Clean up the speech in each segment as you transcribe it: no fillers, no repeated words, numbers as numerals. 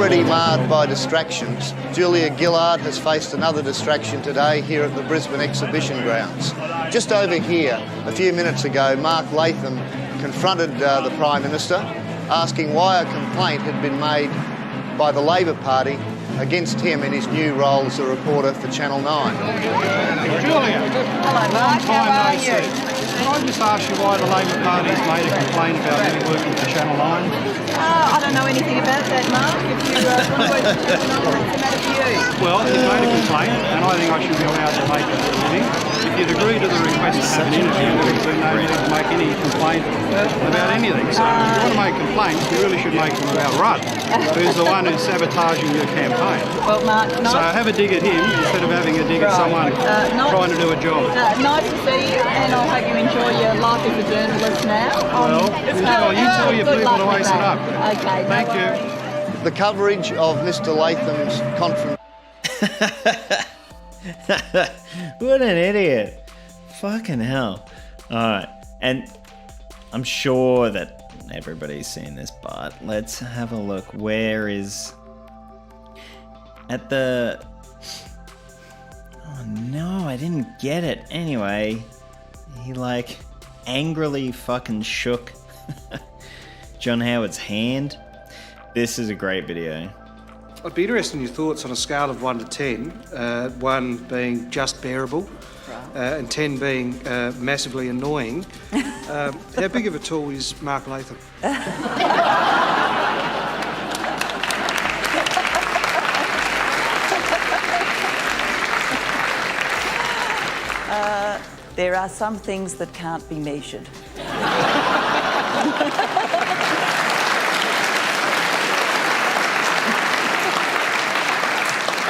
already marred by distractions, Julia Gillard has faced another distraction today here at the Brisbane Exhibition Grounds. Just over here, a few minutes ago, Mark Latham confronted the Prime Minister, asking why a complaint had been made by the Labor Party against him in his new role as a reporter for Channel 9. Julia. Hello, Mark. How are you? Can I just ask you why the Labor Party has made a complaint about me working for Channel 9? I don't know anything about that, Mark. If you want to work for Channel 9, what's the matter for you? Well, you've made a complaint, and I think I should be allowed to make a living. If you'd agree to the request to have an interview, there would be no need to make any complaint about anything. So if you want to make complaints, you really should make them about Rudd, who's the one who's sabotaging your campaign. Well, Mark, So have a dig at him instead of having a dig at someone trying to do a job. Nice to see you, and I hope you enjoy your life as a journalist now. Well, you tell your people to lace it up. Okay, Thank you. The coverage of Mr Latham's confrontation. What an idiot. Fucking hell. Alright, and I'm sure that everybody's seen this, but let's have a look. Where is... At the... Oh no, I didn't get it. Anyway, he like angrily fucking shook John Howard's hand. This is a great video. I'd be interested in your thoughts on a scale of 1 to 10, 1 being just bearable, and 10 being massively annoying. How big of a tool is Mark Latham? There are some things that can't be measured.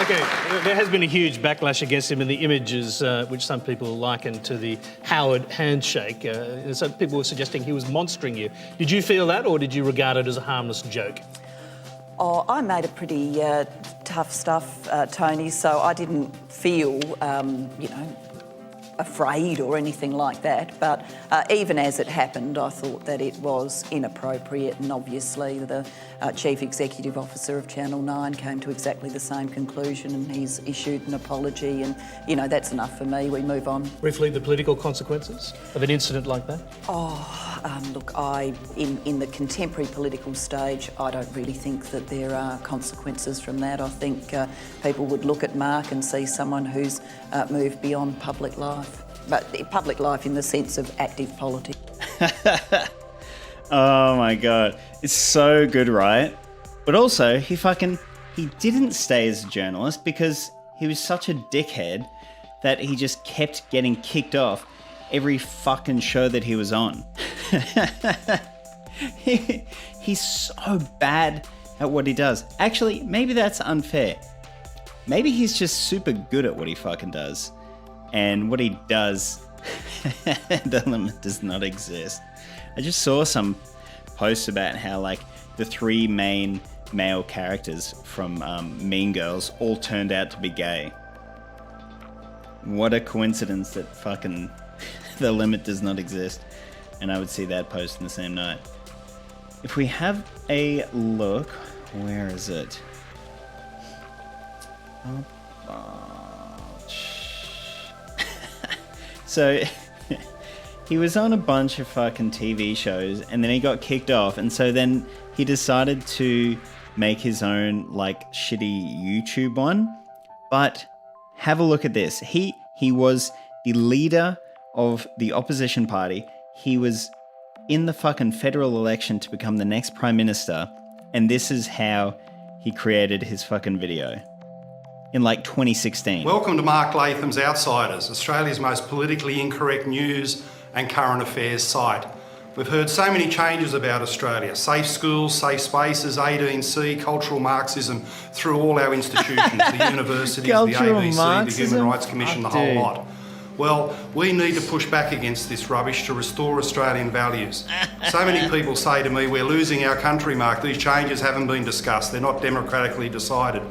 Okay, there has been a huge backlash against him in the images, which some people liken to the Howard handshake. Some people were suggesting he was monstering you. Did you feel that, or did you regard it as a harmless joke? Oh, I made a pretty tough stuff, Tony, so I didn't feel, afraid or anything like that. But even as it happened, I thought that it was inappropriate, and obviously the Chief Executive Officer of Channel 9 came to exactly the same conclusion, and he's issued an apology, and, that's enough for me. We move on. Briefly, the political consequences of an incident like that? Look, in the contemporary political stage, I don't really think that there are consequences from that. I think people would look at Mark and see someone who's moved beyond public life. But public life in the sense of active politics. Oh my god. It's so good, right? But also, he didn't stay as a journalist because he was such a dickhead that he just kept getting kicked off every fucking show that he was on. He's so bad at what he does. Actually, maybe that's unfair. Maybe he's just super good at what he fucking does. And what he does, the limit does not exist. I just saw some posts about how, like, the 3 main male characters from Mean Girls all turned out to be gay. What a coincidence that fucking the limit does not exist. And I would see that post in the same night. If we have a look, where is it? So he was on a bunch of fucking TV shows and then he got kicked off, and so then he decided to make his own like shitty YouTube one. But have a look at this. He was the leader of the opposition party. He was in the fucking federal election to become the next prime minister, and this is how he created his fucking video. In like 2016. Welcome to Mark Latham's Outsiders, Australia's most politically incorrect news and current affairs site. We've heard so many changes about Australia. Safe schools, safe spaces, 18C, cultural Marxism through all our institutions, the universities, the ABC, the Human Rights Commission, the whole lot. Well, we need to push back against this rubbish to restore Australian values. So many people say to me, we're losing our country, Mark. These changes haven't been discussed. They're not democratically decided.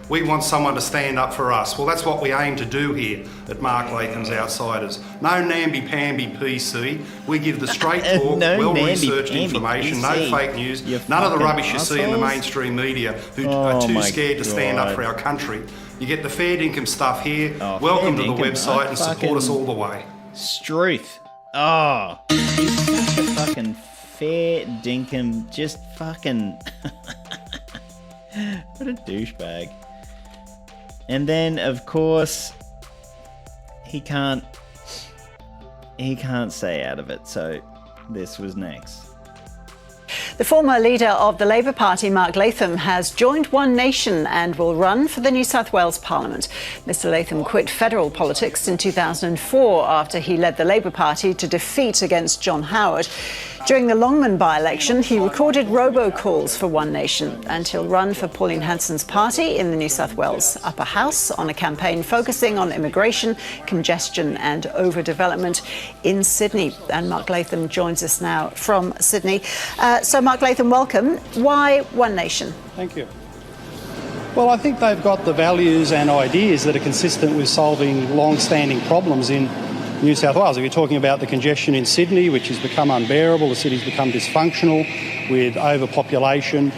We want someone to stand up for us. Well, that's what we aim to do here at Mark Latham's Outsiders. No namby-pamby PC. We give the straight talk, No well-researched namby-pamby information, PC. no fake news, You none of the fucking rubbish you see in the assholes. mainstream media who Oh are too my scared to stand up God. for our country. You get the fair dinkum stuff here. Oh, Welcome fair to the dinkum. website and support us Fucking all the way. Struth. Oh, he's such a fucking fair dinkum. Just fucking. What a douchebag. And then, of course, he can't stay out of it. So this was next. The former leader of the Labour Party, Mark Latham, has joined One Nation and will run for the New South Wales Parliament. Mr Latham quit federal politics in 2004 after he led the Labour Party to defeat against John Howard. During the Longman by-election, he recorded robocalls for One Nation, and he'll run for Pauline Hanson's party in the New South Wales Upper House on a campaign focusing on immigration, congestion and overdevelopment in Sydney. And Mark Latham joins us now from Sydney. So Mark Latham, welcome. Why One Nation? Thank you. Well, I think they've got the values and ideas that are consistent with solving long-standing problems in New South Wales. If you're talking about the congestion in Sydney, which has become unbearable, the city's become dysfunctional with overpopulation,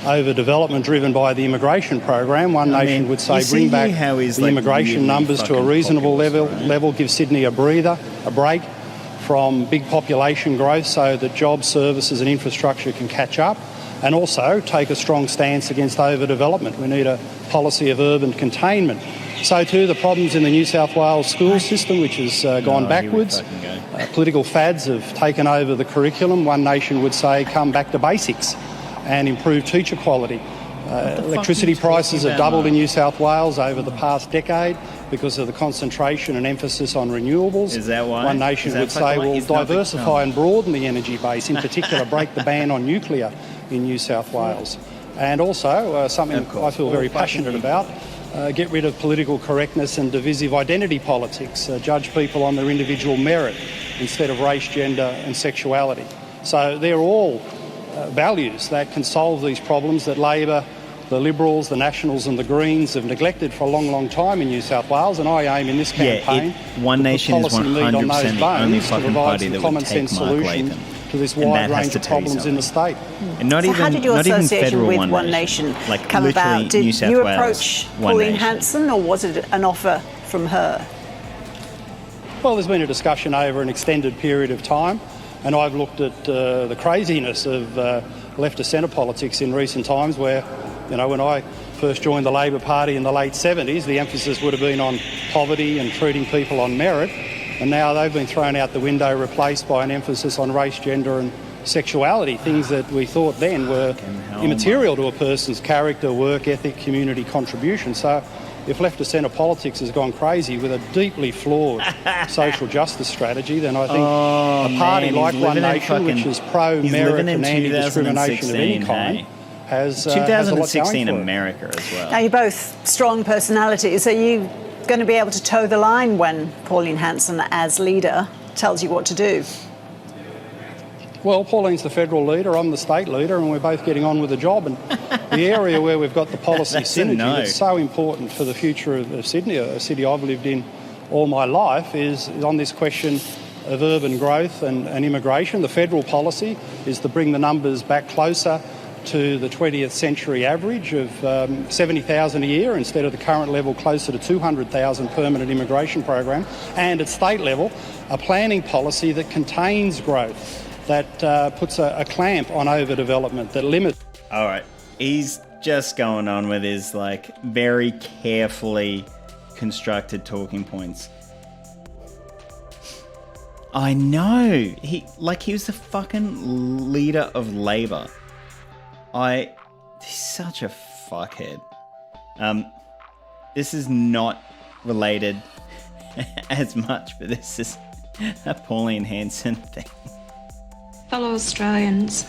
overdevelopment driven by the immigration program. One Nation would say bring back the immigration numbers to a reasonable level, give Sydney a breather, a break from big population growth so that jobs, services and infrastructure can catch up, and also take a strong stance against overdevelopment. We need a policy of urban containment. So too the problems in the New South Wales school system, which has gone backwards. Political fads have taken over the curriculum. One Nation would say come back to basics and improve teacher quality. Electricity prices have doubled in New South Wales over the past decade because of the concentration and emphasis on renewables. Is that why? One Nation would say, well, diversify and broaden the energy base, in particular break the ban on nuclear in New South Wales. And also, something I feel very passionate about, get rid of political correctness and divisive identity politics, judge people on their individual merit instead of race, gender and sexuality. So they're all values that can solve these problems that Labor, the Liberals, the Nationals and the Greens have neglected for a long, long time in New South Wales, and I aim in this campaign One Nation is 100% the only fucking party that would take Mark Latham. To this wide range of problems in the state. And not So how did your association with One Nation Nation come about? Did you approach Pauline Hanson, or was it an offer from her? Well, there's been a discussion over an extended period of time, and I've looked at the craziness of left of centre politics in recent times where, you know, when I first joined the Labor Party in the late 70s, the emphasis would have been on poverty and treating people on merit. And now they've been thrown out the window, replaced by an emphasis on race, gender and sexuality, things that we thought then were immaterial to a person's character, work ethic, community contribution. So if left of centre politics has gone crazy with a deeply flawed social justice strategy, then I think a party like One Nation, which is pro-merit and anti-discrimination of any kind, has 2016 a lot going for America as well. Now, you're both strong personalities. Are you going to be able to toe the line when Pauline Hanson, as leader, tells you what to do? Well, Pauline's the federal leader, I'm the state leader, and we're both getting on with the job. And the area where we've got the policy synergy that's so important for the future of Sydney, a city I've lived in all my life, is on this question of urban growth and immigration. The federal policy is to bring the numbers back closer to the 20th century average of 70,000 a year instead of the current level closer to 200,000 permanent immigration program. And at state level, a planning policy that contains growth, that puts a clamp on overdevelopment, that limits... All right, he's just going on with his, like, very carefully constructed talking points. I know. He was the fucking leader of Labor. He's such a fuckhead. This is not related as much, but this is a Pauline Hanson thing. Fellow Australians,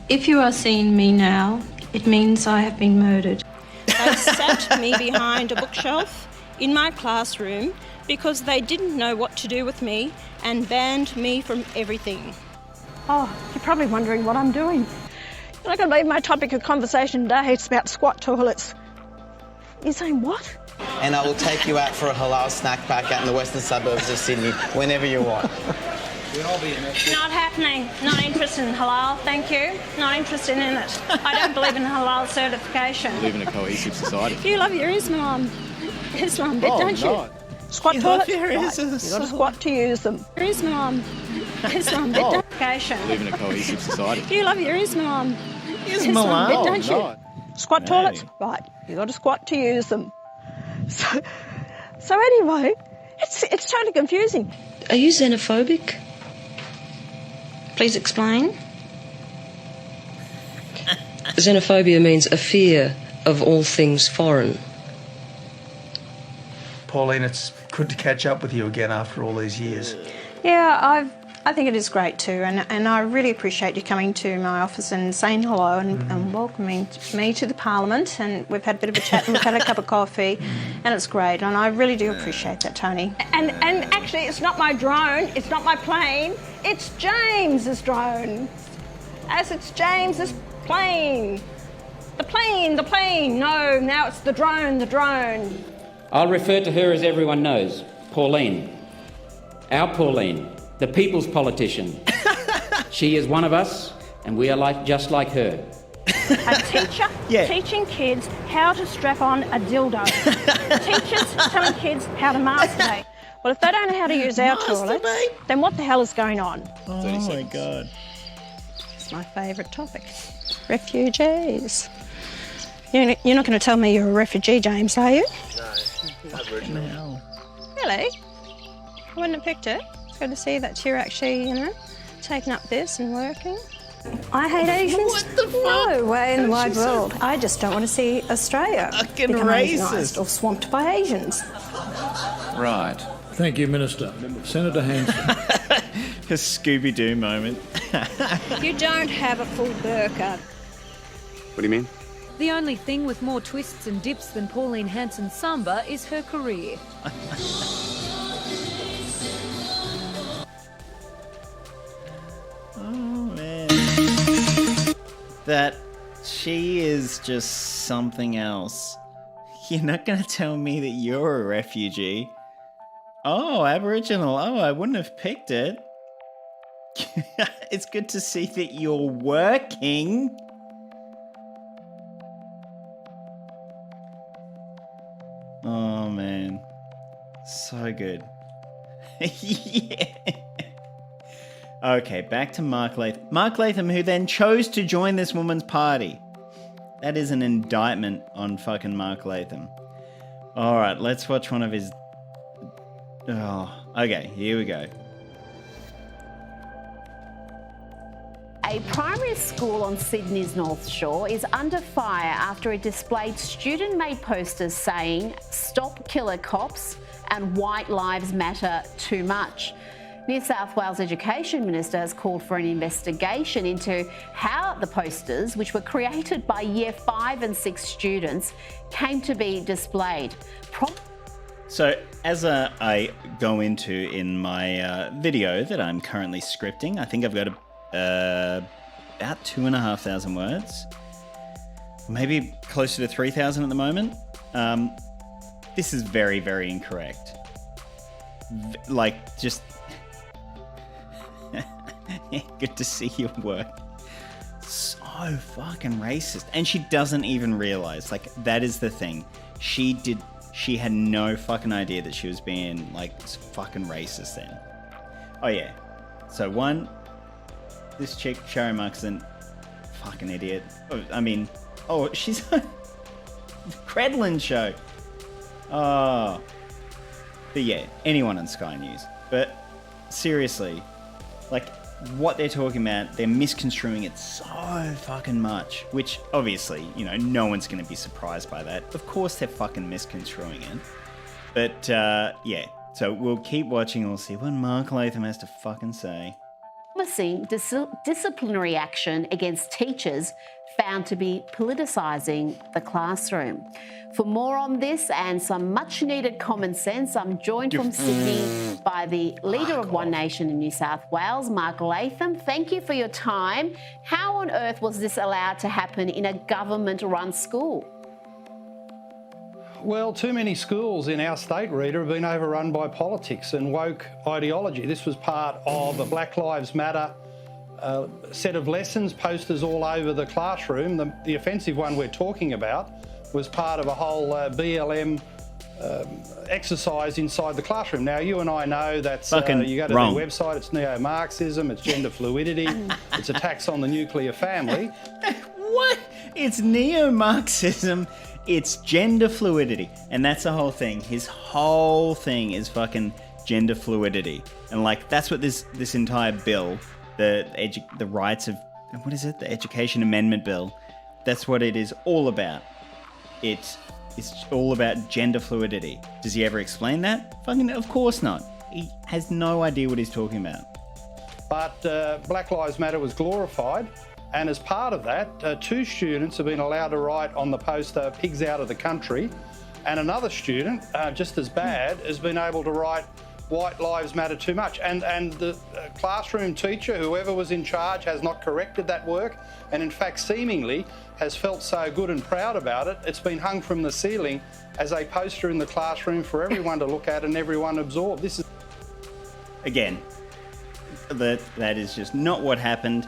if you are seeing me now, it means I have been murdered. They sat me behind a bookshelf in my classroom because they didn't know what to do with me and banned me from everything. Oh, you're probably wondering what I'm doing. I'm not going to leave my topic of conversation today. It's about squat toilets. You're saying what? And I will take you out for a halal snack pack out in the western suburbs of Sydney whenever you want. Not happening. Not interested in halal, thank you. Not interested in it. I don't believe in halal certification. Live in a cohesive society. You love your Islam bit, don't you? Squat toilets? your Right. You've got to squat to use them. Islam bit, certification. Live in a cohesive society. You love your Islam bit, don't you? Squat toilets? Right. You've got to squat to use them. So anyway, it's totally confusing. Are you xenophobic? Please explain. Xenophobia means a fear of all things foreign. Pauline, it's good to catch up with you again after all these years. Yeah, I think it is great too, and I really appreciate you coming to my office and saying hello and welcoming me to the Parliament, and we've had a bit of a chat and we've had a cup of coffee, and it's great, and I really do appreciate that, Tony. And actually, it's not my drone, it's not my plane, it's James's drone. As it's James's plane. The plane, no, now it's the drone. I'll refer to her as everyone knows, Pauline. Our Pauline. The people's politician. She is one of us, and we are just like her. A teacher teaching kids how to strap on a dildo. Teachers telling kids how to masturbate. Well, if they don't know how to use our toilet, then what the hell is going on? Oh my God. It's my favourite topic. Refugees. You're not going to tell me you're a refugee, James, are you? No, Aboriginal. Really? I wouldn't have picked it. It's good to see that you're actually, taking up this and working. I hate Asians. What the fuck? No way in the wide world. I just don't want to see Australia Fucking become racist. Asianised or swamped by Asians. Right. Thank you, Minister. Senator Hanson. A Scooby-Doo moment. You don't have a full burqa. What do you mean? The only thing with more twists and dips than Pauline Hanson's samba is her career. Oh, man. That she is just something else. You're not going to tell me that you're a refugee. Oh, Aboriginal. Oh, I wouldn't have picked it. It's good to see that you're working. Oh, man. So good. Yeah. Okay, back to Mark Latham. Mark Latham, who then chose to join this woman's party. That is an indictment on fucking Mark Latham. Alright, let's watch one of his... Oh, okay, here we go. A primary school on Sydney's North Shore is under fire after it displayed student-made posters saying, "Stop killer cops" and "White lives matter too much." New South Wales Education Minister has called for an investigation into how the posters, which were created by Year 5 and 6 students, came to be displayed. So, as I go into in my video that I'm currently scripting, I think I've got about 2,500 words. Maybe closer to 3,000 at the moment. This is very, very incorrect. Just... Good to see your work. So fucking racist. And she doesn't even realize. That is the thing. She had no fucking idea that she was being, fucking racist then. Oh, yeah. So, one, this chick, Sherry Markson, fucking idiot. She's on the Credlin show. Oh. But yeah, anyone on Sky News. But, seriously, what they're talking about, they're misconstruing it so fucking much. Which, obviously, no one's going to be surprised by that. Of course they're fucking misconstruing it. But, yeah. So we'll keep watching and we'll see what Mark Latham has to fucking say. Promising disciplinary action against teachers found to be politicising the classroom. For more on this and some much-needed common sense, I'm joined from Sydney by the leader of One Nation in New South Wales, Mark Latham. Thank you for your time. How on earth was this allowed to happen in a government-run school? Well, too many schools in our state, Rita, have been overrun by politics and woke ideology. This was part of a Black Lives Matter set of lessons, posters all over the classroom. The offensive one we're talking about was part of a whole BLM exercise inside the classroom. Now, you and I know that's, you go to wrong. their website, it's neo-Marxism, it's gender fluidity, it's attacks on the nuclear family. What? It's neo-Marxism, it's gender fluidity. And that's the whole thing. His whole thing is fucking gender fluidity. And like, that's what this entire bill, the rights of, what is it? The Education Amendment Bill. That's what it is all about. It's all about gender fluidity. Does he ever explain that? Fucking, of course not. He has no idea what he's talking about. But Black Lives Matter was glorified, and as part of that, 2 students have been allowed to write on the poster, "Pigs out of the country," and another student, just as bad, has been able to write, "White lives matter too much." And the classroom teacher, whoever was in charge, has not corrected that work, and in fact seemingly has felt so good and proud about it, it's been hung from the ceiling as a poster in the classroom for everyone to look at and everyone absorb. This is... Again, that is just not what happened.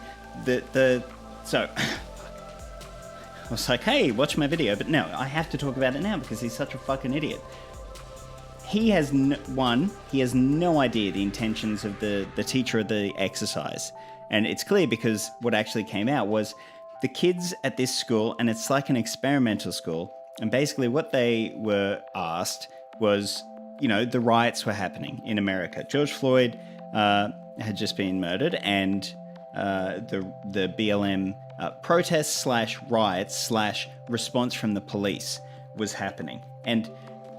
So I was like, hey, watch my video, but no, I have to talk about it now because he's such a fucking idiot. He has he has no idea the intentions of the teacher of the exercise. And it's clear because what actually came out was the kids at this school, and it's like an experimental school, and basically what they were asked was, you know, the riots were happening in America. George Floyd had just been murdered, and the BLM protests / riots / response from the police was happening. And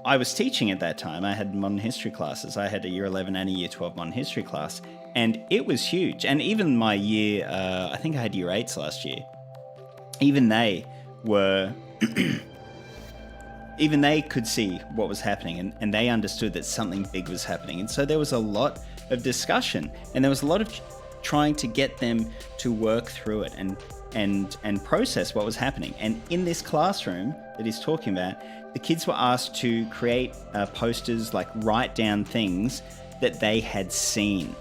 I was teaching at that time. I had modern history classes. I had a year 11 and a year 12 modern history class, and it was huge. And even my year, I think I had year 8s last year, even they were, even they could see what was happening, and they understood that something big was happening. And so there was a lot of discussion, and there was a lot of trying to get them to work through it and process what was happening. And in this classroom that he's talking about, the kids were asked to create posters, like write down things that they had seen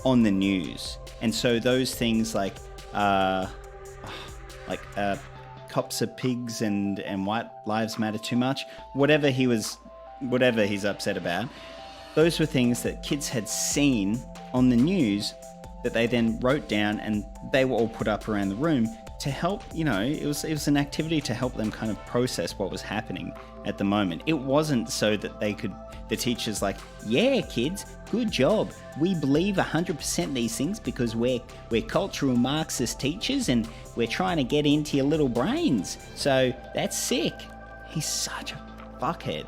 on the news. And so those things like cops are pigs and white lives matter too much, whatever he's upset about, those were things that kids had seen on the news that they then wrote down, and they were all put up around the room to help, you know, it was an activity to help them kind of process what was happening at the moment. It wasn't so that the teachers like, yeah, kids, good job. We believe 100% these things because we're cultural Marxist teachers and we're trying to get into your little brains. So that's sick. He's such a fuckhead.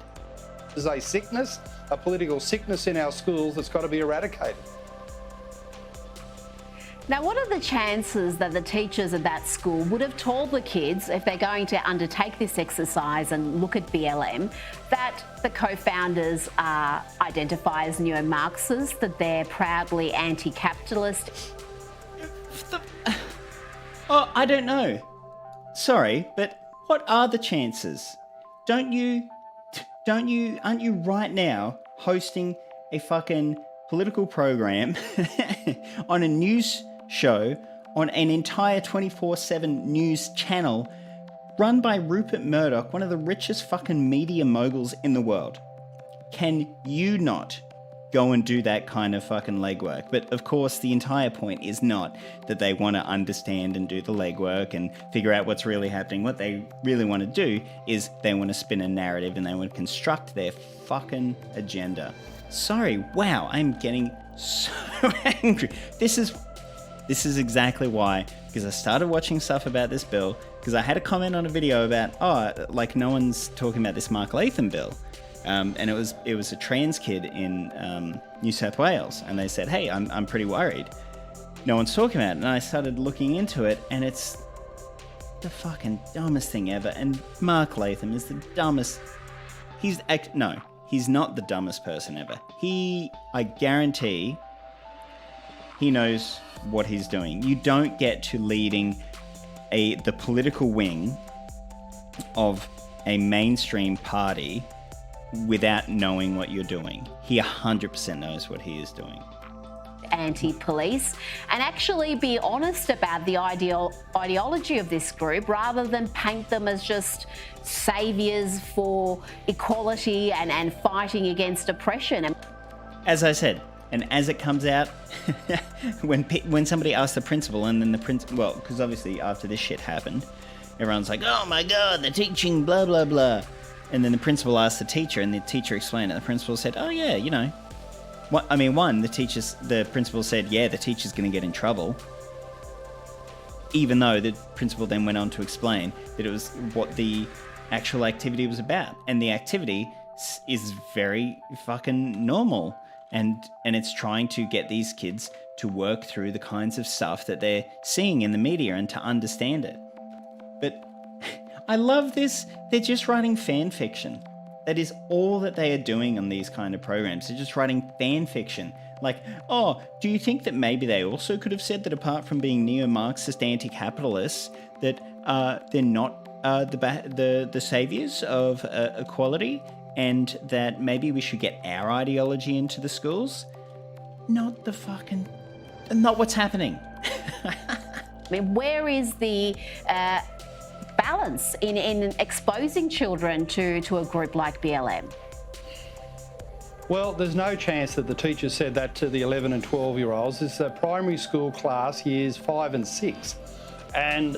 There's a sickness, a political sickness in our schools that's got to be eradicated. Now, what are the chances that the teachers at that school would have told the kids, if they're going to undertake this exercise and look at BLM, that the co-founders identify as neo-Marxists, that they're proudly anti-capitalist? Oh, I don't know. Sorry, but what are the chances? Aren't you right now hosting a fucking political program on a news show on an entire 24/7 news channel run by Rupert Murdoch, one of the richest fucking media moguls in the world? Can you not go and do that kind of fucking legwork? But of course, the entire point is not that they want to understand and do the legwork and figure out what's really happening. What they really want to do is they want to spin a narrative and they want to construct their fucking agenda. Sorry, wow, I'm getting so angry. This is exactly why, because I started watching stuff about this bill, because I had a comment on a video about, no one's talking about this Mark Latham bill. And it was a trans kid in New South Wales, and they said, hey, I'm pretty worried. No one's talking about it. And I started looking into it, and it's the fucking dumbest thing ever. And Mark Latham is the dumbest. He's not the dumbest person ever. I guarantee he knows what he's doing. You don't get to leading the political wing of a mainstream party without knowing what you're doing. He 100% knows what he is doing. Anti-police, and actually be honest about the ideology of this group rather than paint them as just saviours for equality and fighting against oppression. As I said, and as it comes out, when somebody asks the principal, and then the principal, well, because obviously after this shit happened, everyone's like, oh my God, they're teaching blah, blah, blah. And then the principal asked the teacher, and the teacher explained it. The principal said, oh yeah, you know. The principal said, yeah, the teacher's going to get in trouble. Even though the principal then went on to explain that it was what the actual activity was about. And the activity is very fucking normal. And it's trying to get these kids to work through the kinds of stuff that they're seeing in the media and to understand it. But I love this. They're just writing fan fiction. That is all that they are doing on these kind of programs. They're just writing fan fiction. Like, oh, do you think that maybe they also could have said that apart from being neo-Marxist anti-capitalists, that they're not the saviors of equality, and that maybe we should get our ideology into the schools? Not what's happening. I mean, where is the balance in exposing children to a group like BLM? Well, there's no chance that the teacher said that to the 11 and 12-year-olds. It's a primary school class, years 5 and 6. And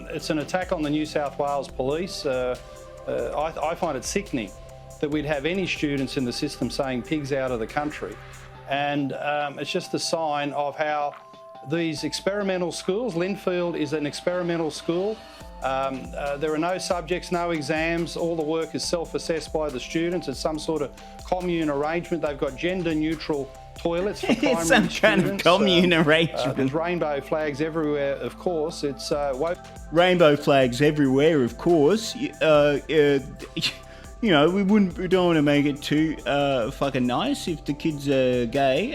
it's an attack on the New South Wales police. I find it sickening that we'd have any students in the system saying pigs out of the country. And it's just a sign of how these experimental schools, Linfield is an experimental school. There are no subjects, no exams. All the work is self-assessed by the students. It's some sort of commune arrangement. They've got gender-neutral toilets for primary it's some students. kind of commune arrangement. There's rainbow flags everywhere, of course. It's rainbow flags everywhere, of course. You know, we don't want to make it too fucking nice if the kids are gay.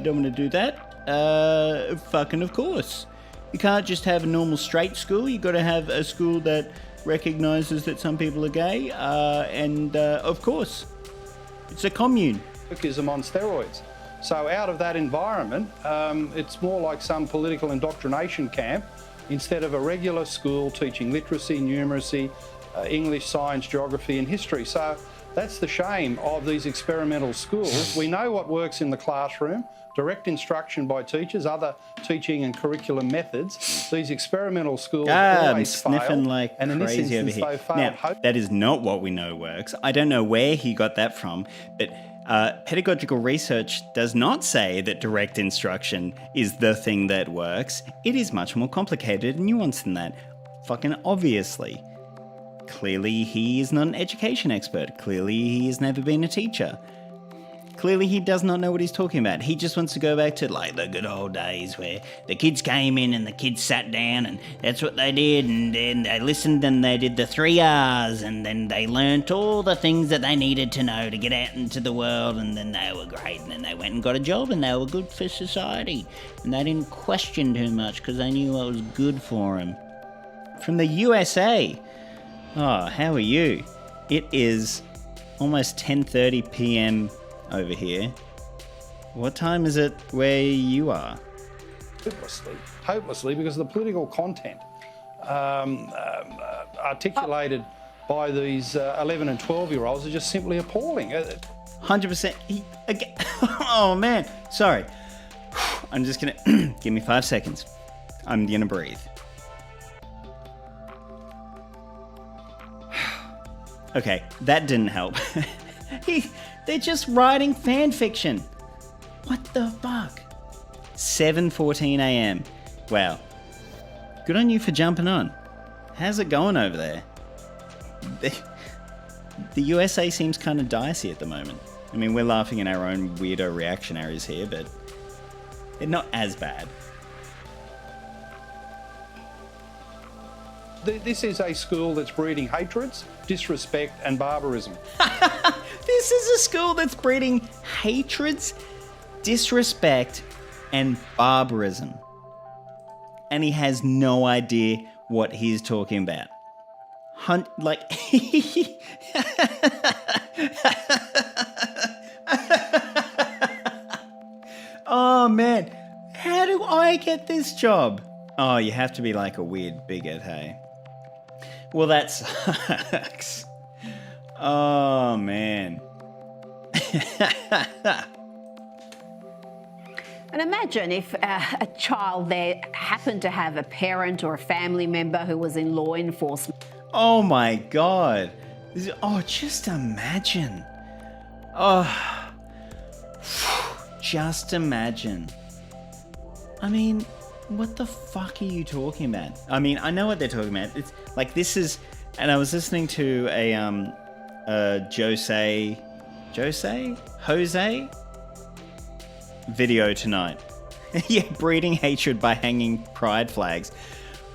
Don't want to do that. Fucking of course. You can't just have a normal straight school. You've got to have a school that recognises that some people are gay. And of course, it's a commune. Wokeism on steroids. So out of that environment, it's more like some political indoctrination camp instead of a regular school teaching literacy, numeracy, English, science, geography and history. So that's the shame of these experimental schools. We know what works in the classroom. Direct instruction by teachers, other teaching and curriculum methods. These experimental schools I'm always sniffing fail, like and in this crazy over instance, here. they failed. Now, that is not what we know works. I don't know where he got that from, but pedagogical research does not say that direct instruction is the thing that works. It is much more complicated and nuanced than that. Fucking obviously. Clearly, he is not an education expert. Clearly, he has never been a teacher. Clearly, he does not know what he's talking about. He just wants to go back to, like, the good old days where the kids came in and the kids sat down and that's what they did, and then they listened and they did the 3 R's, and then they learnt all the things that they needed to know to get out into the world, and then they were great, and then they went and got a job and they were good for society. And they didn't question too much because they knew what was good for them. From the USA. Oh, how are you? It is almost 10:30 p.m. over here. What time is it where you are? Hopelessly, because the political content articulated by these 11 and 12-year-olds are just simply appalling. 100%. Oh, man. Sorry. I'm just going to... Give me 5 seconds. I'm going to breathe. Okay, that didn't help. They're just writing fan fiction. What the fuck? 7:14 a.m. Wow. Good on you for jumping on. How's it going over there? The USA seems kind of dicey at the moment. I mean, we're laughing at our own weirdo reactionaries here, but they're not as bad. This is a school that's breeding hatreds, disrespect and barbarism. This is a school that's breeding hatreds, disrespect, and barbarism. And he has no idea what he's talking about. Oh, man. How do I get this job? Oh, you have to be like a weird bigot, hey? Well, that sucks. Oh, man. And imagine if a child there happened to have a parent or a family member who was in law enforcement. Oh, my God. Oh, just imagine. Oh, just imagine. I mean, what the fuck are you talking about? I mean, I know what they're talking about. It's like this is, and I was listening to a Jose video tonight. Yeah, breeding hatred by hanging pride flags.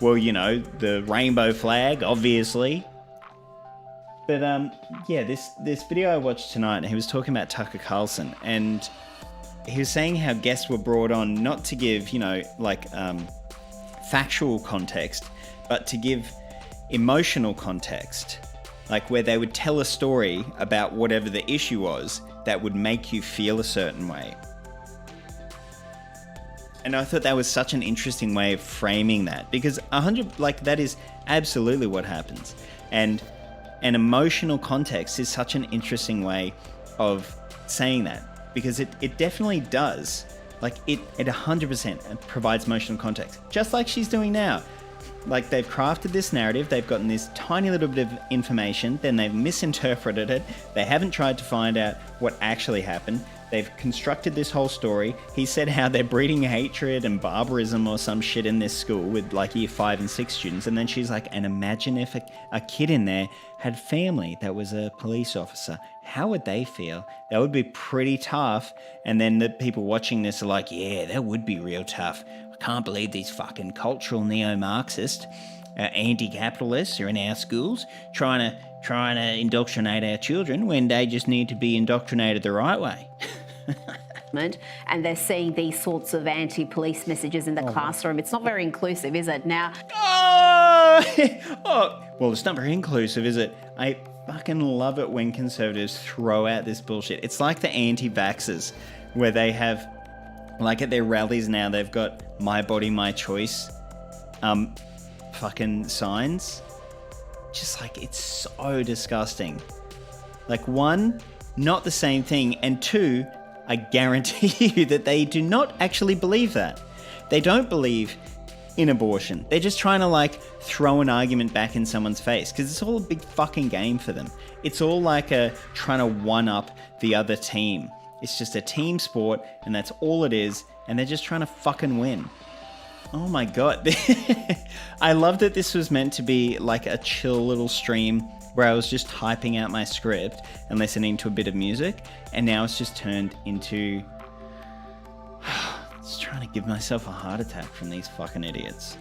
Well, you know, the rainbow flag, obviously. But yeah, this video I watched tonight, he was talking about Tucker Carlson, and he was saying how guests were brought on not to give, you know, like factual context, but to give emotional context, like where they would tell a story about whatever the issue was that would make you feel a certain way. And I thought that was such an interesting way of framing that, because that is absolutely what happens. And an emotional context is such an interesting way of saying that. Because it definitely does. Like, it 100% provides emotional context. Just like she's doing now. Like, they've crafted this narrative, they've gotten this tiny little bit of information, then they've misinterpreted it, they haven't tried to find out what actually happened, they've constructed this whole story. He said how they're breeding hatred and barbarism or some shit in this school with, like, year 5 and 6 students, and then she's like, and imagine if a kid in there had family that was a police officer. How would they feel? That would be pretty tough. And then the people watching this are like, yeah, that would be real tough. I can't believe these fucking cultural neo-Marxist anti-capitalists are in our schools trying to indoctrinate our children when they just need to be indoctrinated the right way. And they're seeing these sorts of anti-police messages in the classroom. It's not very inclusive, is it? Now, well, it's not very inclusive, is it? I fucking love it when conservatives throw out this bullshit. It's like the anti-vaxxers, where they have, like at their rallies now, they've got "My Body, My Choice" fucking signs. Just like, it's so disgusting. Like, one, not the same thing, and two, I guarantee you that they do not actually believe that. They don't believe in abortion. They're just trying to, like, throw an argument back in someone's face, because it's all a big fucking game for them. It's all like trying to one-up the other team. It's just a team sport, and that's all it is, and they're just trying to fucking win. Oh my god. I love that this was meant to be like a chill little stream where I was just typing out my script and listening to a bit of music, and now it's just turned into just trying to give myself a heart attack from these fucking idiots.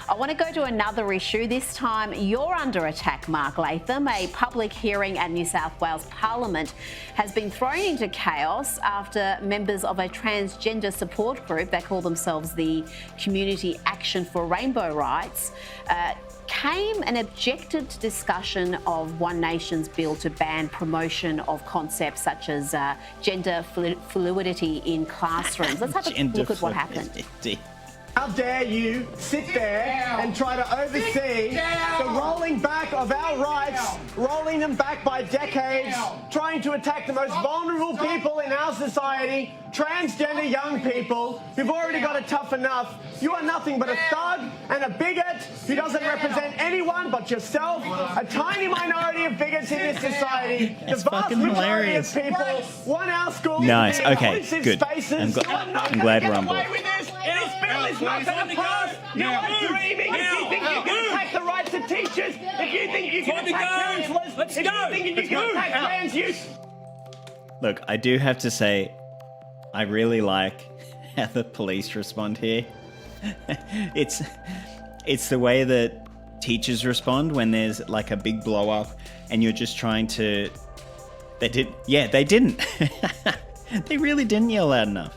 I want to go to another issue. This time you're under attack, Mark Latham. A public hearing at New South Wales Parliament has been thrown into chaos after members of a transgender support group that call themselves the Community Action for Rainbow Rights came and objected to discussion of One Nation's bill to ban promotion of concepts such as gender fluidity in classrooms. Let's have a look at what happened. How dare you sit there and try to oversee the rolling back of our rights, rolling them back by decades, trying to attack the most vulnerable people in our society, transgender young people who've already got it tough enough. You are nothing but a thug and a bigot who doesn't represent anyone but yourself, a tiny minority of bigots in this society. That's the vast majority hilarious. of people want our schools Nice. to be Okay, inclusive good. spaces. I'm glad we're on board. This bill is not going to pass. You are dreaming if you think you can attack the rights of teachers, if you think you can attack counsellors, if you think you can attack trans youth. Look, I do have to say, I really like how the police respond here. It's the way that teachers respond when there's like a big blow up and you're just trying to... They didn't. They really didn't yell loud enough.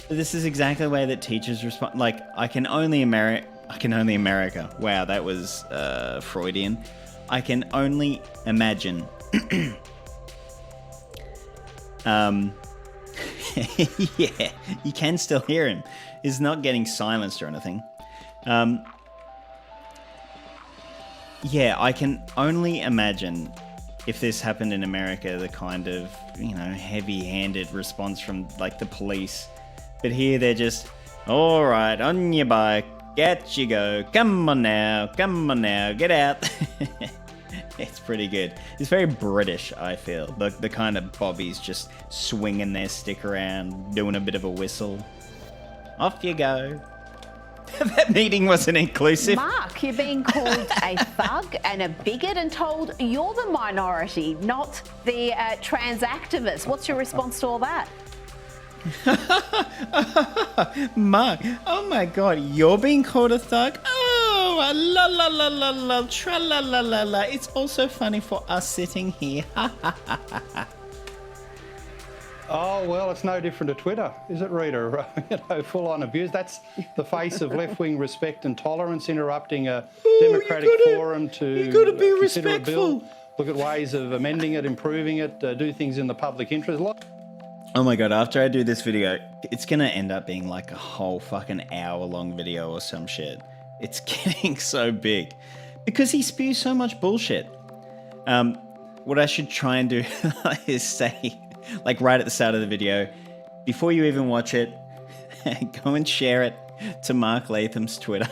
This is exactly the way that teachers respond. Like, I can only America. Wow, that was Freudian. I can only imagine Yeah, you can still hear him. He's not getting silenced or anything. Yeah, I can only imagine if this happened in America, the kind of, heavy-handed response from, like, the police. But here they're just, all right, on your bike, get you go, come on now, get out. It's pretty good. It's very British, I feel. The kind of bobbies just swinging their stick around, doing a bit of a whistle. Off you go. That meeting wasn't inclusive. Mark, you're being called a thug and a bigot and told you're the minority, not the trans activist. What's your response to all that? Mark, oh my god, you're being called a thug? Oh, la la la la la, tra la la la la. It's also funny for us sitting here. Oh, well, it's no different to Twitter, is it, Rita? Full-on abuse. That's the face of left-wing respect and tolerance, interrupting a democratic forum to consider a bill, look at ways of amending it, improving it, do things in the public interest. Oh my god, after I do this video, it's gonna end up being like a whole fucking hour-long video or some shit. It's getting so big. Because he spews so much bullshit. What I should try and do is say, like right at the start of the video, before you even watch it, go and share it to Mark Latham's Twitter.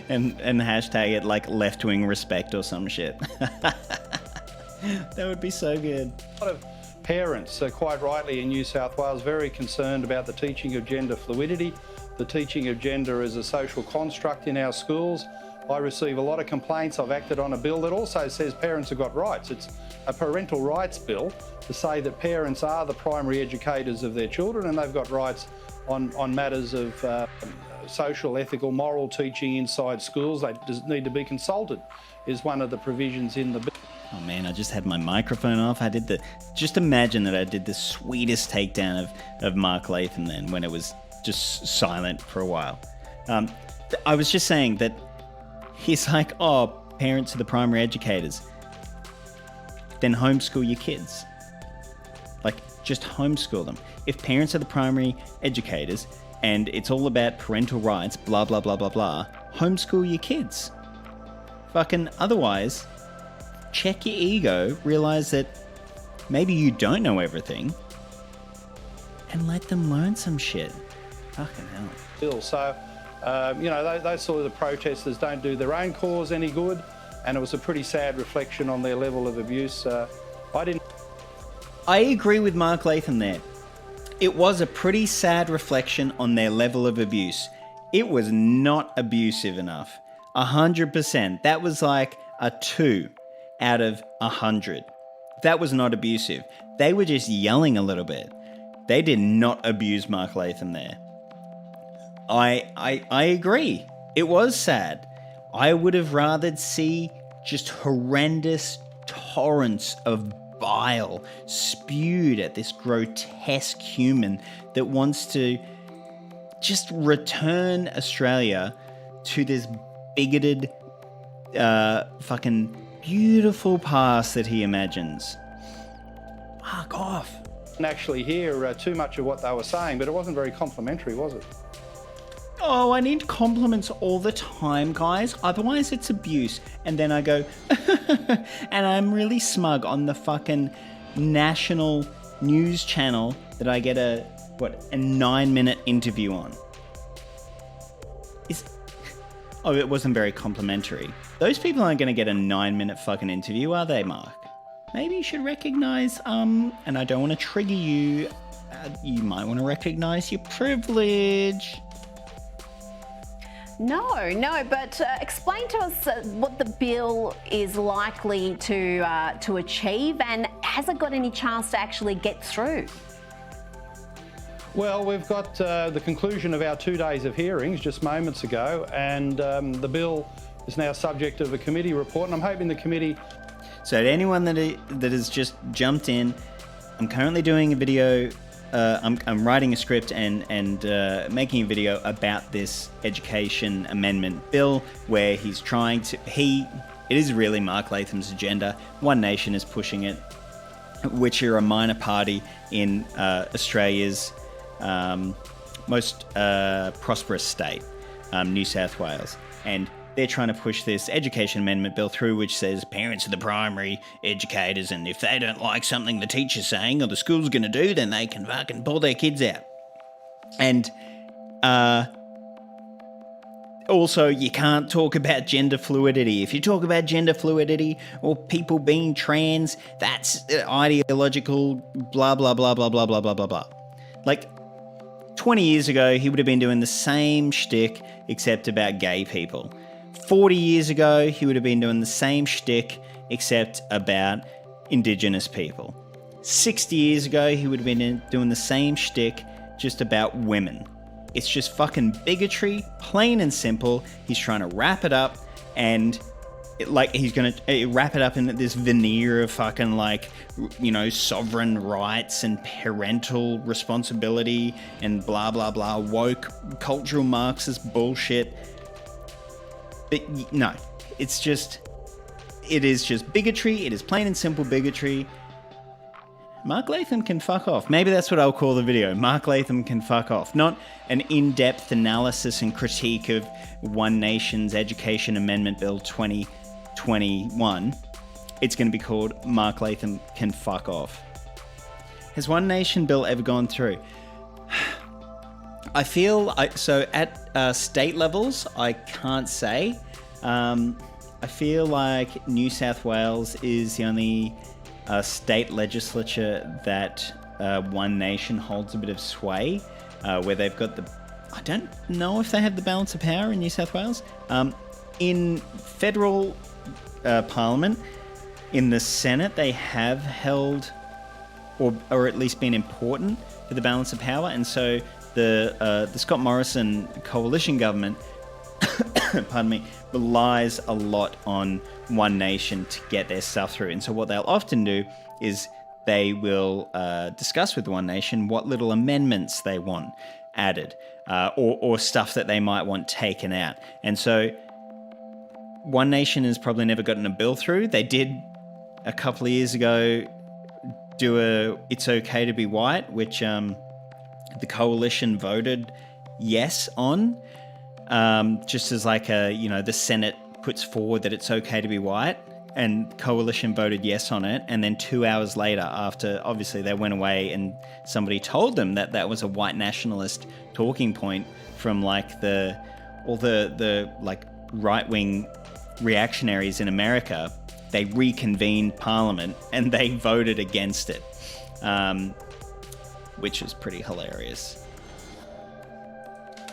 and hashtag it like left-wing respect or some shit. That would be so good. A lot of parents, quite rightly in New South Wales, very concerned about the teaching of gender fluidity, the teaching of gender as a social construct in our schools. I receive a lot of complaints. I've acted on a bill that also says parents have got rights. It's a parental rights bill to say that parents are the primary educators of their children and they've got rights on matters of social, ethical, moral teaching inside schools. They need to be consulted, is one of the provisions in the bill. Oh man, I just had my microphone off. Just imagine that I did the sweetest takedown of Mark Latham then when it was just silent for a while. I was just saying that he's like, oh, parents are the primary educators. Then homeschool your kids. Like, just homeschool them. If parents are the primary educators and it's all about parental rights, blah, blah, blah, blah, blah, homeschool your kids. Fucking otherwise, check your ego, realize that maybe you don't know everything, and let them learn some shit. Fucking hell. Bill. So, those sort of protesters don't do their own cause any good, and it was a pretty sad reflection on their level of abuse. I agree with Mark Latham there. It was a pretty sad reflection on their level of abuse. It was not abusive enough. 100%. That was like a 2 out of 100. That was not abusive. They were just yelling a little bit. They did not abuse Mark Latham there. I agree. It was sad. I would have rather see just horrendous torrents of bile spewed at this grotesque human that wants to just return Australia to this bigoted, fucking beautiful past that he imagines. Fuck off. Didn't actually hear too much of what they were saying, but it wasn't very complimentary, was it? Oh, I need compliments all the time, guys. Otherwise, it's abuse. And then I go, and I'm really smug on the fucking national news channel that I get a 9-minute interview on. Oh, it wasn't very complimentary. Those people aren't going to get a 9-minute fucking interview, are they, Mark? Maybe you should recognize, and I don't want to trigger you, you might want to recognize your privilege. No, but explain to us what the bill is likely to achieve, and has it got any chance to actually get through? Well, we've got the conclusion of our 2 days of hearings just moments ago, and the bill is now subject of a committee report, and I'm hoping the committee... So to anyone that has just jumped in, I'm currently doing a video. I'm writing a script and making a video about this education amendment bill where he's trying to... It is really Mark Latham's agenda. One Nation is pushing it. which are a minor party in Australia's most prosperous state, New South Wales. And they're trying to push this education amendment bill through, which says parents are the primary educators, and if they don't like something the teacher's saying or the school's going to do, then they can fucking pull their kids out. And also, you can't talk about gender fluidity. If you talk about gender fluidity or people being trans, that's ideological, blah, blah, blah, blah, blah, blah, blah, blah, blah. Like, 20 years ago, he would have been doing the same shtick, except about gay people. 40 years ago, he would have been doing the same shtick, except about Indigenous people. 60 years ago, he would have been doing the same shtick, just about women. It's just fucking bigotry, plain and simple. He's trying to wrap it up, and he's going to wrap it up in this veneer of fucking, like, you know, sovereign rights and parental responsibility and blah, blah, blah, woke cultural Marxist bullshit. But no, it is just bigotry. It is plain and simple bigotry. Mark Latham can fuck off. Maybe that's what I'll call the video. Mark Latham can fuck off. Not an in-depth analysis and critique of One Nation's Education Amendment Bill 2021. It's going to be called Mark Latham Can Fuck Off. Has One Nation bill ever gone through? I feel... So at state levels, I can't say. I feel like New South Wales is the only state legislature that One Nation holds a bit of sway, where they've got the... I don't know if they have the balance of power in New South Wales. In federal Parliament, in the Senate, they have held, or at least been important for the balance of power, and so the Scott Morrison coalition government, pardon me, relies a lot on One Nation to get their stuff through. And so what they'll often do is they will discuss with One Nation what little amendments they want added, or stuff that they might want taken out. And so One Nation has probably never gotten a bill through. They did a couple of years ago do a It's Okay to Be White, which the coalition voted yes on, just as like the Senate puts forward that it's okay to be white, and coalition voted yes on it. And then 2 hours later, after obviously they went away and somebody told them that that was a white nationalist talking point from like the like right-wing reactionaries in America, they reconvened Parliament and they voted against it, which is pretty hilarious.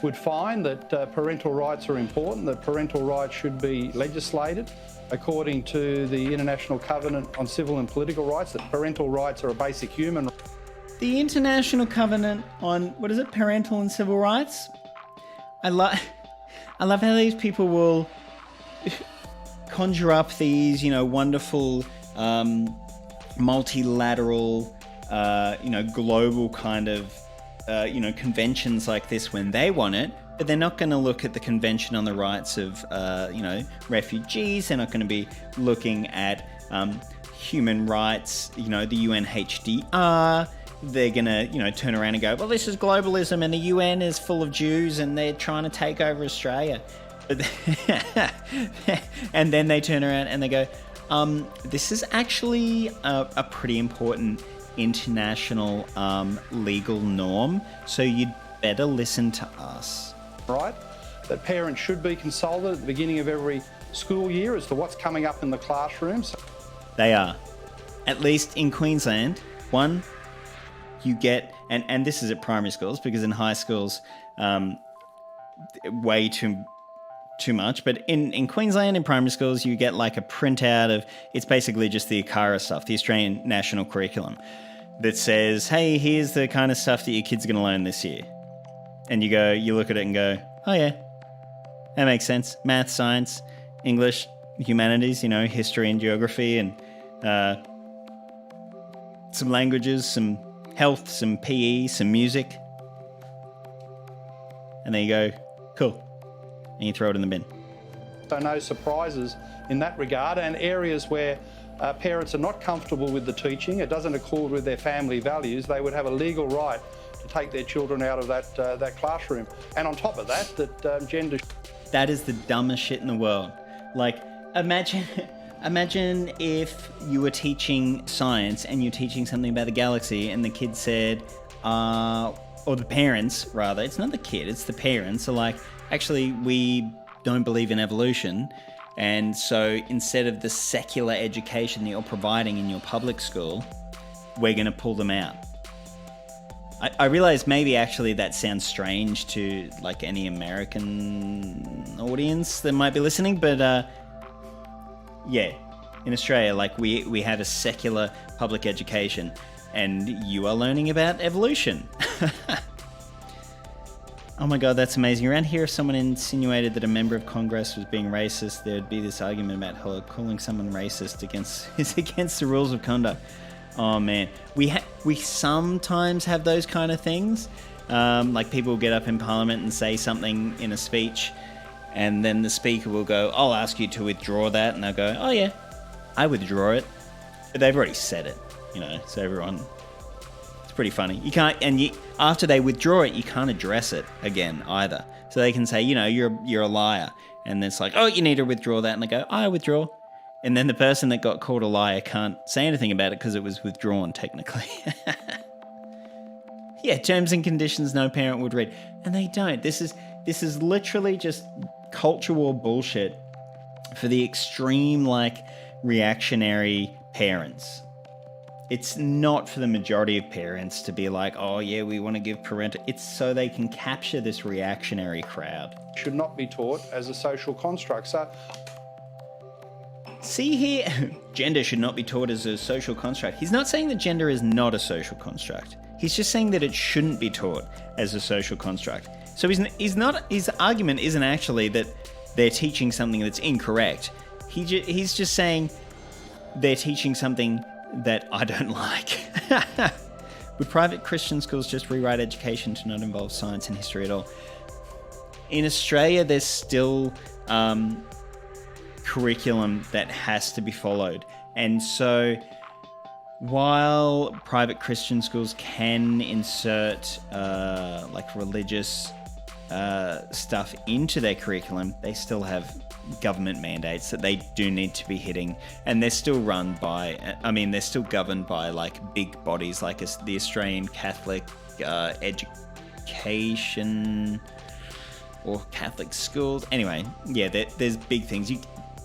Would find that parental rights are important, that parental rights should be legislated according to the International Covenant on Civil and Political Rights, that parental rights are a basic human right. The International Covenant on, what is it, parental and civil rights? I love how these people will conjure up these, wonderful multilateral, global kind of conventions like this when they want it, but they're not going to look at the Convention on the Rights of, refugees. They're not going to be looking at human rights, the UNHDR. They're going to, turn around and go, well, this is globalism and the UN is full of Jews and they're trying to take over Australia. But and then they turn around and they go, this is actually a pretty important international legal norm, so you'd better listen to us. Right? That parents should be consulted at the beginning of every school year as to what's coming up in the classrooms. They are. At least in Queensland, one, you get, and this is at primary schools, because in high schools, way too much, but in Queensland, in primary schools, you get like a printout of, it's basically just the ACARA stuff, the Australian National Curriculum, that says, hey, here's the kind of stuff that your kid's going to learn this year. And you look at it and go, oh yeah, that makes sense. Math, science, English, humanities, history and geography, and some languages, some health, some PE, some music. And then you go, cool. And you throw it in the bin. So no surprises in that regard, and areas where parents are not comfortable with the teaching, it doesn't accord with their family values, they would have a legal right to take their children out of that classroom. And on top of that, gender... That is the dumbest shit in the world. Like, imagine if you were teaching science and you're teaching something about the galaxy and the kid said, or the parents, rather, it's not the kid, it's the parents, are like, actually, we don't believe in evolution, and so instead of the secular education that you're providing in your public school, we're going to pull them out. I realize maybe actually that sounds strange to like any American audience that might be listening, but yeah, in Australia, like we have a secular public education and you are learning about evolution. Oh my god, that's amazing. Around here, if someone insinuated that a member of Congress was being racist, there'd be this argument about calling someone racist is against the rules of conduct. Oh man, we sometimes have those kind of things. Like people will get up in Parliament and say something in a speech, and then the speaker will go, "I'll ask you to withdraw that," and they'll go, "Oh yeah, I withdraw it." But they've already said it, so everyone... It's pretty funny. You can't, and after they withdraw it, you can't address it again either. So they can say, you're a liar, and then it's like, "Oh, you need to withdraw that," and they go, "I withdraw." And then the person that got called a liar can't say anything about it because it was withdrawn, technically. Yeah, terms and conditions no parent would read. And they don't. This is literally just culture war bullshit for the extreme, reactionary parents. It's not for the majority of parents to be like, "Oh yeah, we want to give parental..." It's so they can capture this reactionary crowd. Should not be taught as a social construct. So... See here, gender should not be taught as a social construct. He's not saying that gender is not a social construct. He's just saying that it shouldn't be taught as a social construct. So his argument isn't actually that they're teaching something that's incorrect. He's just saying they're teaching something that I don't like. Would private Christian schools just rewrite education to not involve science and history at all? In Australia, there's still... curriculum that has to be followed, and so while private Christian schools can insert religious stuff into their curriculum, they still have government mandates that they do need to be hitting, and they're still run by, they're still governed by big bodies like the Australian Catholic Education or Catholic schools. Anyway, yeah, there's big things.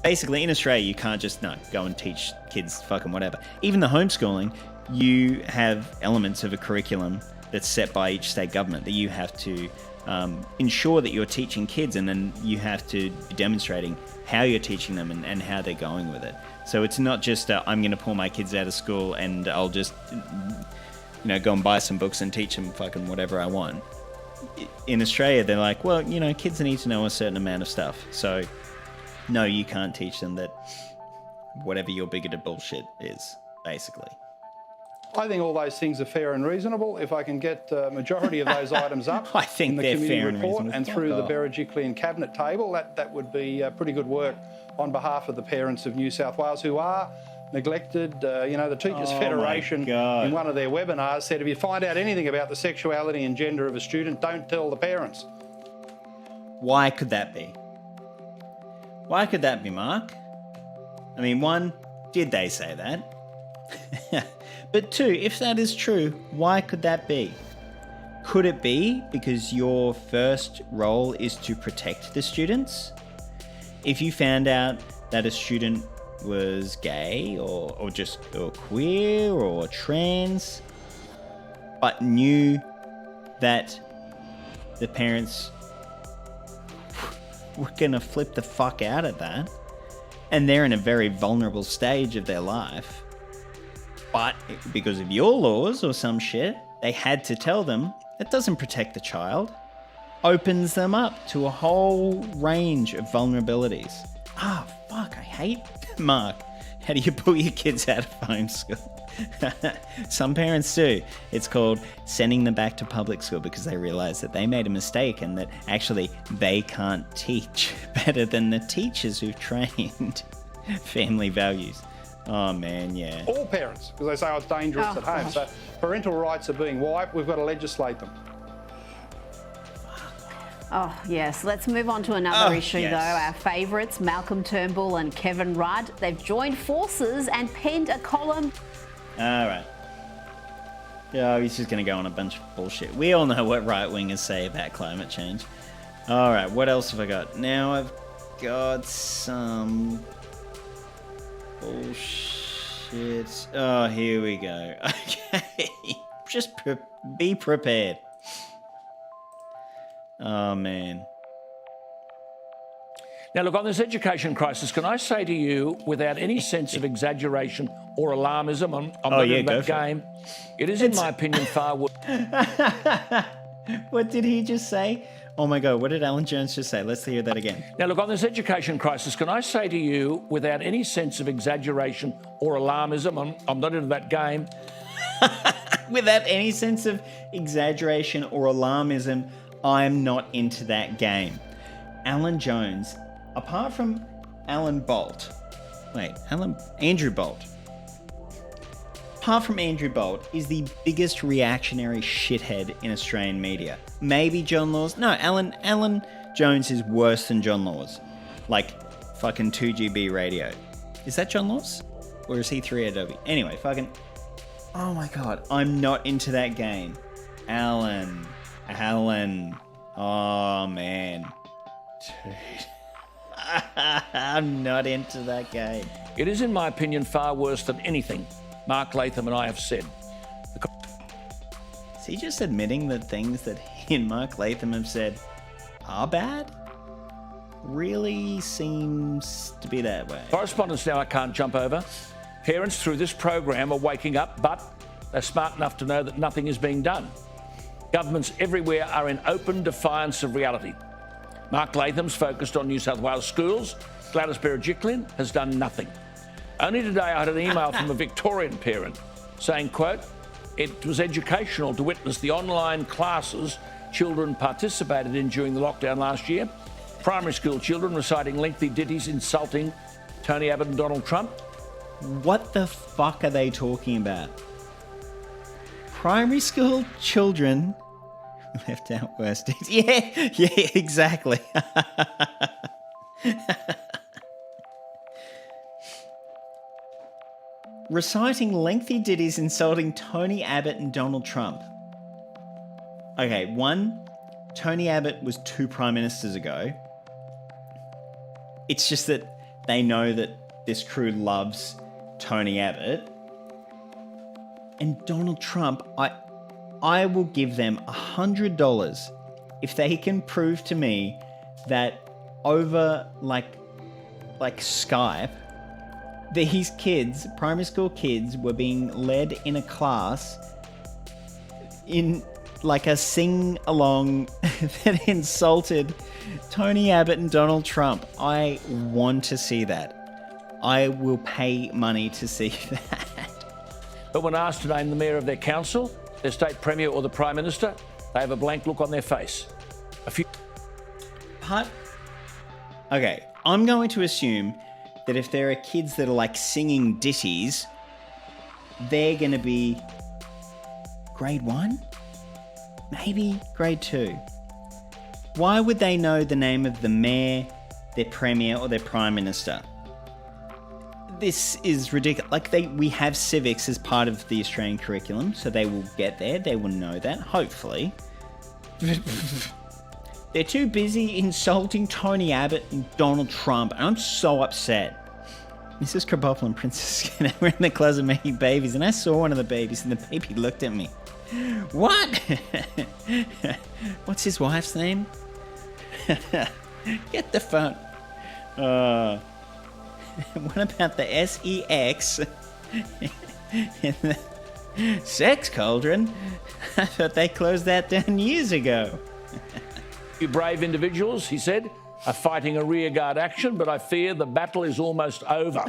Basically, in Australia, you can't just, go and teach kids fucking whatever. Even the homeschooling, you have elements of a curriculum that's set by each state government that you have to ensure that you're teaching kids, and then you have to be demonstrating how you're teaching them and how they're going with it. So it's not just, I'm going to pull my kids out of school and I'll just, go and buy some books and teach them fucking whatever I want. In Australia, they're like, well, kids need to know a certain amount of stuff. So... no, you can't teach them that whatever your bigoted bullshit is, basically. I think all those things are fair and reasonable. If I can get the majority of those items up I think in the they're committee fair and report reasonable. and through the Berejiklian cabinet table, that would be pretty good work on behalf of the parents of New South Wales who are neglected. The Teachers Federation in one of their webinars said, if you find out anything about the sexuality and gender of a student, don't tell the parents. Why could that be? Why could that be, Mark? One, did they say that? But two, if that is true, why could that be? Could it be because your first role is to protect the students? If you found out that a student was gay or queer or trans, but knew that the parents were going to flip the fuck out at that, and they're in a very vulnerable stage of their life, but because of your laws or some shit, they had to tell them, that doesn't protect the child. Opens them up to a whole range of vulnerabilities. Fuck, I hate... Mark, how do you pull your kids out of homeschool? Some parents do. It's called sending them back to public school because they realize that they made a mistake and that actually they can't teach better than the teachers who trained family values. Oh, man, yeah. All parents, because they say, it's dangerous at home. gosh. So parental rights are being wiped. We've got to legislate them. Oh, yes. Let's move on to another issue, yes. though. Our favourites, Malcolm Turnbull and Kevin Rudd, they've joined forces and penned a column. All right. Yeah, he's just going to go on a bunch of bullshit. We all know what right-wingers say about climate change. All right, what else have I got? Now I've got some bullshit. Oh, here we go. Okay. Just be prepared. Oh, man. Now, look, on this education crisis, can I say to you, without any sense of exaggeration or alarmism, I'm not in that game, it is, in my opinion, far worse. What did he just say? Oh my God, what did Alan Jones just say? Let's hear that again. Now, look, on this education crisis, can I say to you, without any sense of exaggeration or alarmism, I'm not in that game. Without any sense of exaggeration or alarmism, I'm not into that game. Alan Jones, apart from Andrew Bolt, apart from Andrew Bolt, is the biggest reactionary shithead in Australian media. Maybe John Laws? No, Alan Jones is worse than John Laws. Like, fucking 2GB radio. Is that John Laws? Or is he 3AW? Anyway, fucking... Oh my God, I'm not into that game. Alan. Oh, man. Dude. I'm not into that game. It is, in my opinion, far worse than anything Mark Latham and I have said. Is he just admitting that things that he and Mark Latham have said are bad? Really seems to be that way. Correspondence now I can't jump over. Parents through this program are waking up, but they're smart enough to know that nothing is being done. Governments everywhere are in open defiance of reality. Mark Latham's focused on New South Wales schools. Gladys Berejiklian has done nothing. Only today I had an email from a Victorian parent saying, quote, it was educational to witness the online classes children participated in during the lockdown last year. Primary school children reciting lengthy ditties insulting Tony Abbott and Donald Trump. What the fuck are they talking about? Primary school children left out worst days. Yeah, exactly. Reciting lengthy ditties insulting Tony Abbott and Donald Trump. Okay, one, Tony Abbott was 2 prime ministers ago. It's just that they know that this crew loves Tony Abbott. And Donald Trump, I will give them $100 if they can prove to me that over like Skype, these kids, primary school kids, were being led in a class in like a sing-along that insulted Tony Abbott and Donald Trump. I want to see that. I will pay money to see that. But when asked to name the mayor of their council, their state premier or the prime minister, they have a blank look on their face. Okay, I'm going to assume that if there are kids that are like singing ditties, they're going to be grade 1? Maybe grade 2. Why would they know the name of the mayor, their premier, or their prime minister? This is ridiculous. Like, we have civics as part of the Australian curriculum, so they will get there. They will know that, hopefully. They're too busy insulting Tony Abbott and Donald Trump, and I'm so upset. Mrs. Krabappel and Princess Skinner were in the closet making babies, and I saw one of the babies, and the baby looked at me. What? What's his wife's name? Get the phone. What about the SEX in the sex cauldron? I thought they closed that down years ago. You brave individuals, he said, are fighting a rearguard action, but I fear the battle is almost over.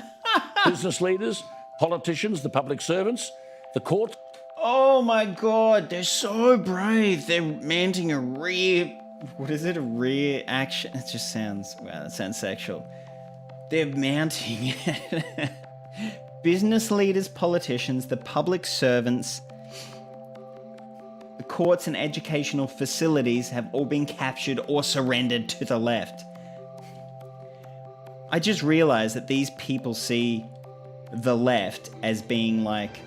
Business leaders, politicians, the public servants, the court. Oh my God, they're so brave. They're mounting a rear... What is it? A rear action? It just sounds... Wow, that sounds sexual. They're mounting business leaders, politicians, the public servants, the courts and educational facilities have all been captured or surrendered to the left. I just realized that these people see the left as being like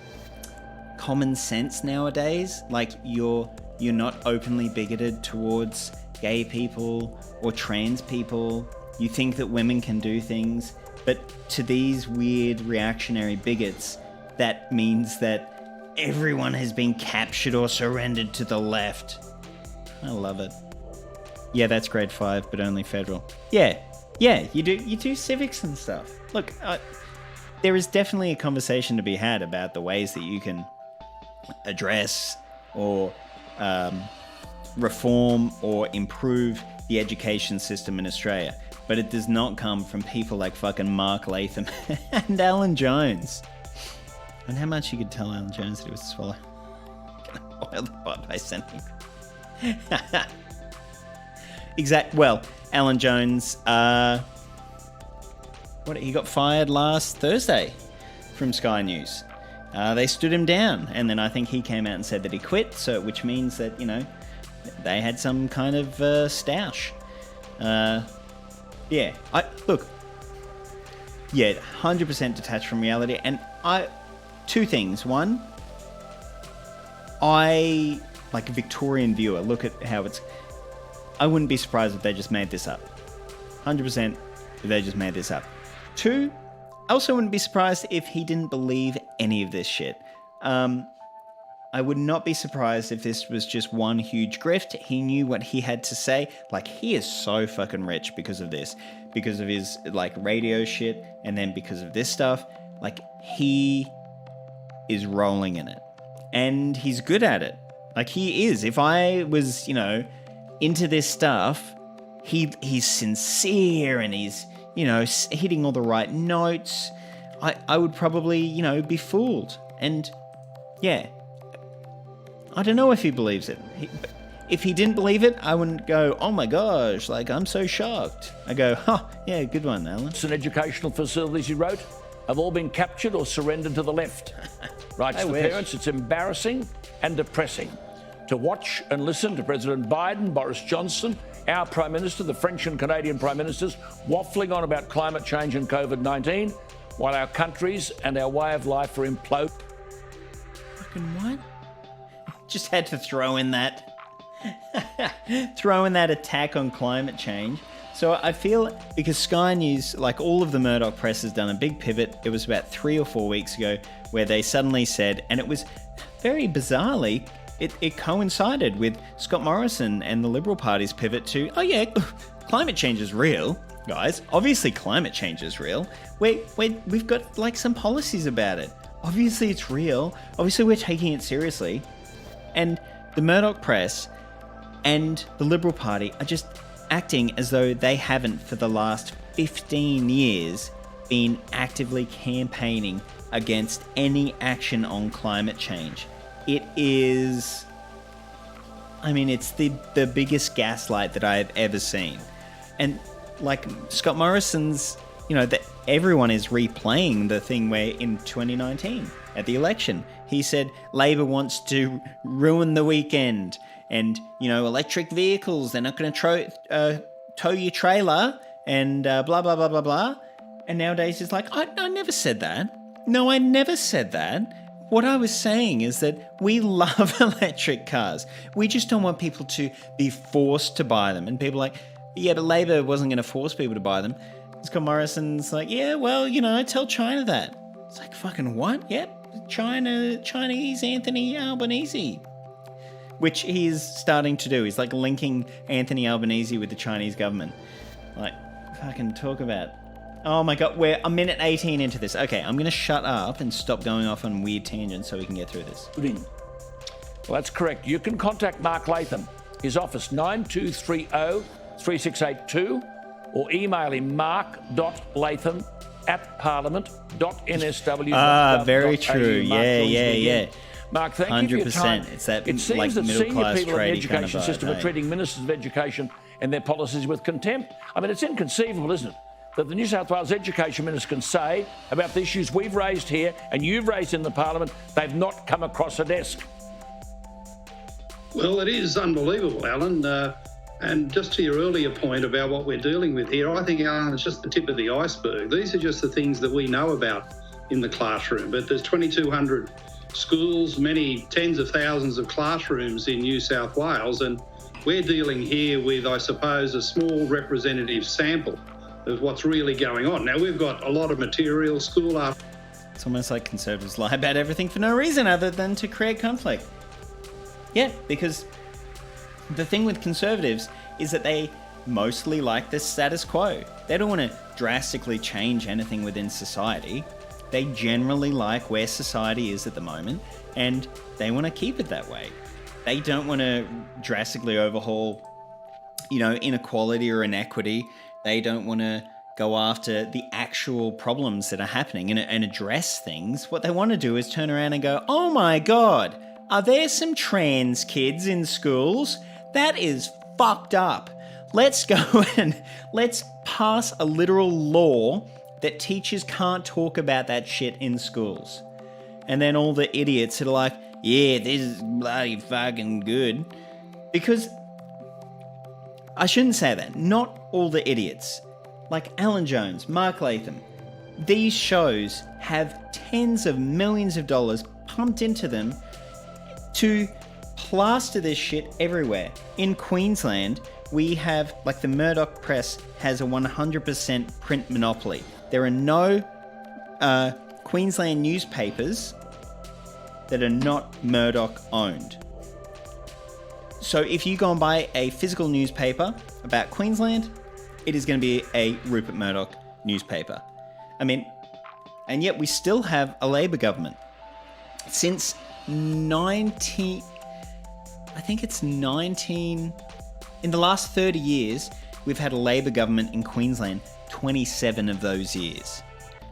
common sense nowadays. Like you're not openly bigoted towards gay people or trans people. You think that women can do things, but to these weird reactionary bigots, that means that everyone has been captured or surrendered to the left. I love it. Yeah, that's grade 5, but only federal. Yeah, you do civics and stuff. Look, there is definitely a conversation to be had about the ways that you can address or reform or improve the education system in Australia. But it does not come from people like fucking Mark Latham and Alan Jones. And how much you could tell Alan Jones that he was a swallow. Oil the pot by sending. Well, Alan Jones, he got fired last Thursday from Sky News. They stood him down, and then I think he came out and said that he quit, which means that, they had some kind of stoush. 100% detached from reality, and two things. One, I, like a Victorian viewer, look at how I wouldn't be surprised if they just made this up. 100% if they just made this up. Two, I also wouldn't be surprised if he didn't believe any of this shit. I would not be surprised if this was just one huge grift. He knew what he had to say. Like, he is so fucking rich because of this. Because of his, radio shit, and then because of this stuff. Like, he is rolling in it. And he's good at it. Like, he is. If I was, into this stuff, he's sincere and he's, hitting all the right notes. I would probably, be fooled. And, yeah. I don't know if he believes it. If he didn't believe it, I wouldn't go, oh my gosh, I'm so shocked. I go, yeah, good one, Alan. And educational facilities, he wrote, have all been captured or surrendered to the left. Writes to parents, it's embarrassing and depressing to watch and listen to President Biden, Boris Johnson, our Prime Minister, the French and Canadian Prime Ministers, waffling on about climate change and COVID-19, while our countries and our way of life are imploding. Fucking what? Just had to throw in that attack on climate change. So I feel, because Sky News, like all of the Murdoch press, has done a big pivot. It was about 3 or 4 weeks ago where they suddenly said, and it was very bizarrely, it coincided with Scott Morrison and the Liberal Party's pivot to, oh yeah, climate change is real, guys. Obviously climate change is real. We've got some policies about it. Obviously it's real. Obviously we're taking it seriously. And the Murdoch press and the Liberal Party are just acting as though they haven't, for the last 15 years, been actively campaigning against any action on climate change. It is... it's the biggest gaslight that I have ever seen. And, Scott Morrison's, that everyone is replaying the thing where in 2019, at the election, he said Labor wants to ruin the weekend and, electric vehicles, they're not going to tow your trailer and blah, blah, blah, blah, blah. And nowadays it's like, I never said that. No, I never said that. What I was saying is that we love electric cars. We just don't want people to be forced to buy them. And people are like, yeah, but Labor wasn't going to force people to buy them. Scott Morrison's like, yeah, well, tell China that. It's like, fucking what? Yep. Chinese Anthony Albanese, which he's starting to do. He's linking Anthony Albanese with the Chinese government. Fucking talk about. Oh my god, we're a minute 18 into this. Okay, I'm gonna shut up and stop going off on weird tangents so we can get through this. Well, that's correct. You can contact Mark Latham, his office 9230-3682, or email him mark.latham@parliament.nsw. Very true. Yeah. Mark, thank you for your time. 100%. It's that it seems that middle senior class people in the tradie education kind of system are treating ministers of education and their policies with contempt. It's inconceivable, isn't it, that the New South Wales Education Minister can say about the issues we've raised here and you've raised in the Parliament. They've not come across a desk. Well, it is unbelievable, Alan. And just to your earlier point about what we're dealing with here, I think, Alan, it's just the tip of the iceberg. These are just the things that we know about in the classroom. But there's 2,200 schools, many tens of thousands of classrooms in New South Wales, and we're dealing here with, I suppose, a small representative sample of what's really going on. Now, we've got a lot of material, school after... It's almost like Conservatives lie about everything for no reason other than to create conflict. Yeah, because the thing with Conservatives is that they mostly like the status quo. They don't want to drastically change anything within society. They generally like where society is at the moment, and they want to keep it that way. They don't want to drastically overhaul, inequality or inequity. They don't want to go after the actual problems that are happening and address things. What they want to do is turn around and go, oh my God, are there some trans kids in schools? That is fucked up. Let's go and let's pass a literal law that teachers can't talk about that shit in schools. And then all the idiots that are like, yeah, this is bloody fucking good. Because I shouldn't say that. Not all the idiots. Like Alan Jones, Mark Latham. These shows have tens of millions of dollars pumped into them to plaster this shit everywhere. In Queensland, we have, the Murdoch press has a 100% print monopoly. There are no Queensland newspapers that are not Murdoch owned. So if you go and buy a physical newspaper about Queensland, it is going to be a Rupert Murdoch newspaper. And yet we still have a Labor government. Since in the last 30 years, we've had a Labor government in Queensland 27 of those years.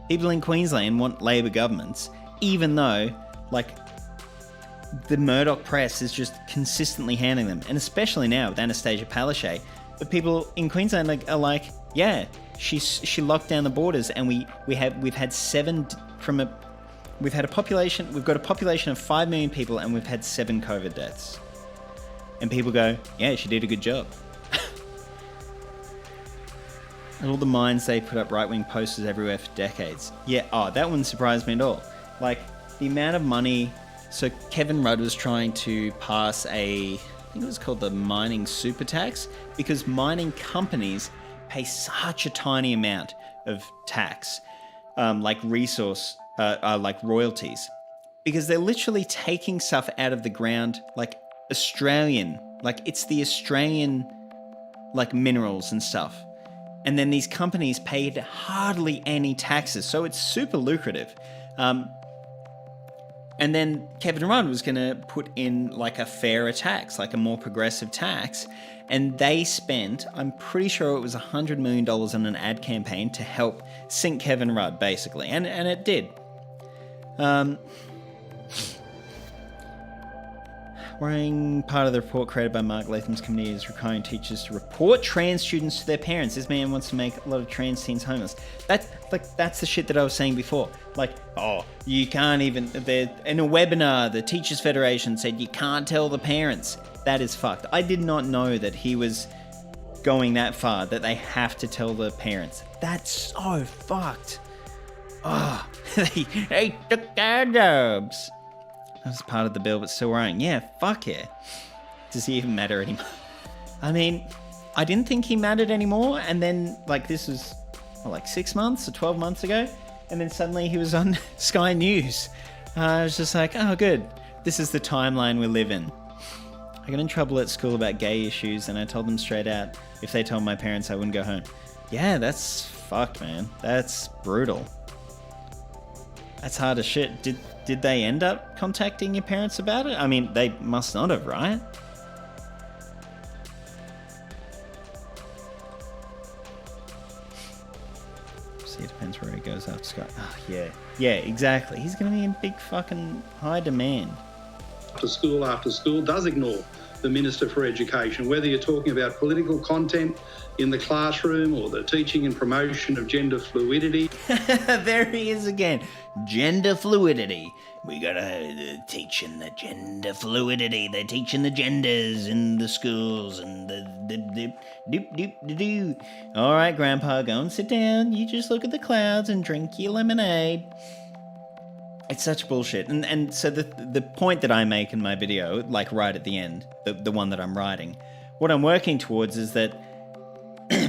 People in Queensland want Labor governments, even though, the Murdoch press is just consistently handing them. And especially now with Anastasia Palaszczuk, the people in Queensland are like, yeah, she locked down the borders, and we've got a population of 5 million people, and we've had 7 COVID deaths. And people go, yeah, she did a good job. And all the minds they put up right-wing posters everywhere for decades. Yeah, that wouldn't surprise me at all. The amount of money... So Kevin Rudd was trying to pass I think it was called the mining super tax, because mining companies pay such a tiny amount of tax, like royalties, because they're literally taking stuff out of the ground, Australian, it's the Australian, minerals and stuff. And then these companies paid hardly any taxes, so it's super lucrative. And then Kevin Rudd was going to put in a fairer tax, a more progressive tax. And they spent, I'm pretty sure it was $100 million on an ad campaign to help sink Kevin Rudd, basically. And it did. Worrying part of the report created by Mark Latham's committee is requiring teachers to report trans students to their parents. This man wants to make a lot of trans teens homeless. That's the shit that I was saying before. You can't even... In a webinar, the Teachers Federation said you can't tell the parents. That is fucked. I did not know that he was going that far, that they have to tell the parents. That's so fucked. Oh, they took their jobs. That was part of the bill, but still worrying. Yeah, fuck yeah. Does he even matter anymore? I didn't think he mattered anymore, and then, this was, 6 months or 12 months ago, and then suddenly he was on Sky News. I was just like, oh, good. This is the timeline we live in. I got in trouble at school about gay issues, and I told them straight out, if they told my parents, I wouldn't go home. Yeah, that's fucked, man. That's brutal. That's hard as shit. Did they end up contacting your parents about it? They must not have, right? See, it depends where he goes after Scott. Oh, yeah. Yeah, exactly. He's going to be in big fucking high demand. After school does ignore the Minister for Education, whether you're talking about political content in the classroom or the teaching and promotion of gender fluidity. There he is again. Gender fluidity. We gotta teaching the gender fluidity. They're teaching the genders in the schools and the All right, Grandpa, go and sit down. You just look at the clouds and drink your lemonade. It's such bullshit. And so the point that I make in my video, like right at the end, the one that I'm writing, what I'm working towards is that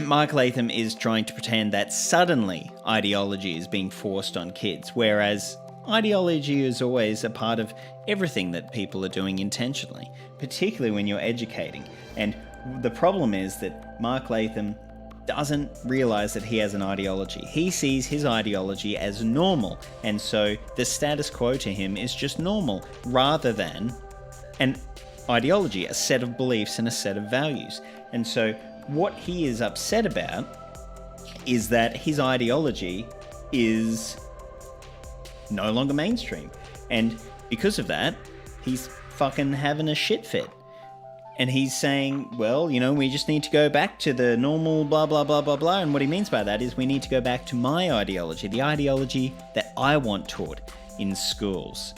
Mark Latham is trying to pretend that suddenly ideology is being forced on kids, whereas ideology is always a part of everything that people are doing intentionally, particularly when you're educating. And the problem is that Mark Latham doesn't realize that he has an ideology. He sees his ideology as normal, and so the status quo to him is just normal, rather than an ideology, a set of beliefs and a set of values. And so what he is upset about is that his ideology is no longer mainstream. And because of that, he's fucking having a shit fit. And he's saying, well, you know, we just need to go back to the normal blah, blah, blah, blah, blah. And what he means by that is we need to go back to my ideology, the ideology that I want taught in schools.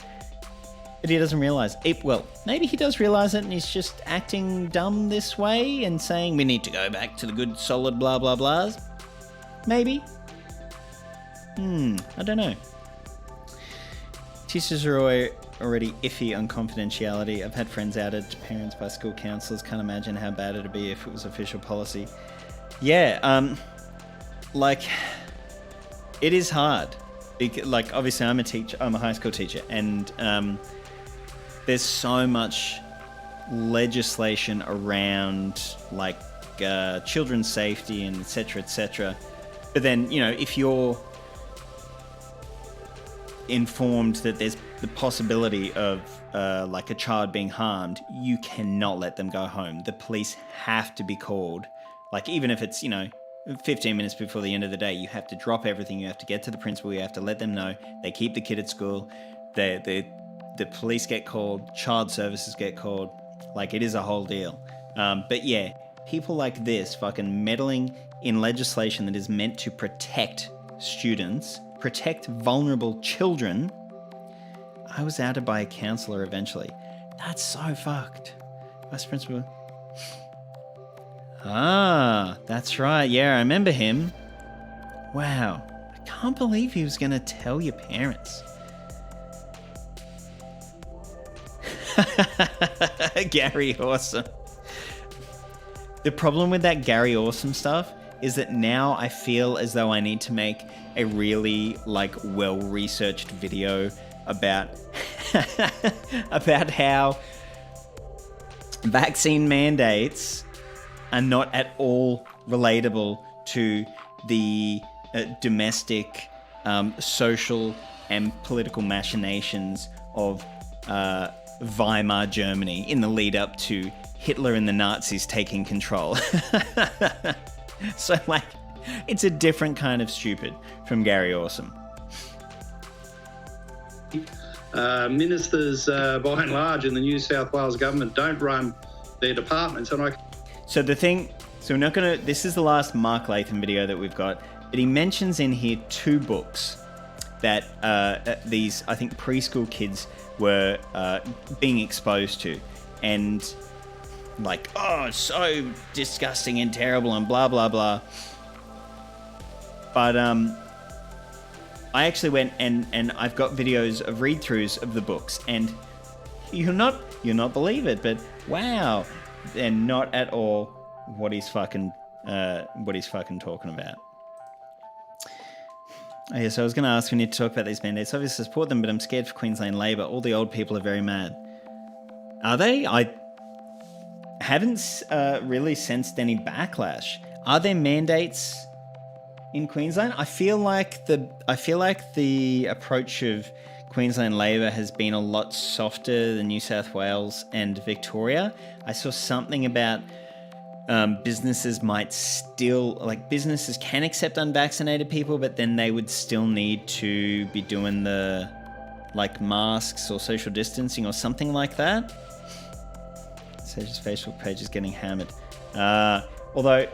But he doesn't realise it. Well, maybe he does realise it and he's just acting dumb this way and saying we need to go back to the good, solid blah, blah, blahs. Maybe. I don't know. Teachers are already iffy on confidentiality. I've had friends outed to parents by school counsellors. Can't imagine how bad it'd be if it was official policy. Yeah, like, it is hard. Like, obviously I'm a teacher, I'm a high school teacher, and there's so much legislation around, like, children's safety and etc., etc. But then, you know, if you're informed that there's the possibility of like a child being harmed, you cannot let them go home. The police have to be called. Like, even if it's, you know, 15 minutes before the end of the day, you have to drop everything. You have to get to the principal. You have to let them know. They keep the kid at school. The police get called. Child services get called. Like, it is a whole deal. But yeah, people like this fucking meddling in legislation that is meant to protect students, protect vulnerable children. I was outed by a counsellor eventually. That's so fucked. Vice principal. Ah, that's right. Yeah, I remember him. Wow. I can't believe he was going to tell your parents. Gary Awesome. The problem with that Gary Awesome stuff is that now I feel as though I need to make a really, like, well-researched video about about how vaccine mandates are not at all relatable to the domestic, social and political machinations of Weimar Germany in the lead up to Hitler and the Nazis taking control. So, like, it's a different kind of stupid from Gary Awesome. Ministers, by and large, in the New South Wales government don't run their departments. And So the thing, so we're not going to, this is the last Mark Latham video that we've got, but he mentions in here 2 books that these, I think, preschool kids were being exposed to. And like, oh, it's so disgusting and terrible and blah, blah, blah. But I actually went and I've got videos of read-throughs of the books, and you'll not believe it, but wow, they're not at all what he's fucking talking about. Okay, so I was going to ask, we need to talk about these mandates. Obviously support them, but I'm scared for Queensland Labor. All the old people are very mad. Are they? I haven't really sensed any backlash. Are there mandates in Queensland? I feel like the approach of Queensland Labor has been a lot softer than New South Wales and Victoria. I saw something about businesses might still, like, businesses can accept unvaccinated people, but then they would still need to be doing the, like, masks or social distancing or something like that. Says his Facebook page is getting hammered. Although,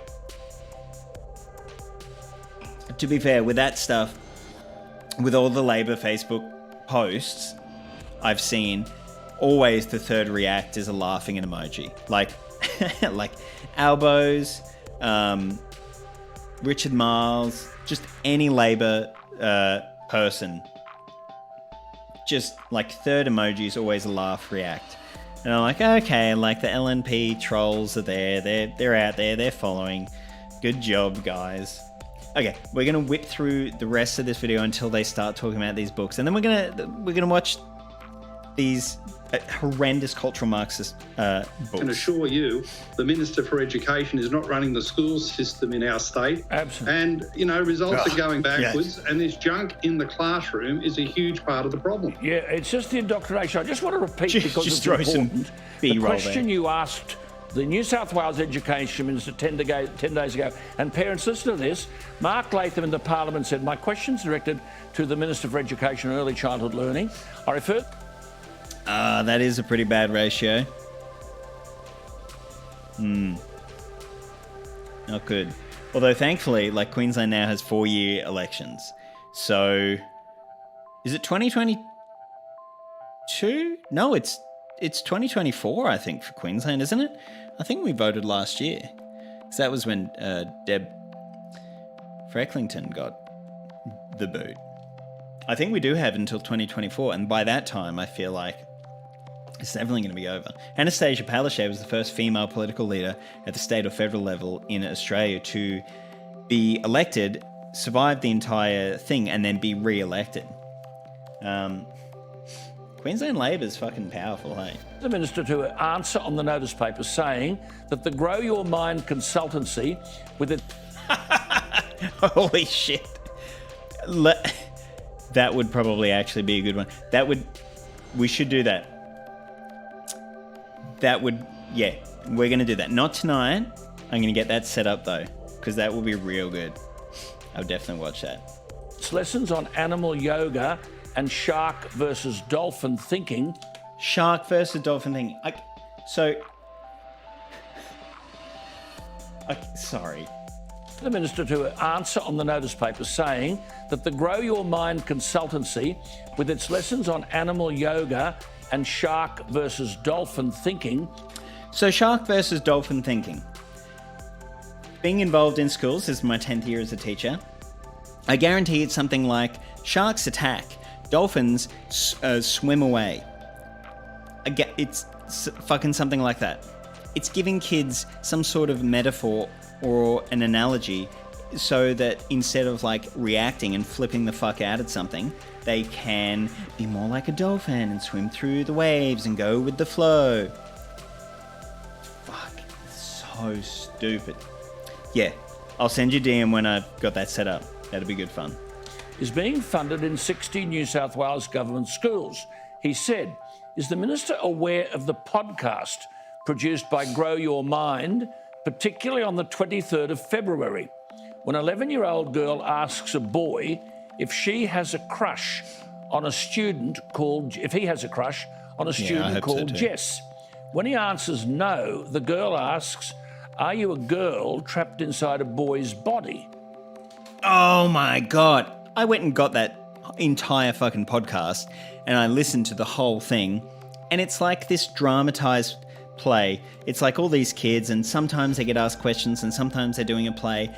to be fair, with that stuff, with all the Labor Facebook posts I've seen, always the third react is a laughing emoji. Like Albos, Richard Marles, just any Labor person. Just like third emoji is always a laugh react. And I'm like, okay, like the LNP trolls are there. They're out there. They're following. Good job, guys. Okay, we're gonna whip through the rest of this video until they start talking about these books, and then we're gonna watch these horrendous cultural Marxist books. I can assure you, the Minister for Education is not running the school system in our state. Absolutely. And, you know, results are going backwards, yes. and this junk in the classroom is a huge part of the problem. Yeah, it's just the indoctrination. I just want to repeat because just it's throw some important. The B-roll question there. you asked the New South Wales Education Minister 10 days ago, and parents, listen to this. Mark Latham in the Parliament said, my question's directed to the Minister for Education and Early Childhood Learning. I refer... That is a pretty bad ratio. Not good. Although thankfully, like Queensland now has 4-year elections. So, is it 2022? No, it's 2024, I think, for Queensland, isn't it? I think we voted last year. Because that was when Deb Frecklington got the boot. I think we do have until 2024, and by that time, I feel like it's definitely going to be over. Anastasia Palaszczuk was the first female political leader at the state or federal level in Australia to be elected, survive the entire thing, and then be re-elected. Queensland Labor's fucking powerful, hey? The Minister to answer on the notice paper saying that the Grow Your Mind consultancy with it... Holy shit. That would probably actually be a good one. We should do that. Yeah, we're going to do that. Not tonight. I'm going to get that set up though, because that will be real good. I'll definitely watch that. It's lessons on animal yoga and shark versus dolphin thinking. Shark versus dolphin thinking. Sorry. The Minister to answer on the notice paper saying that the Grow Your Mind consultancy with its lessons on animal yoga and shark versus dolphin thinking. So shark versus dolphin thinking. Being involved in schools, this is my 10th year as a teacher. I guarantee it's something like sharks attack, dolphins swim away. It's fucking something like that. It's giving kids some sort of metaphor or an analogy so that instead of like reacting and flipping the fuck out at something, they can be more like a dolphin and swim through the waves and go with the flow. Fuck, it's so stupid. Yeah, I'll send you a DM when I've got that set up. That'll be good fun. Is being funded in 60 New South Wales government schools. He said, is the Minister aware of the podcast produced by Grow Your Mind, particularly on the 23rd of February, when an 11-year-old girl asks a boy if he has a crush on a student called Jess. When he answers no, the girl asks, are you a girl trapped inside a boy's body? Oh my God. I went and got that entire fucking podcast and I listened to the whole thing, and it's like this dramatized play. It's like all these kids, and sometimes they get asked questions and sometimes they're doing a play.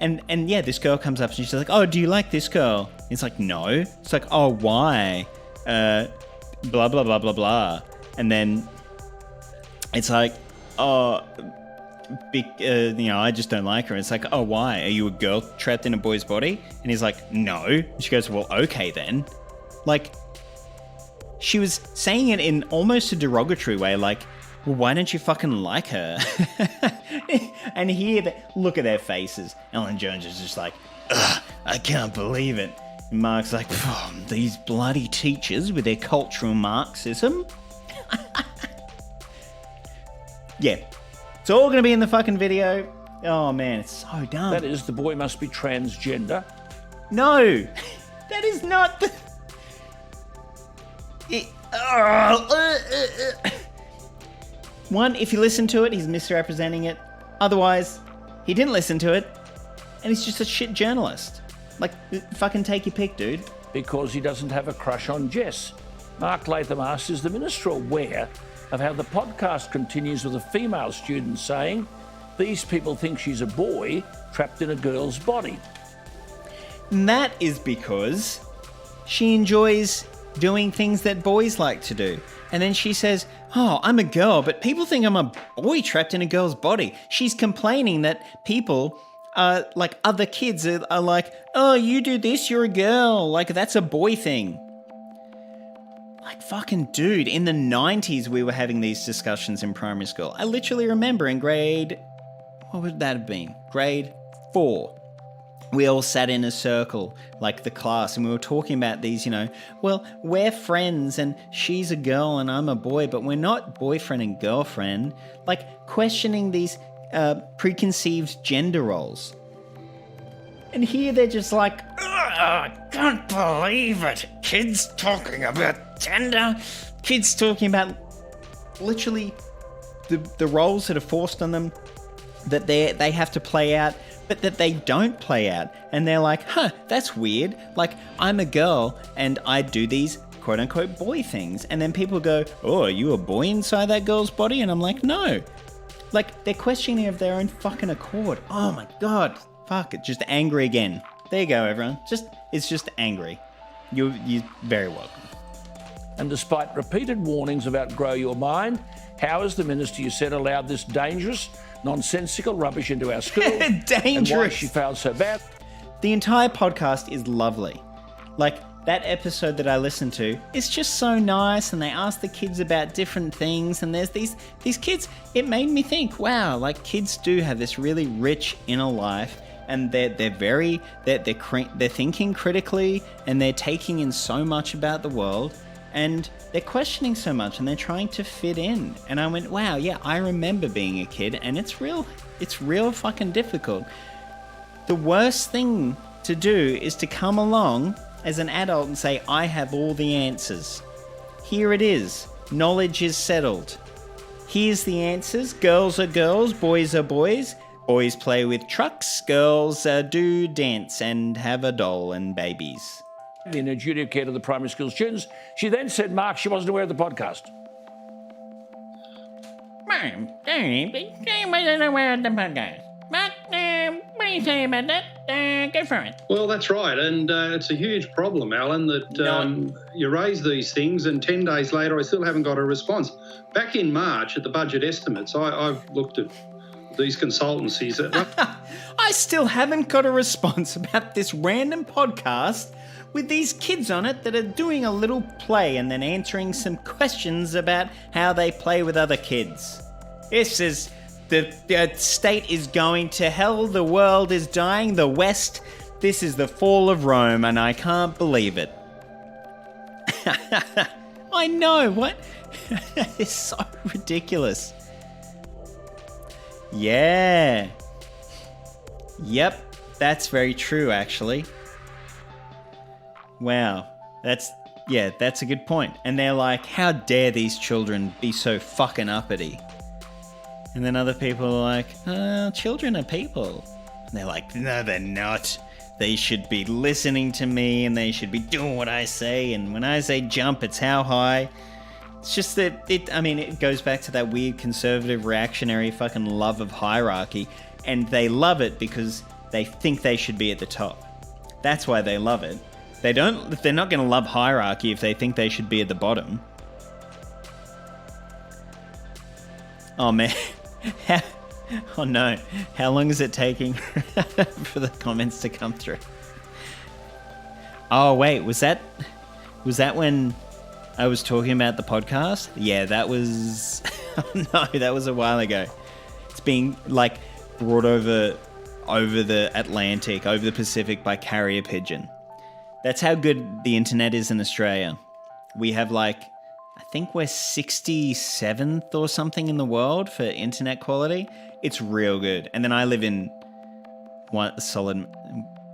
And yeah, this girl comes up and she's like, oh, do you like this girl? It's like, no. It's like, oh, why? Blah, blah, blah, blah, blah. And then it's like, oh, I just don't like her. It's like, oh, why? Are you a girl trapped in a boy's body? And he's like, no. And she goes, well, okay then. Like, she was saying it in almost a derogatory way, like, well, why don't you fucking like her? And look at their faces. Ellen Jones is just like, ugh, I can't believe it. And Mark's like, oh, these bloody teachers with their cultural Marxism. Yeah. It's all going to be in the fucking video. Oh, man, it's so dumb. That is, the boy must be transgender. No, that is not the... One, if you listen to it, he's misrepresenting it. Otherwise, he didn't listen to it, and he's just a shit journalist. Like, fucking take your pick, dude. Because he doesn't have a crush on Jess. Mark Latham asks, is the Minister aware of how the podcast continues with a female student saying, these people think she's a boy trapped in a girl's body? And that is because she enjoys doing things that boys like to do. And then she says, oh, I'm a girl, but people think I'm a boy trapped in a girl's body. She's complaining that people, like other kids are like, oh, you do this, you're a girl. Like, that's a boy thing. Like, fucking dude, in the 90s we were having these discussions in primary school. I literally remember in grade, what would that have been? Grade 4. We all sat in a circle, like the class, and we were talking about these, well, we're friends and she's a girl and I'm a boy, but we're not boyfriend and girlfriend. Like, questioning these preconceived gender roles. And here they're just like, I can't believe it. Kids talking about gender. Kids talking about literally the roles that are forced on them, that they have to play out, but that they don't play out. And they're like, that's weird. Like, I'm a girl and I do these quote unquote boy things. And then people go, oh, are you a boy inside that girl's body? And I'm like, no. Like, they're questioning of their own fucking accord. Oh my God. Fuck it. Just angry again. There you go, everyone. It's just angry. You're very welcome. And despite repeated warnings about grow your mind, how has the minister, you said, allowed this dangerous, nonsensical rubbish into our school? Dangerous. And why she failed so bad? The entire podcast is lovely. Like, that episode that I listened to is just so nice, and they ask the kids about different things, and there's these kids. It made me think, wow, like, kids do have this really rich inner life, and they're thinking critically, and they're taking in so much about the world, and they're questioning so much, and they're trying to fit in. And I went, wow, yeah, I remember being a kid, and it's real fucking difficult. The worst thing to do is to come along as an adult and say, I have all the answers. Here it is. Knowledge is settled. Here's the answers. Girls are girls, boys are boys. Boys play with trucks, girls do dance and have a doll and babies. In her duty of care to the primary school students, she then said, Mark, she wasn't aware of the podcast. Mom, I wasn't aware of the podcast. But what do you say about that? Go for it. Well, that's right, and it's a huge problem, Alan, that you raise these things and 10 days later I still haven't got a response. Back in March at the budget estimates, I've looked at these consultancies. I still haven't got a response about this random podcast with these kids on it that are doing a little play and then answering some questions about how they play with other kids. This is... The state is going to hell, the world is dying, the West, this is the fall of Rome, and I can't believe it. I know, what? It's so ridiculous. Yeah. Yep, that's very true, actually. Wow, that's a good point. And they're like, how dare these children be so fucking uppity? And then other people are like, children are people. And they're like, no, they're not. They should be listening to me and they should be doing what I say. And when I say jump, it's how high. It's just that, it goes back to that weird conservative reactionary fucking love of hierarchy. And they love it because they think they should be at the top. That's why they love it. They're not going to love hierarchy if they think they should be at the bottom. Oh, man. Oh no, how long is it taking for the comments to come through? Oh wait, was that when I was talking about the podcast? Yeah, that was... No, that was a while ago. It's being brought over the Atlantic, over the Pacific by carrier pigeon. That's how good the internet is in Australia. We have I think we're 67th or something in the world for internet quality. It's real good. And then I live in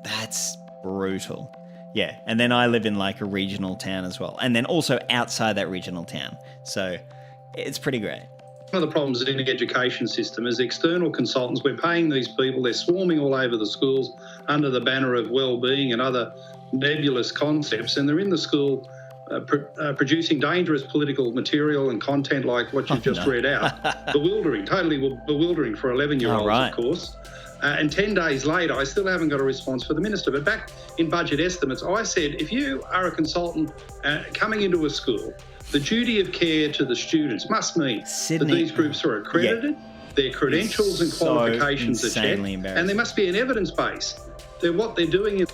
that's brutal. Yeah. And then I live in a regional town as well. And then also outside that regional town. So it's pretty great. One of the problems in the education system is external consultants. We're paying these people, they're swarming all over the schools under the banner of well-being and other nebulous concepts, and they're in the school producing dangerous political material and content like what you've just read out. Bewildering, totally bewildering for 11-year-olds, of course. And 10 days later, I still haven't got a response for the minister. But back in budget estimates, I said, if you are a consultant coming into a school, the duty of care to the students must mean that these groups are accredited, their credentials and qualifications are checked, and there must be an evidence base. What they're doing is...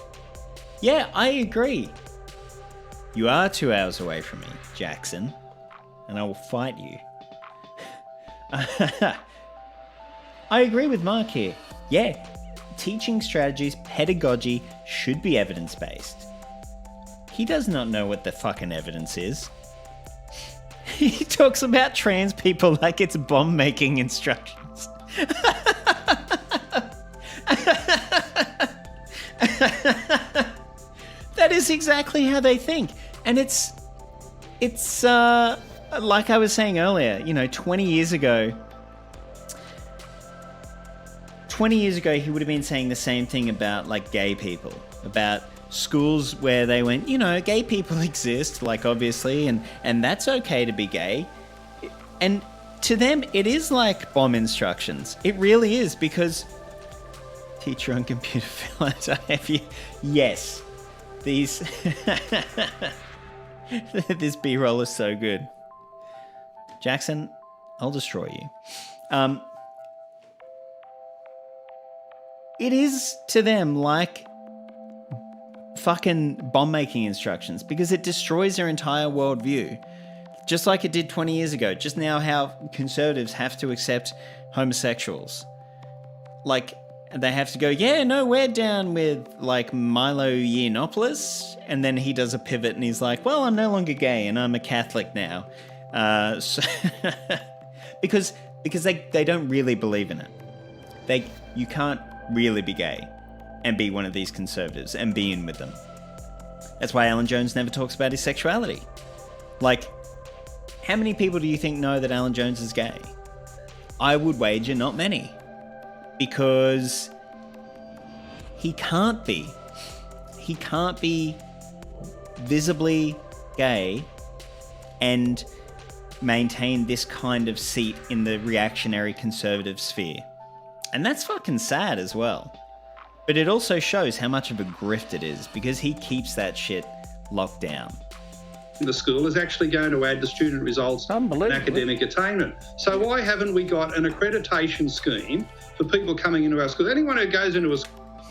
Yeah, I agree. You are 2 hours away from me, Jackson, and I will fight you. I agree with Mark here. Yeah, teaching strategies, pedagogy should be evidence-based. He does not know what the fucking evidence is. He talks about trans people like it's bomb-making instructions. That is exactly how they think. And it's like I was saying earlier, 20 years ago, he would have been saying the same thing about, like, gay people, about schools where they went, gay people exist, like, obviously, and that's okay to be gay. And to them, it is like bomb instructions. It really is, because teach your own computer fill-outs. Yes. These... This B-roll is so good. Jackson, I'll destroy you. It is to them like fucking bomb-making instructions, because it destroys their entire worldview. Just like it did 20 years ago. Just now how conservatives have to accept homosexuals. Like, they have to go, we're down with, like, Milo Yiannopoulos. And then he does a pivot and he's like, well, I'm no longer gay and I'm a Catholic now. Because they don't really believe in it. You can't really be gay and be one of these conservatives and be in with them. That's why Alan Jones never talks about his sexuality. Like, how many people do you think know that Alan Jones is gay? I would wager not many. Because he can't be. He can't be visibly gay and maintain this kind of seat in the reactionary conservative sphere. And that's fucking sad as well. But it also shows how much of a grift it is, because he keeps that shit locked down. The school is actually going to add to student results and academic attainment. So why haven't we got an accreditation scheme for people coming into our school? Anyone who goes into a school...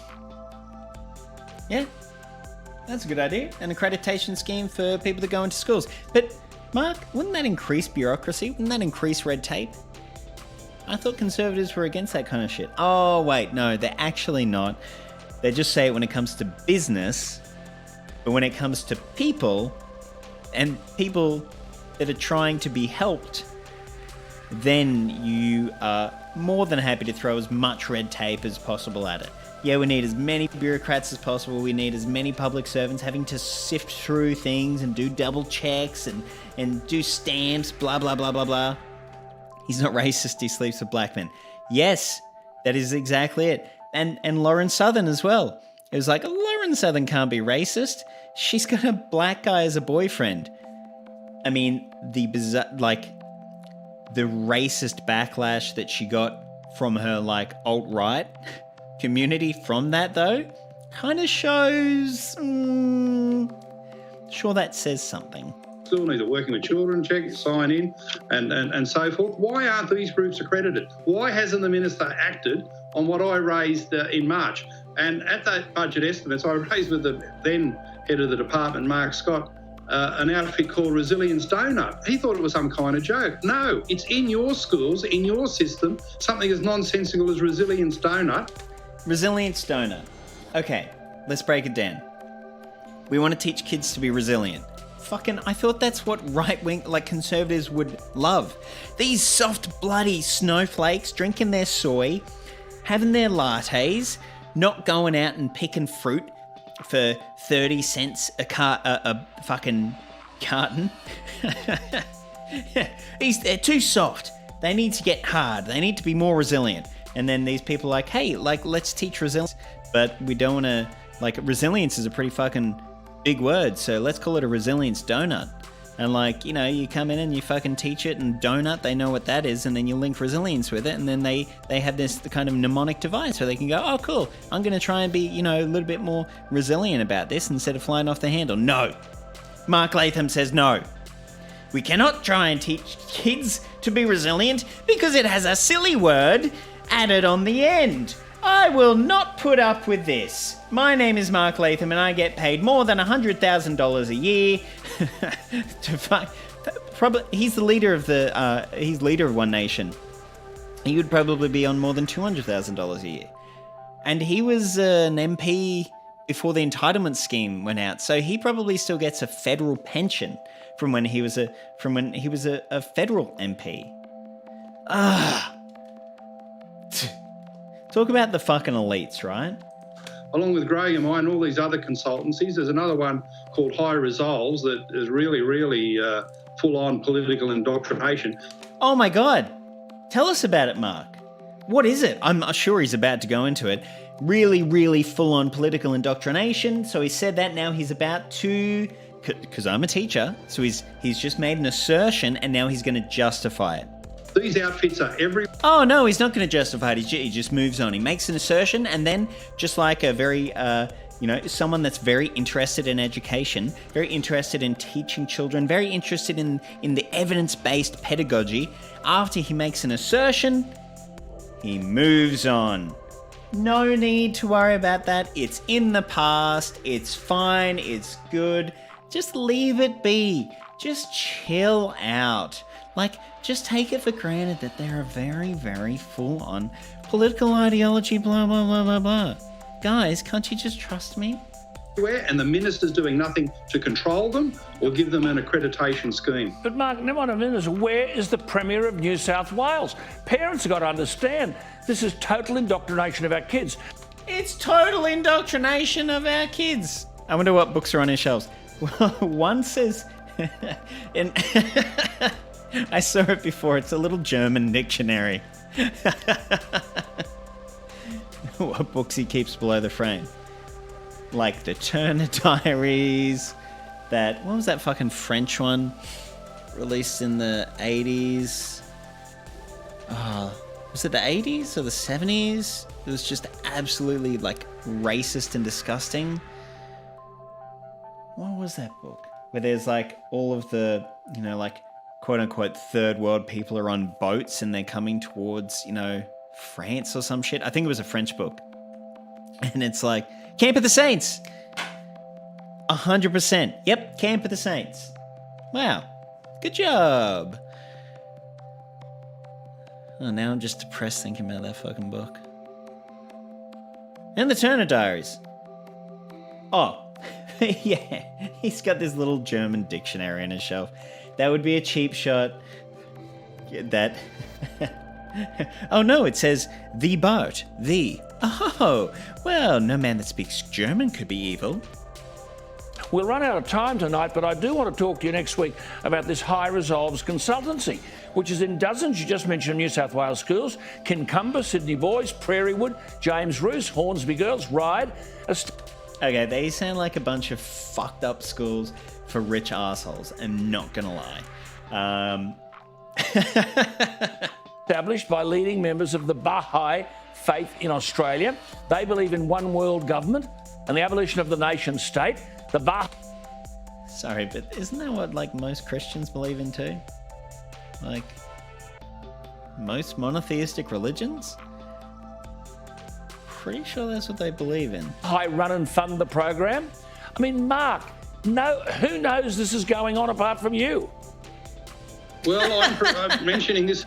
Yeah, that's a good idea. An accreditation scheme for people that go into schools. But, Mark, wouldn't that increase bureaucracy? Wouldn't that increase red tape? I thought conservatives were against that kind of shit. Oh, wait, no, they're actually not. They just say it when it comes to business, but when it comes to people, and people that are trying to be helped, then you are more than happy to throw as much red tape as possible at it. Yeah, we need as many bureaucrats as possible. We need as many public servants having to sift through things and do double checks and do stamps, blah, blah, blah, blah, blah. He's not racist, he sleeps with black men. Yes, that is exactly it. And Lauren Southern as well. It was like, Lauren Southern can't be racist. She's got a black guy as a boyfriend. I mean, the bizarre, like, the racist backlash that she got from her, like, alt-right community from that, though, kind of shows... sure, that says something. School needs working with children, check, sign in, and so forth. Why aren't these groups accredited? Why hasn't the minister acted on what I raised in March? And at that budget estimates, I raised with the then head of the department, Mark Scott, an outfit called Resilience Donut. He thought it was some kind of joke. No, it's in your schools, in your system, something as nonsensical as Resilience Donut. Resilience Donut. Okay, let's break it down. We want to teach kids to be resilient. Fucking, I thought that's what right-wing, like, conservatives would love. These soft, bloody snowflakes drinking their soy, having their lattes, not going out and picking fruit for 30 cents a fucking carton. They're too soft. They need to get hard. They need to be more resilient. And then these people are like, hey, like, let's teach resilience. But we don't want to, like, resilience is a pretty fucking big word. So let's call it a resilience donut. And like, you know, you come in and you fucking teach it, and donut, they know what that is, and then you link resilience with it, and then they have this kind of mnemonic device where they can go, oh, cool, I'm going to try and be, you know, a little bit more resilient about this instead of flying off the handle. No. Mark Latham says no. We cannot try and teach kids to be resilient because it has a silly word added on the end. I will not put up with this. My name is Mark Latham and I get paid more than $100,000 a year to fight. Probably, he's the leader of he's leader of One Nation. He would probably be on more than $200,000 a year. And he was an MP before the entitlement scheme went out, so he probably still gets a federal pension from when he was a federal MP. Talk about the fucking elites, right? Along with Graham and all these other consultancies, there's another one called High Resolves that is really, really full-on political indoctrination. Oh my God. Tell us about it, Mark. What is it? I'm sure he's about to go into it. Really, really full-on political indoctrination. So he said that, now he's about to... Because I'm a teacher, so he's just made an assertion and now he's going to justify it. These outfits are every... Oh, no, he's not going to justify it. He just moves on. He makes an assertion, and then just like a very, someone that's very interested in education, very interested in teaching children, very interested in the evidence-based pedagogy, after he makes an assertion, he moves on. No need to worry about that. It's in the past. It's fine. It's good. Just leave it be. Just chill out. Like, just take it for granted that they're a very, very full-on political ideology, blah, blah, blah, blah, blah. Guys, can't you just trust me? And the minister's doing nothing to control them or give them an accreditation scheme. But Mark, where is the Premier of New South Wales? Parents have got to understand this is total indoctrination of our kids. It's total indoctrination of our kids. I wonder what books are on his shelves. One says... I saw it before. It's a little German dictionary. What books he keeps below the frame. Like the Turner Diaries. What was that fucking French one? Released in the 80s. Was it the 80s or the 70s? It was just absolutely like racist and disgusting. What was that book? Where there's like all of the, like quote-unquote third world people are on boats and they're coming towards, France or some shit. I think it was a French book. And it's like, Camp of the Saints. 100%. Yep, Camp of the Saints. Wow. Good job. Oh, now I'm just depressed thinking about that fucking book. And the Turner Diaries. Oh, yeah. He's got this little German dictionary on his shelf. That would be a cheap shot. That... Oh no, it says, the boat. The. Oh, well, no man that speaks German could be evil. We'll run out of time tonight, but I do want to talk to you next week about this High Resolves consultancy, which is in dozens, you just mentioned, New South Wales schools: Kincumber, Sydney Boys, Prairie Wood, James Roos, Hornsby Girls, Ryde. Okay, they sound like a bunch of fucked up schools for rich assholes. I'm not gonna lie. Established by leading members of the Baha'i faith in Australia. They believe in one world government and the abolition of the nation state. The Sorry, but isn't that what most Christians believe in too? Like most monotheistic religions? Pretty sure that's what they believe in. I run and fund the program. I mean, Mark, who knows this is going on apart from you? Well, I'm mentioning this.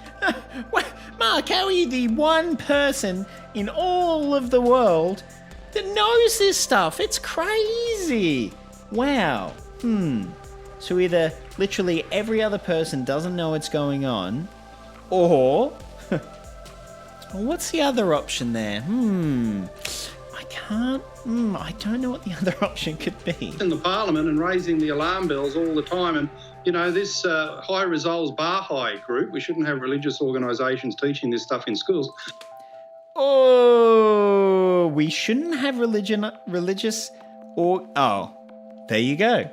Mark, how are you the one person in all of the world that knows this stuff? It's crazy. Wow. So either literally every other person doesn't know what's going on, or what's the other option there? I can't I don't know what the other option could be. In the parliament and raising the alarm bells all the time. And, you know, this High Resolves Baha'i group, we shouldn't have religious organisations teaching this stuff in schools. Oh, we shouldn't have religious or... Oh, there you go.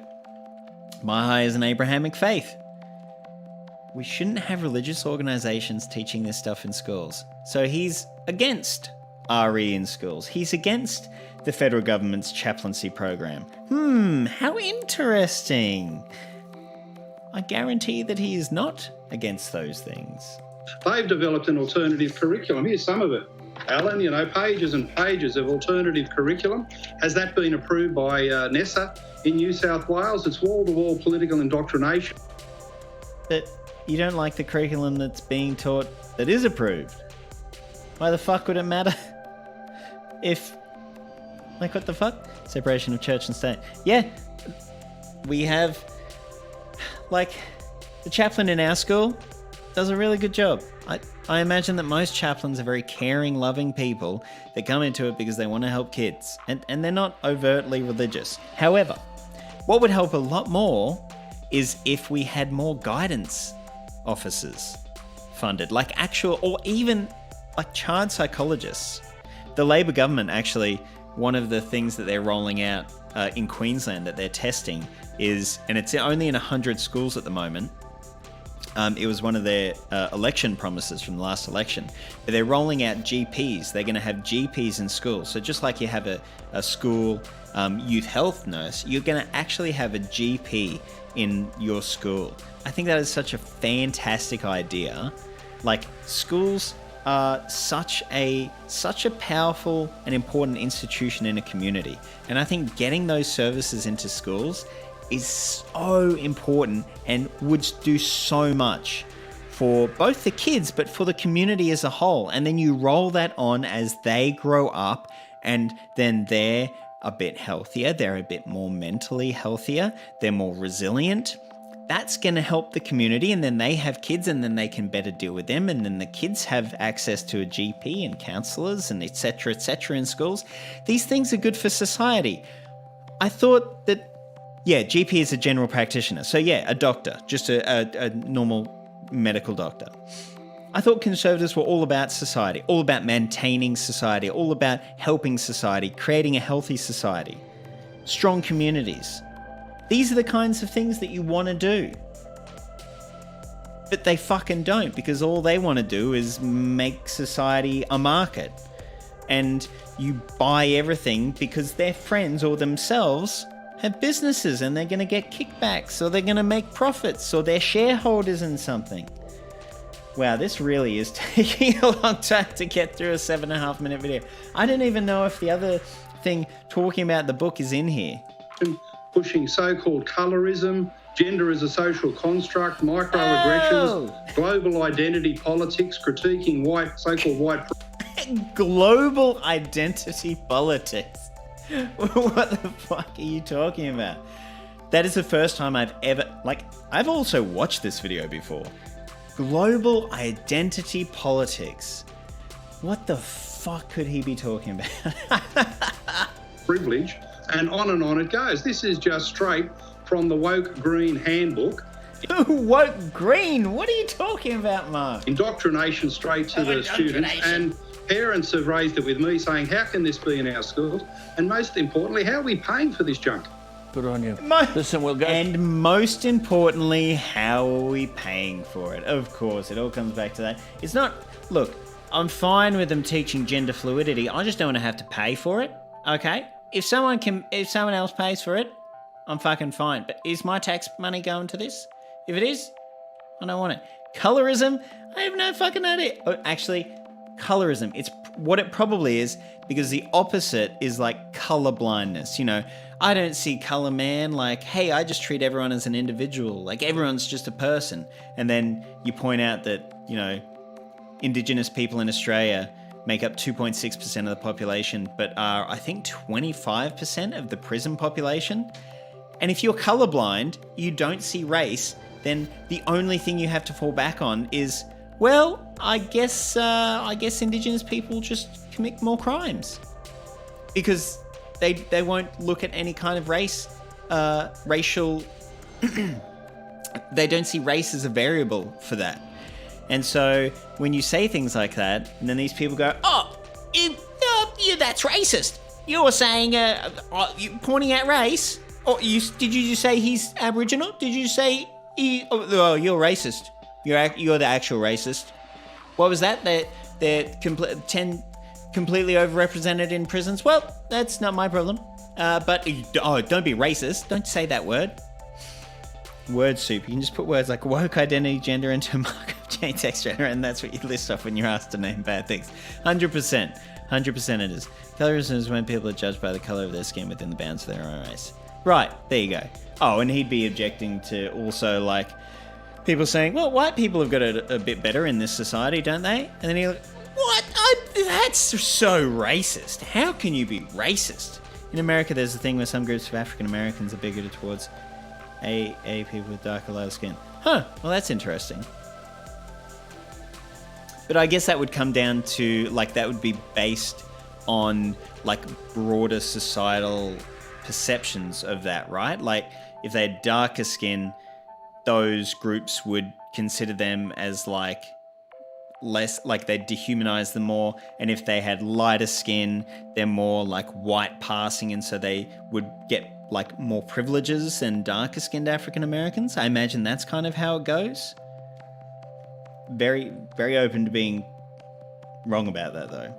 Baha'i is an Abrahamic faith. We shouldn't have religious organisations teaching this stuff in schools. So he's against RE in schools. He's against the federal government's chaplaincy program. How interesting. I guarantee that he is not against those things. They've developed an alternative curriculum. Here's some of it. Alan, you know, pages and pages of alternative curriculum. Has that been approved by NESA in New South Wales? It's wall-to-wall political indoctrination. But you don't like the curriculum that's being taught that is approved. Why the fuck would it matter? If... Like, what the fuck? Separation of church and state. Yeah, we have... Like, the chaplain in our school does a really good job. I imagine that most chaplains are very caring, loving people that come into it because they want to help kids. And they're not overtly religious. However, what would help a lot more is if we had more guidance officers funded, like actual, or even like child psychologists. The Labor government actually, one of the things that they're rolling out in Queensland that they're testing is, and it's only in 100 schools at the moment, it was one of their election promises from the last election, but they're rolling out GPs. They're going to have GPs in schools. So just like you have a school youth health nurse, you're going to actually have a GP in your school. I think that is such a fantastic idea. Like, schools are such a powerful and important institution in a community. And I think getting those services into schools is so important and would do so much for both the kids but for the community as a whole. And then you roll that on as they grow up, and then they're a bit healthier, they're a bit more mentally healthier, they're more resilient. That's going to help the community, and then they have kids and then they can better deal with them, and then the kids have access to a GP and counsellors and etc. in schools. These things are good for society. I thought that, yeah, GP is a general practitioner. So yeah, a doctor, just a normal medical doctor. I thought Conservatives were all about society, all about maintaining society, all about helping society, creating a healthy society, strong communities. These are the kinds of things that you want to do. But they fucking don't, because all they want to do is make society a market. And you buy everything because their friends or themselves have businesses and they're going to get kickbacks, or they're going to make profits, or they're shareholders in something. Wow, this really is taking a long time to get through a 7.5 minute video. I don't even know if the other thing talking about the book is in here. Pushing so-called colorism, gender as a social construct, microaggressions, global identity politics, critiquing so-called white... Global identity politics? What the fuck are you talking about? That is the first time I've ever... I've also watched this video before. Global identity politics. What the fuck could he be talking about? Privilege, and on it goes. This is just straight from the Woke Green Handbook. Woke Green? What are you talking about, Mark? Indoctrination straight to the students, and parents have raised it with me saying, how can this be in our schools? And most importantly, how are we paying for this junk? Good on you. Listen, we'll go. And most importantly, how are we paying for it? Of course, it all comes back to that. It's not... Look, I'm fine with them teaching gender fluidity. I just don't want to have to pay for it, okay? If someone else pays for it, I'm fucking fine. But is my tax money going to this? If it is, I don't want it. Colorism? I have no fucking idea. Oh, actually, colorism. It's what it probably is, because the opposite is like color blindness. You know, I don't see color, man. Like, hey, I just treat everyone as an individual. Like, everyone's just a person. And then you point out that, you know, Indigenous people in Australia make up 2.6% of the population, but are, I think, 25% of the prison population. And if you're colorblind, you don't see race, then the only thing you have to fall back on is, well, I guess Indigenous people just commit more crimes. Because they won't look at any kind of racial. They don't see race as a variable for that. And so when you say things like that, and then these people go, "Oh, that's racist. You're saying, you pointing at race. Or did you just say he's Aboriginal? Did you say you're racist? You're the actual racist. What was that? They're 10 completely overrepresented in prisons. Well, that's not my problem. But don't be racist. Don't say that word. Word soup. You can just put words like woke, identity, gender into a Markov chain text generator, and that's what you list off when you're asked to name bad things. 100%. 100% it is. Colorism is when people are judged by the color of their skin within the bounds of their own race. Right, there you go. Oh, and he'd be objecting to also, like, people saying, well, white people have got it a bit better in this society, don't they? And then he'll like, what? That's so racist. How can you be racist? In America, there's a thing where some groups of African Americans are bigoted towards A people with darker, lighter skin. Huh, well, that's interesting. But I guess that would come down to, like, that would be based on, like, broader societal perceptions of that, right? Like, if they had darker skin, those groups would consider them as, like, less, like, they'd dehumanize them more. And if they had lighter skin, they're more, like, white passing, and so they would get, like, more privileges than darker skinned African Americans. I imagine that's kind of how it goes. Very, very open to being wrong about that, though.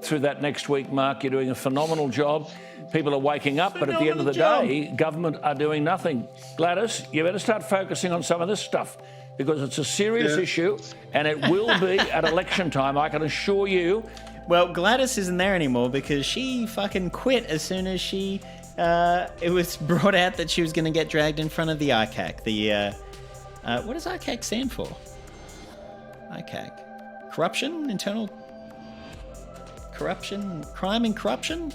Through that next week, Mark, you're doing a phenomenal job. People are waking up, but at the end of the day, government are doing nothing. Gladys, you better start focusing on some of this stuff because it's a serious issue and it will be at election time, I can assure you. Well, Gladys isn't there anymore because she fucking quit as soon as she... it was brought out that she was going to get dragged in front of the ICAC. What does ICAC stand for? ICAC. Corruption? Internal... Corruption? Crime and corruption?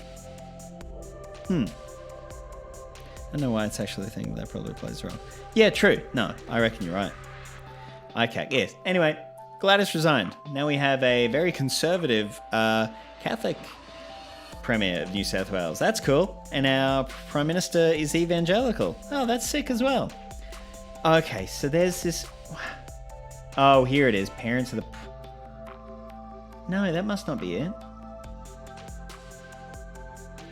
I don't know why it's actually a thing, but that probably plays a role. Yeah, true. No, I reckon you're right. ICAC, yes. Anyway, Gladys resigned. Now we have a very conservative Catholic Premier of New South Wales. That's cool. And our Prime Minister is evangelical. Oh, that's sick as well. Okay, so there's this... Oh, here it is. Parents of the... No, that must not be it.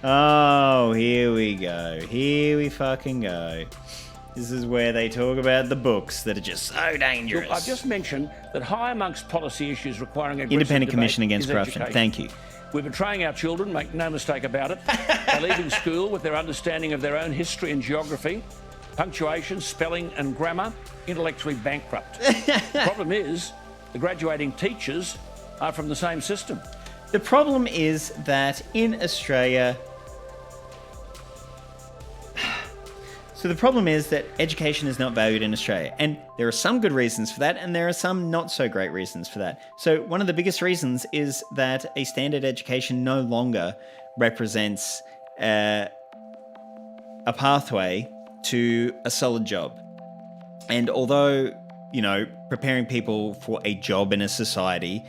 Oh, here we go. Here we fucking go. This is where they talk about the books that are just so dangerous. Look, I've just mentioned that high amongst policy issues requiring aggressive Independent debate Commission Against is Corruption. education. Thank you. We're betraying our children, make no mistake about it. They're leaving school with their understanding of their own history and geography, punctuation, spelling and grammar, intellectually bankrupt. The problem is the graduating teachers are from the same system. The problem is that in Australia... So the problem is that education is not valued in Australia. And there are some good reasons for that, and there are some not so great reasons for that. So one of the biggest reasons is that a standard education no longer represents a pathway to a solid job. And although, you know, preparing people for a job in a society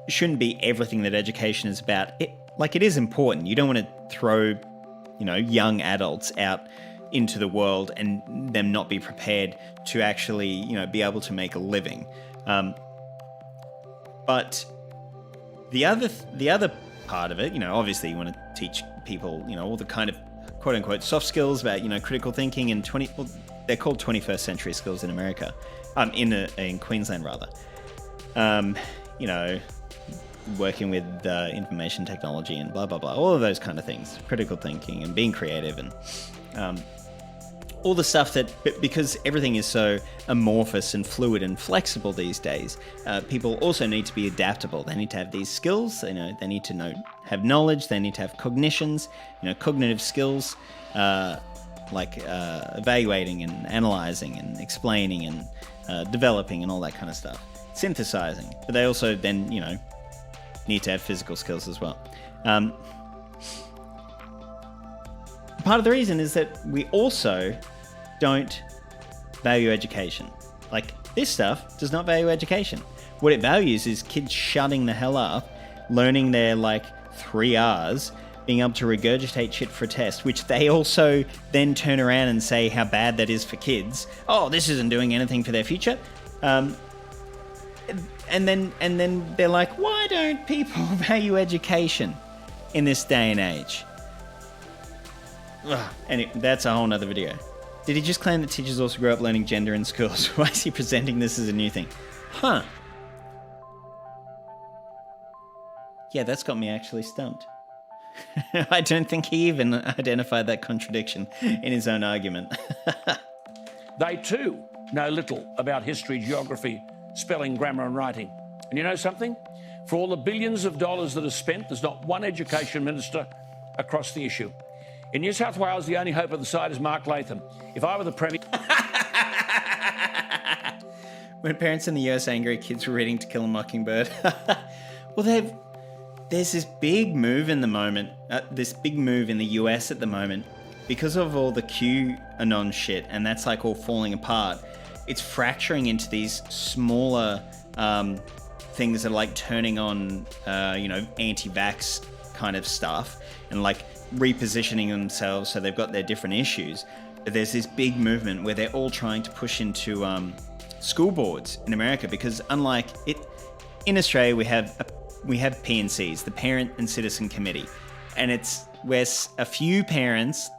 shouldn't be everything that education is about, it is important. You don't want to throw, you know, young adults out into the world and them not be prepared to actually, you know, be able to make a living. But the other part of it, you know, obviously you want to teach people, you know, all the kind of quote unquote soft skills about, you know, critical thinking and they're called 21st century skills in America, in Queensland rather. You know, working with information technology and blah, blah, blah, all of those kind of things, critical thinking and being creative and all the stuff that, because everything is so amorphous and fluid and flexible these days, people also need to be adaptable. They need to have these skills, you know, they need to have knowledge, they need to have cognitions, you know, cognitive skills, like evaluating and analyzing and explaining and developing and all that kind of stuff. Synthesizing. But they also then, you know, need to have physical skills as well. Part of the reason is that we also don't value education. Like, this stuff does not value education. What it values is kids shutting the hell up, learning their, like, 3 R's, being able to regurgitate shit for a test, which they also then turn around and say how bad that is for kids. Oh, this isn't doing anything for their future. And then they're like, why don't people value education in this day and age? Anyway, that's a whole nother video. Did he just claim that teachers also grow up learning gender in schools? Why is he presenting this as a new thing? Huh. Yeah, that's got me actually stumped. I don't think he even identified that contradiction in his own argument. They too know little about history, geography, spelling, grammar and writing. And you know something? For all the billions of dollars that are spent, there's not one education minister across the issue. In New South Wales, the only hope of the site is Mark Latham. If I were the Premier... When parents in the US angry kids were reading To Kill a Mockingbird. Well, there's this big move in the moment, this big move in the US at the moment, because of all the QAnon shit, and that's like all falling apart. It's fracturing into these smaller things that are like turning on, anti-vax kind of stuff, and like repositioning themselves so they've got their different issues. But there's this big movement where they're all trying to push into school boards in America, because unlike it, in Australia we have PNCs, the Parent and Citizen Committee, and it's where a few parents,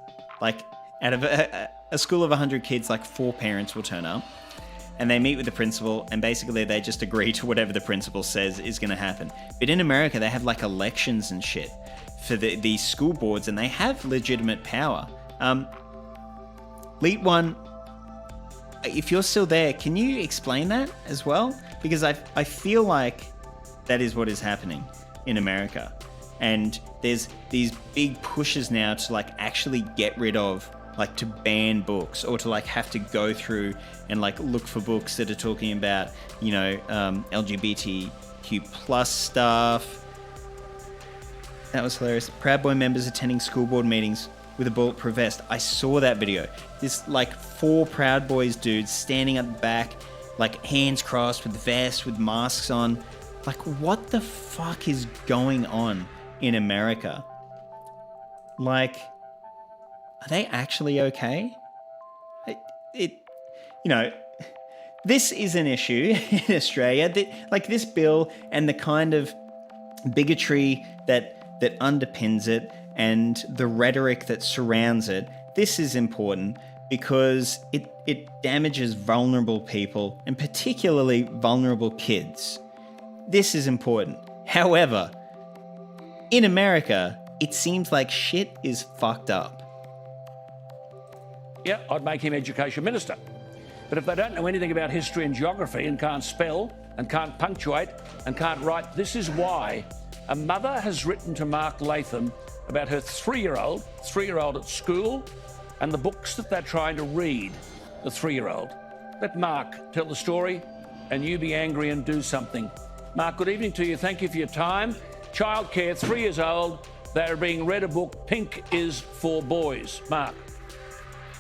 like out of a school of 100 kids, like 4 parents will turn up, and they meet with the principal, and basically they just agree to whatever the principal says is going to happen. But in America, they have like elections and shit for these school boards, and they have legitimate power. Leet One, if you're still there, can you explain that as well? Because I feel like that is what is happening in America. And there's these big pushes now to like actually get rid of, like to ban books, or to like have to go through and like look for books that are talking about, LGBTQ plus stuff. That was hilarious. Proud Boy members attending school board meetings with a bulletproof vest. I saw that video. This like 4 Proud Boys dudes standing at the back, like hands crossed with vests, with masks on. Like, what the fuck is going on in America? Like, are they actually okay? This is an issue in Australia. Like this bill and the kind of bigotry that underpins it and the rhetoric that surrounds it. This is important because it damages vulnerable people, and particularly vulnerable kids. This is important. However, in America, it seems like shit is fucked up. Yeah, I'd make him education minister. But if they don't know anything about history and geography and can't spell and can't punctuate and can't write, this is why a mother has written to Mark Latham about her 3-year-old at school, and the books that they're trying to read, the 3-year-old. Let Mark tell the story and you be angry and do something. Mark, good evening to you. Thank you for your time. Childcare, 3 years old. They're being read a book, Pink is for Boys. Mark.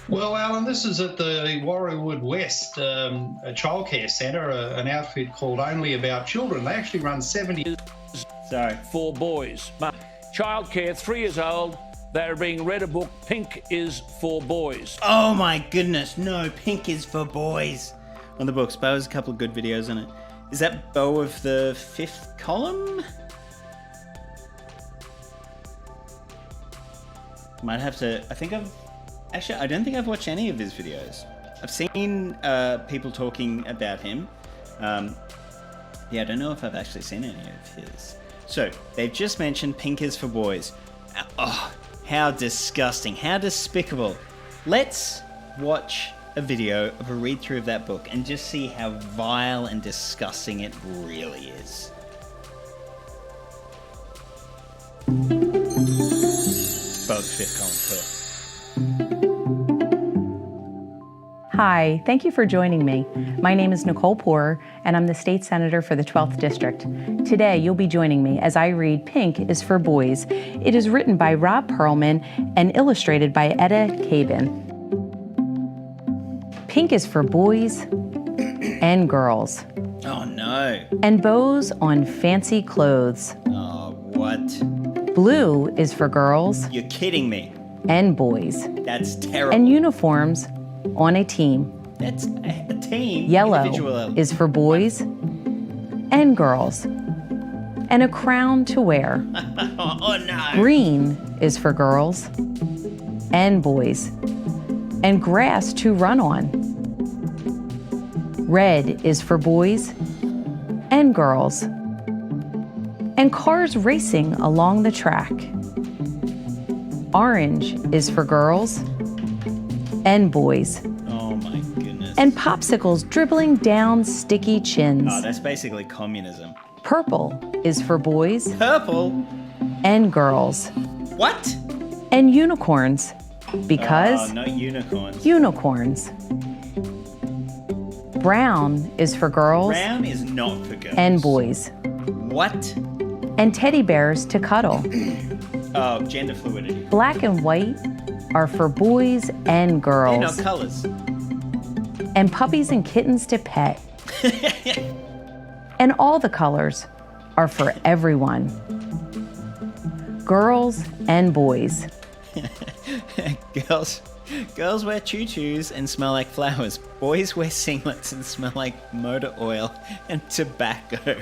Well, Alan, this is at the Warriewood West a childcare centre, an outfit called Only About Children. They actually run 70... Sorry. For boys. Mark. Childcare, 3 years old. They're being read a book, Pink is for Boys. Oh my goodness, no, Pink is for Boys. On the books, Bo has a couple of good videos on it. Is that Bo of the 5th column? Might have to, I don't think I've watched any of his videos. I've seen people talking about him. I don't know if I've actually seen any of his. So, they've just mentioned Pink is for Boys. Oh, how disgusting, how despicable. Let's watch a video of a read-through of that book and just see how vile and disgusting it really is. Bo, the 5th column, Phil. Hi, thank you for joining me. My name is Nicole Poorer, and I'm the state senator for the 12th District. Today, you'll be joining me as I read Pink is for Boys. It is written by Rob Perlman and illustrated by Etta Cabin. Pink is for boys and girls. Oh no. And bows on fancy clothes. Oh, what? Blue is for girls You're kidding me. and boys. That's terrible. And uniforms on a team. That's a team. Yellow Individual. is for boys and girls. And a crown to wear. Oh no. Green is for girls and boys. And grass to run on. Red is for boys and girls. And cars racing along the track. Orange is for girls and boys. Oh my goodness. And popsicles dribbling down sticky chins. Oh, that's basically communism. Purple is for boys Purple? and girls. What? And unicorns. Because Oh, no unicorns. unicorns. Brown is for girls Brown is not for girls. and boys. What? And teddy bears to cuddle. Oh, gender fluidity. Black and white are for boys and They're girls. not colours. And puppies and kittens to pet. And all the colors are for everyone. Girls and boys. Girls wear tutus and smell like flowers. Boys wear singlets and smell like motor oil and tobacco.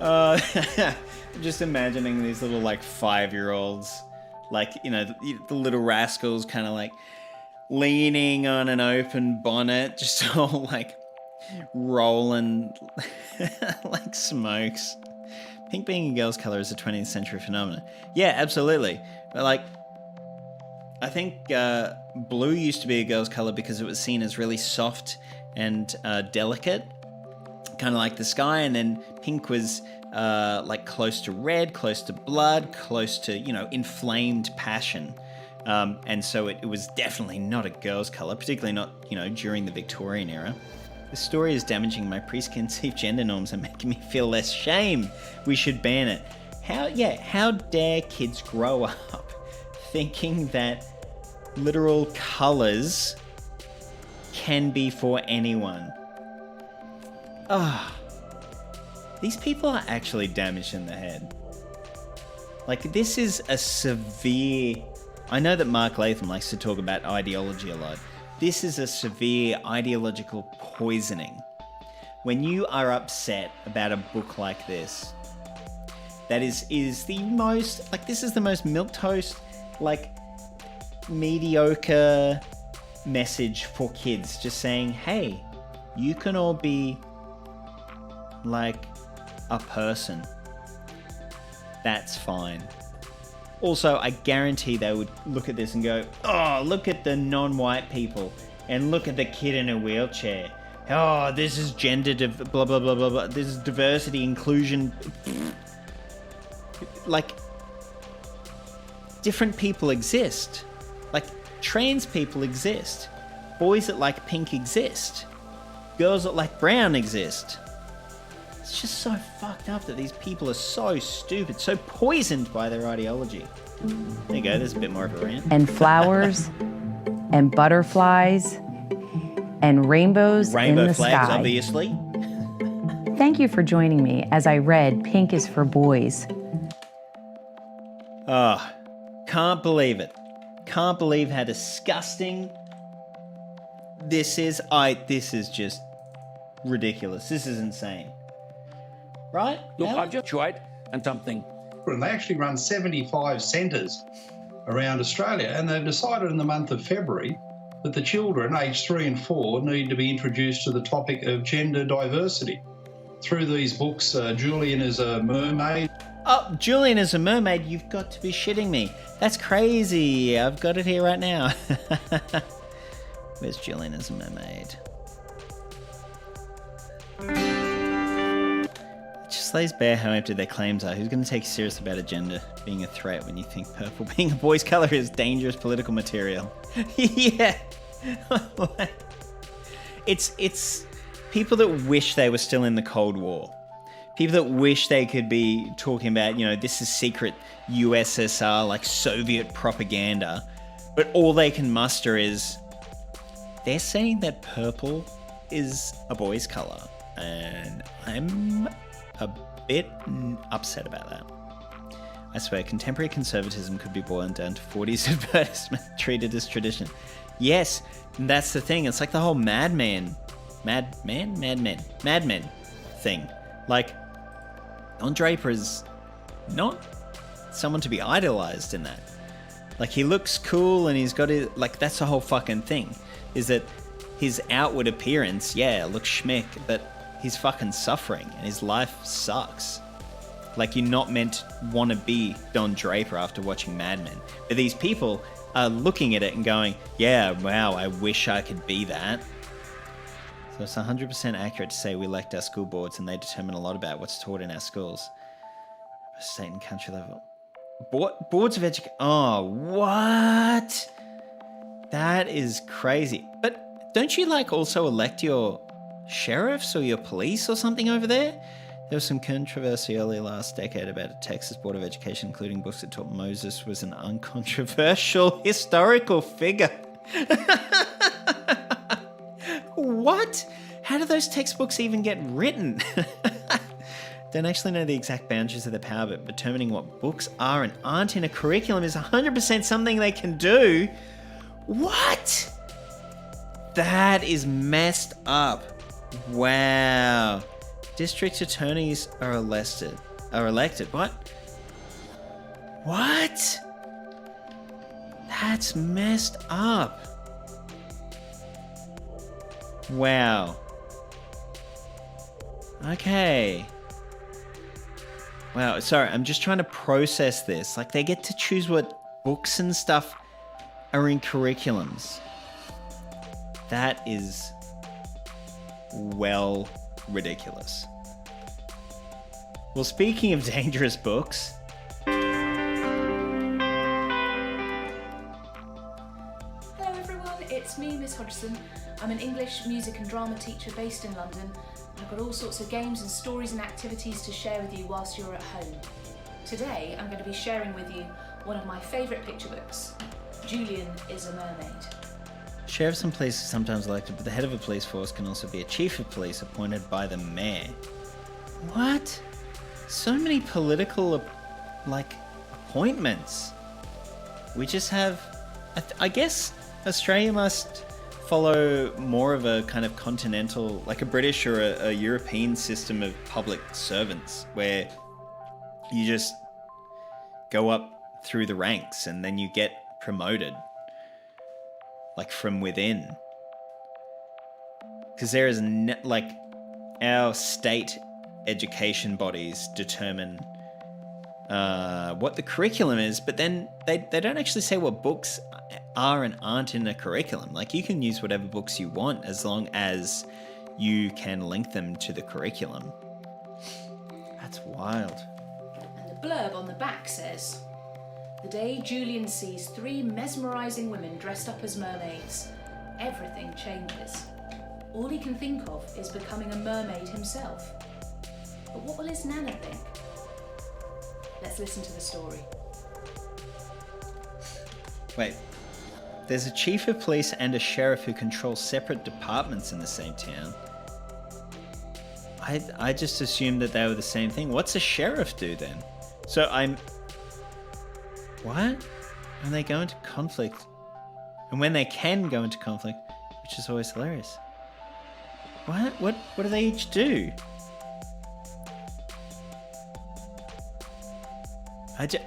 I'm just imagining these little like 5-year-olds, like, you know, the little rascals kind of like leaning on an open bonnet, just all like rolling like smokes. Pink being a girl's color is a 20th century phenomenon. Yeah, absolutely. But like, I think blue used to be a girl's color because it was seen as really soft and delicate, kind of like the sky, and then pink was like close to red, close to blood, close to, you know, inflamed passion. And so it was definitely not a girl's color, particularly not, you know, during the Victorian era. The story is damaging my preconceived gender norms and making me feel less shame. We should ban it. How dare kids grow up thinking that literal colors can be for anyone? These people are actually damaged in the head. Like, this is a severe... I know that Mark Latham likes to talk about ideology a lot. This is a severe ideological poisoning. When you are upset about a book like this, that is the most... Like, this is the most milquetoast, like, mediocre message for kids. Just saying, hey, you can all be like a person. That's fine. Also, I guarantee they would look at this and go, oh, look at the non-white people and look at the kid in a wheelchair. Oh, this is gender, blah, blah, blah, blah, blah. This is diversity, inclusion. Like, different people exist. Like, trans people exist. Boys that like pink exist. Girls that like brown exist. It's just so fucked up that these people are so stupid, so poisoned by their ideology. There you go, there's a bit more of a rant. And flowers and butterflies and rainbows in the flags, sky. obviously. Thank you for joining me as I read Pink is for Boys. Oh, can't believe it. Can't believe how disgusting this is. This is just ridiculous. This is insane. Right? Look, I've just tried and something. And they actually run 75 centres around Australia, and they've decided in the month of February that the children aged 3 and 4 need to be introduced to the topic of gender diversity. Through these books, Julian is a mermaid. Oh, Julian is a mermaid? You've got to be shitting me. That's crazy. I've got it here right now. Where's Julian as a mermaid? It just lays bare how empty their claims are. Who's going to take you serious about a gender being a threat when you think purple being a boy's colour is dangerous political material? Yeah. It's people that wish they were still in the Cold War. People that wish they could be talking about, you know, this is secret USSR, like Soviet propaganda. But all they can muster is, they're saying that purple is a boy's colour, and I'm a bit upset about that. I swear, contemporary conservatism could be boiled down to 40s advertisement treated as tradition. Yes, and that's the thing. It's like the whole Mad Men thing. Like, Don Draper is not someone to be idolized in that. Like, he looks cool and he's got it. Like, that's the whole fucking thing. Is that his outward appearance, yeah, looks schmick, but he's fucking suffering and his life sucks. Like, you're not meant to want to be Don Draper after watching Mad Men. But these people are looking at it and going, yeah, wow, I wish I could be that. So it's 100% accurate to say we elect our school boards and they determine a lot about what's taught in our schools. State and country level. Boards of education. Oh, what? That is crazy. But don't you, like, also elect your sheriffs or your police or something over there? There was some controversy early last decade about a Texas Board of Education, including books that taught Moses was an uncontroversial historical figure. What? How do those textbooks even get written? Don't actually know the exact boundaries of their power, but determining what books are and aren't in a curriculum is 100% something they can do. What? That is messed up. Wow. District attorneys are elected. What? What? That's messed up. Wow. Okay. Wow, sorry, I'm just trying to process this. Like, they get to choose what books and stuff are in curriculums. That is, well, ridiculous. Well, speaking of dangerous books... Hello everyone, it's me, Miss Hodgson. I'm an English, music and drama teacher based in London. I've got all sorts of games and stories and activities to share with you whilst you're at home. Today, I'm going to be sharing with you one of my favourite picture books, Julian is a Mermaid. Sheriffs and police are sometimes elected, but the head of a police force can also be a chief of police appointed by the mayor. What? So many political, appointments. We just have... I guess Australia must follow more of a kind of continental, like a British or a European system of public servants, where you just go up through the ranks and then you get promoted, like from within. Because there is, our state education bodies determine what the curriculum is, but then they don't actually say what books are and aren't in a curriculum. Like, you can use whatever books you want as long as you can link them to the curriculum. That's wild. And the blurb on the back says, the day Julian sees 3 mesmerising women dressed up as mermaids, everything changes. All he can think of is becoming a mermaid himself. But what will his nana think? Let's listen to the story. Wait. There's a chief of police and a sheriff who control separate departments in the same town. I just assumed that they were the same thing. What's a sheriff do then? So what? And they go into conflict. And when they can go into conflict, which is always hilarious. What do they each do?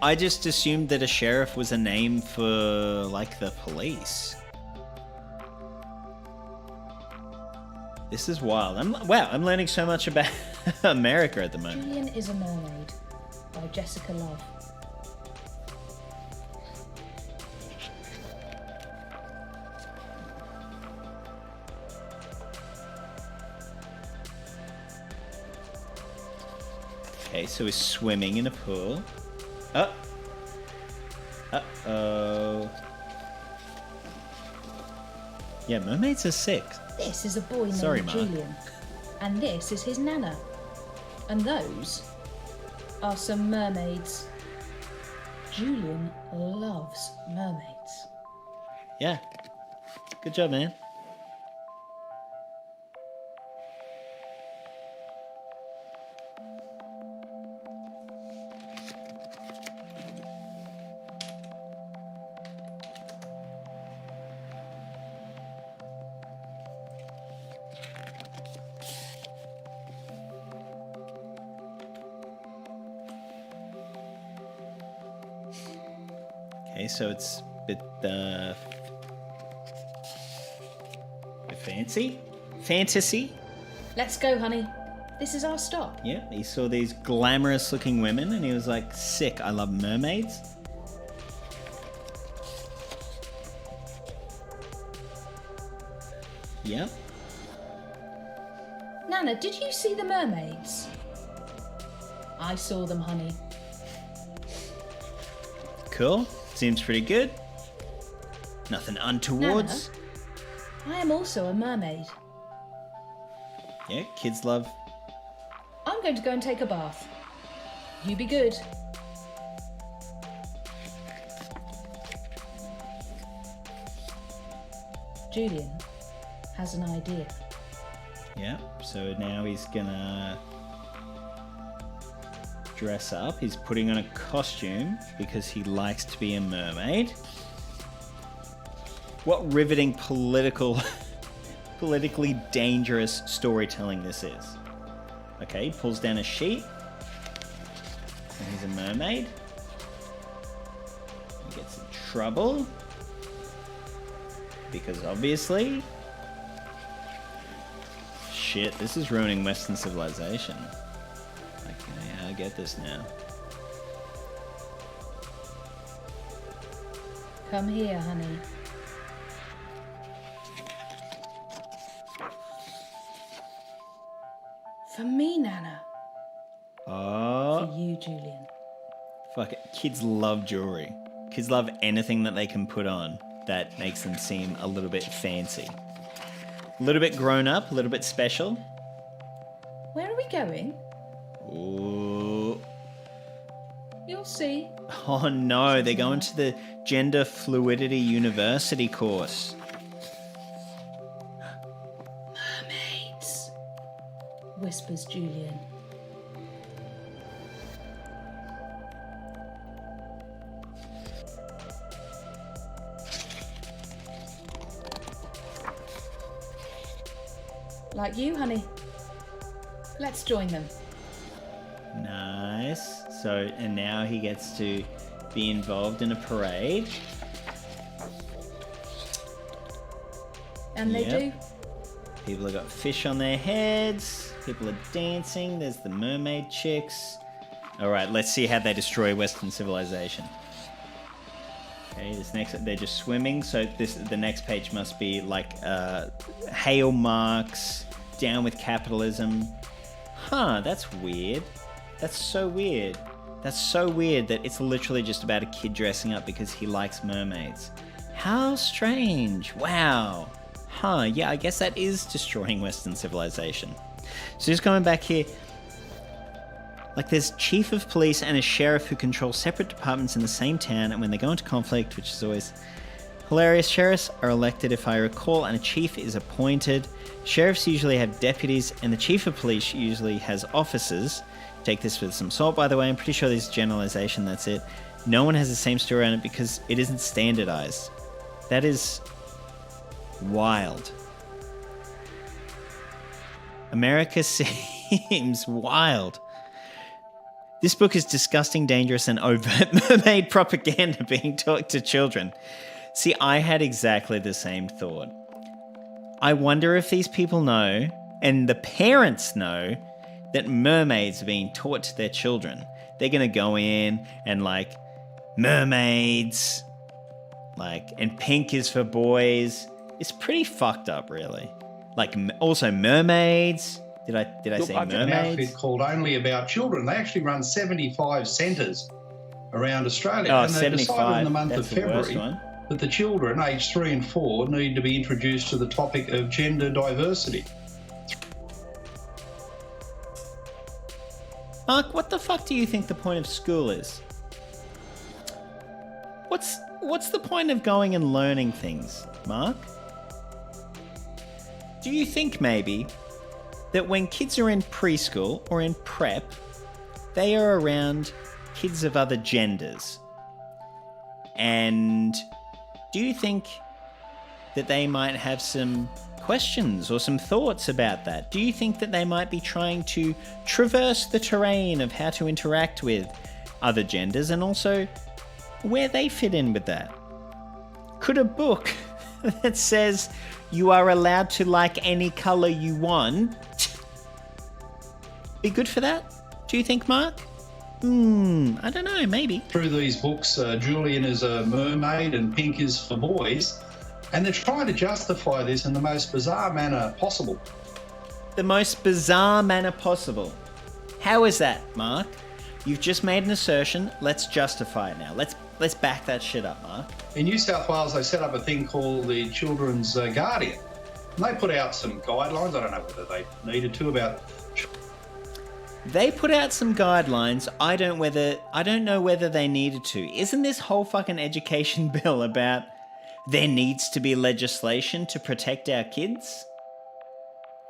I just assumed that a sheriff was a name for, like, the police. This is wild. I'm learning so much about America at the moment. Julian is a Mermaid by Jessica Love. Okay, so we're swimming in a pool. Uh-oh. Yeah, mermaids are sick. This is a boy named Mark. Julian. And this is his nana. And those are some mermaids. Julian loves mermaids. Yeah. Good job, man. Okay, so it's a bit fantasy. Let's go, honey. This is our stop. Yeah, he saw these glamorous looking women and he was like, sick, I love mermaids. Yep. Nana, did you see the mermaids? I saw them, honey. Cool. Seems pretty good. Nothing untowards. Nana, I am also a mermaid. Yeah, kids love. I'm going to go and take a bath. You be good. Julian has an idea. Yeah, so now he's gonna dress up. He's putting on a costume because he likes to be a mermaid. What riveting politically dangerous storytelling this is. Okay, he pulls down a sheet. And he's a mermaid. He gets in trouble. Because obviously... Shit, this is ruining Western civilization. Okay, I get this now. Come here, honey. For me, Nana. Oh. For you, Julian. Fuck it. Kids love jewelry. Kids love anything that they can put on that makes them seem a little bit fancy. A little bit grown up, a little bit special. Where are we going? Ooh. You'll see. Oh no, they're going to the Gender Fluidity University course. Mermaids, whispers Julian. Like you, honey. Let's join them. Nice. So, and now he gets to be involved in a parade. And they do. People have got fish on their heads. People are dancing. There's the mermaid chicks. All right, let's see how they destroy Western civilization. Okay, this next, they're just swimming. So the next page must be like hail marks, down with capitalism. Huh, that's weird. That's so weird. That's so weird that it's literally just about a kid dressing up because he likes mermaids. How strange. Wow. Huh, yeah, I guess that is destroying Western civilization. So just going back here, like there's chief of police and a sheriff who control separate departments in the same town, and when they go into conflict, which is always hilarious, sheriffs are elected if I recall, and a chief is appointed. Sheriffs usually have deputies, and the chief of police usually has officers. Take this with some salt, by the way. I'm pretty sure this is generalization, that's it. No one has the same story on it because it isn't standardized. That is wild. America seems wild. This book is disgusting, dangerous, and overt mermaid propaganda being taught to children. See, I had exactly the same thought. I wonder if these people know, and the parents know, that mermaids are being taught to their children. They're going to go in and like, mermaids, like, and pink is for boys. It's pretty fucked up, really. Like, also mermaids. Did I say mermaids? An outfit called Only About Children. They actually run 75 centres around Australia. Oh, and they 75. decided in the month That's of the worst February one. that the children aged 3 and 4 need to be introduced to the topic of gender diversity. Mark, what the fuck do you think the point of school is? What's the point of going and learning things, Mark? Do you think maybe that when kids are in preschool or in prep, they are around kids of other genders? And do you think that they might have some questions or some thoughts about that? Do you think that they might be trying to traverse the terrain of how to interact with other genders and also where they fit in with that. Could a book that says you are allowed to like any colour you want be good for that? Do you think, Mark? I don't know, maybe. Through these books, Julian is a mermaid and pink is for boys, and they're trying to justify this in the most bizarre manner possible. The most bizarre manner possible. How is that, Mark? You've just made an assertion. Let's justify it now. Let's back that shit up, Mark. In New South Wales, they set up a thing called the Children's Guardian. And they put out some guidelines, I don't know whether they needed to, about... They put out some guidelines. I don't know whether they needed to. Isn't this whole fucking education bill about there needs to be legislation to protect our kids?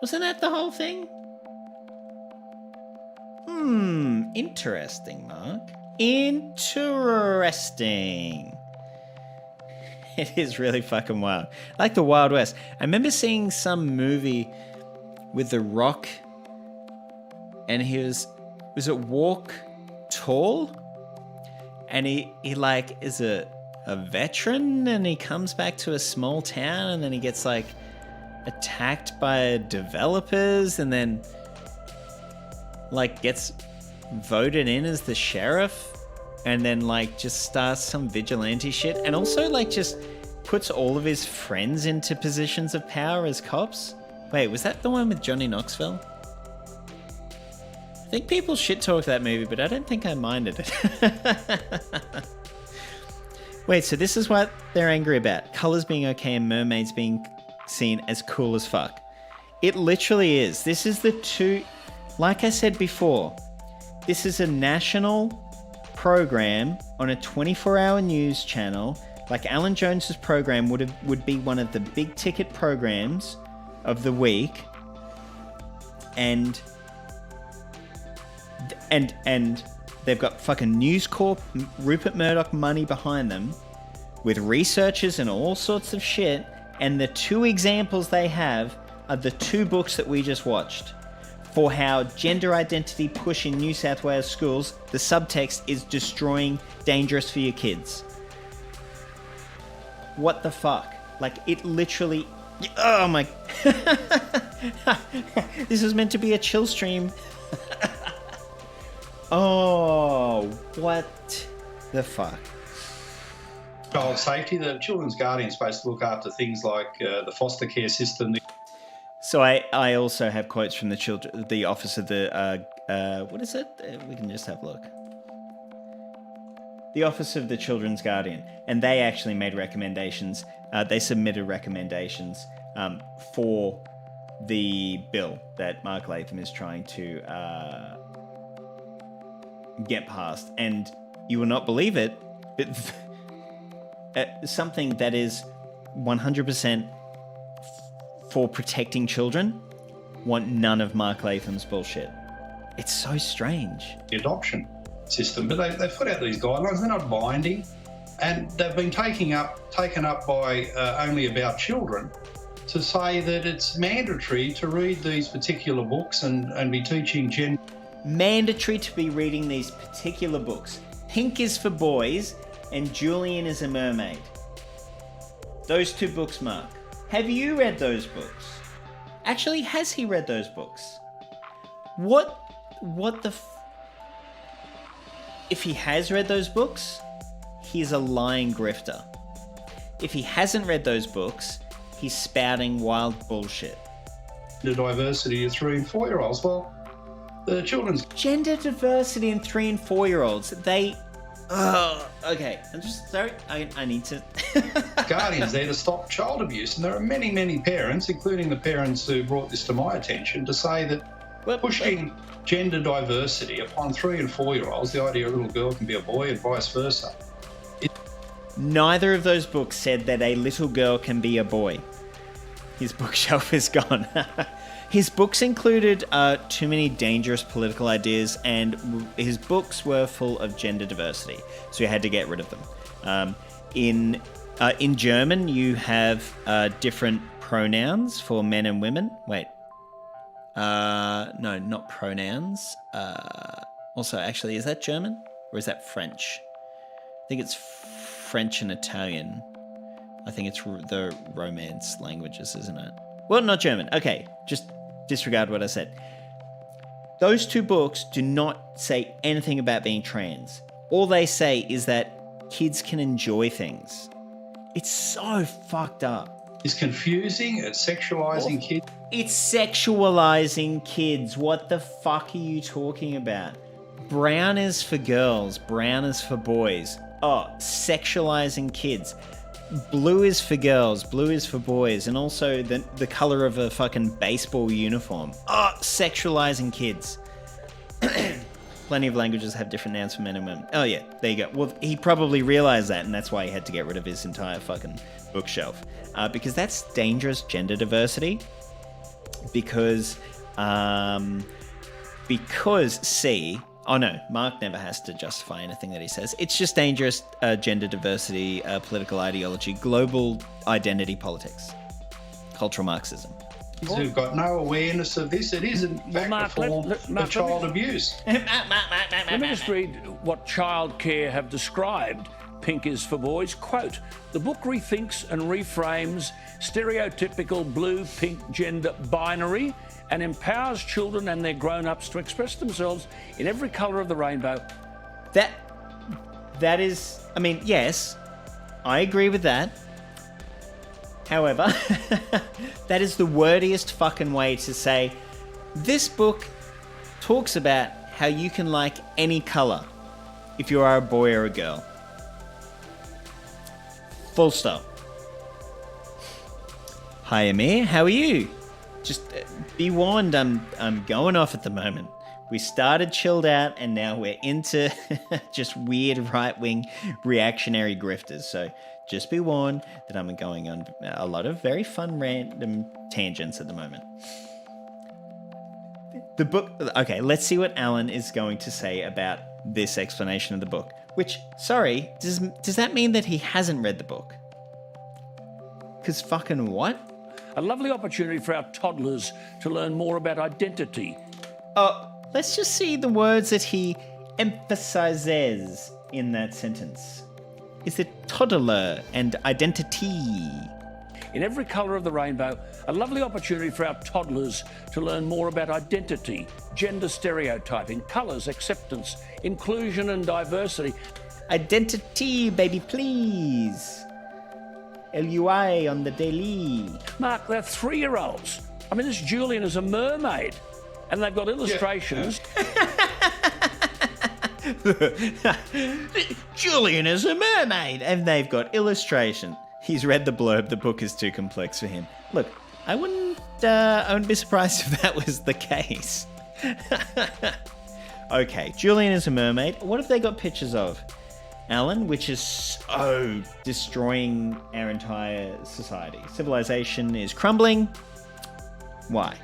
Wasn't that the whole thing? Interesting, Mark. Interesting. It is really fucking wild. Like the Wild West. I remember seeing some movie with The Rock, and he was it Walk Tall? And he like is a veteran, and he comes back to a small town, and then he gets like attacked by developers, and then like gets voted in as the sheriff, and then like just starts some vigilante shit, and also like just puts all of his friends into positions of power as cops. Wait, was that the one with Johnny Knoxville? I think people shit talk that movie, but I don't think I minded it. Wait, so this is what they're angry about. Colours being okay and mermaids being seen as cool as fuck. It literally is. This is the two... Like I said before, this is a national program on a 24-hour news channel. Like Alan Jones's program would be one of the big ticket programs of the week. And they've got fucking News Corp, Rupert Murdoch money behind them, with researchers and all sorts of shit. And the two examples they have are the two books that we just watched. For how gender identity push in New South Wales schools, the subtext is destroying, dangerous for your kids. What the fuck? Like, it literally... Oh my... This was meant to be a chill stream. Oh, what the fuck? Child safety, the Children's Guardian is supposed to look after things like the foster care system. So I also have quotes from the Office of the, what is it? We can just have a look. The Office of the Children's Guardian. And they actually made recommendations. They submitted recommendations for the bill that Mark Latham is trying to get passed. And you will not believe it, but something that is 100% for protecting children want none of Mark Latham's bullshit. It's so strange. The adoption system, but they've put out these guidelines. They're not binding, and they've been taken up by only about children to say that it's mandatory to read these particular books and be teaching gender. Mandatory to be reading these particular books. Pink is for boys and Julian is a mermaid. Those two books, Mark. Have you read those books? Actually, has he read those books? What the If he has read those books, he's a lying grifter. If he hasn't read those books, he's spouting wild bullshit. The diversity of 3 and 4-year-olds. Well, the children's... Gender diversity in 3 and 4-year-olds. They... okay. I'm just sorry. I need to... Guardians there to stop child abuse. And there are many, many parents, including the parents who brought this to my attention, to say that pushing gender diversity upon 3 and 4-year-olds, the idea a little girl can be a boy and vice versa. Neither of those books said that a little girl can be a boy. His bookshelf is gone. His books included too many dangerous political ideas, and his books were full of gender diversity, so you had to get rid of them. In German, you have different pronouns for men and women. Wait. No, not pronouns. Also, actually, is that German or is that French? think it's French and Italian. I think it's the Romance languages, isn't it? Well, not German. Okay, just disregard what I said. Those two books do not say anything about being trans. All they say is that kids can enjoy things. It's so fucked up. It's confusing. It's sexualising kids. It's sexualizing kids. What the fuck are you talking about? Brown is for girls. Brown is for boys. Oh, sexualizing kids. Blue is for girls. Blue is for boys. And also the color of a fucking baseball uniform. Oh, sexualizing kids. Plenty of languages have different nouns for men and women. Oh yeah, there you go. Well, he probably realized that, and that's why he had to get rid of his entire fucking bookshelf. Because that's dangerous gender diversity. Because C... Oh no, Mark never has to justify anything that he says. It's just dangerous gender diversity, political ideology, global identity politics, cultural Marxism. Who've got no awareness of this. It is, in fact, a form of child abuse. Let me just read what Childcare have described Pink is for Boys. Quote, the book rethinks and reframes stereotypical blue-pink gender binary and empowers children and their grown-ups to express themselves in every colour of the rainbow. That is... I mean, yes, I agree with that. However, that is the wordiest fucking way to say, this book talks about how you can like any colour if you are a boy or a girl. Full stop. Hi Amir, how are you? Just be warned, I'm going off at the moment. We started chilled out and now we're into just weird right-wing reactionary grifters. So just be warned that I'm going on a lot of very fun random tangents at the moment. The book... Okay, let's see what Alan is going to say about this explanation of the book. Which, sorry, does that mean that he hasn't read the book? Because fucking what? A lovely opportunity for our toddlers to learn more about identity. Let's just see the words that he emphasizes in that sentence. Is it toddler and identity? In every colour of the rainbow, a lovely opportunity for our toddlers to learn more about identity, gender stereotyping, colours, acceptance, inclusion and diversity. Identity, baby, please. LUI on the daily. Mark, they're 3-year-olds. I mean, this Julian is a mermaid. And they've got illustrations. Julian is a mermaid. And they've got illustration. He's read the blurb. The book is too complex for him. Look, I wouldn't be surprised if that was the case. Okay, Julian is a mermaid. What have they got pictures of? Alan, which is so destroying our entire society. Civilization is crumbling. Why?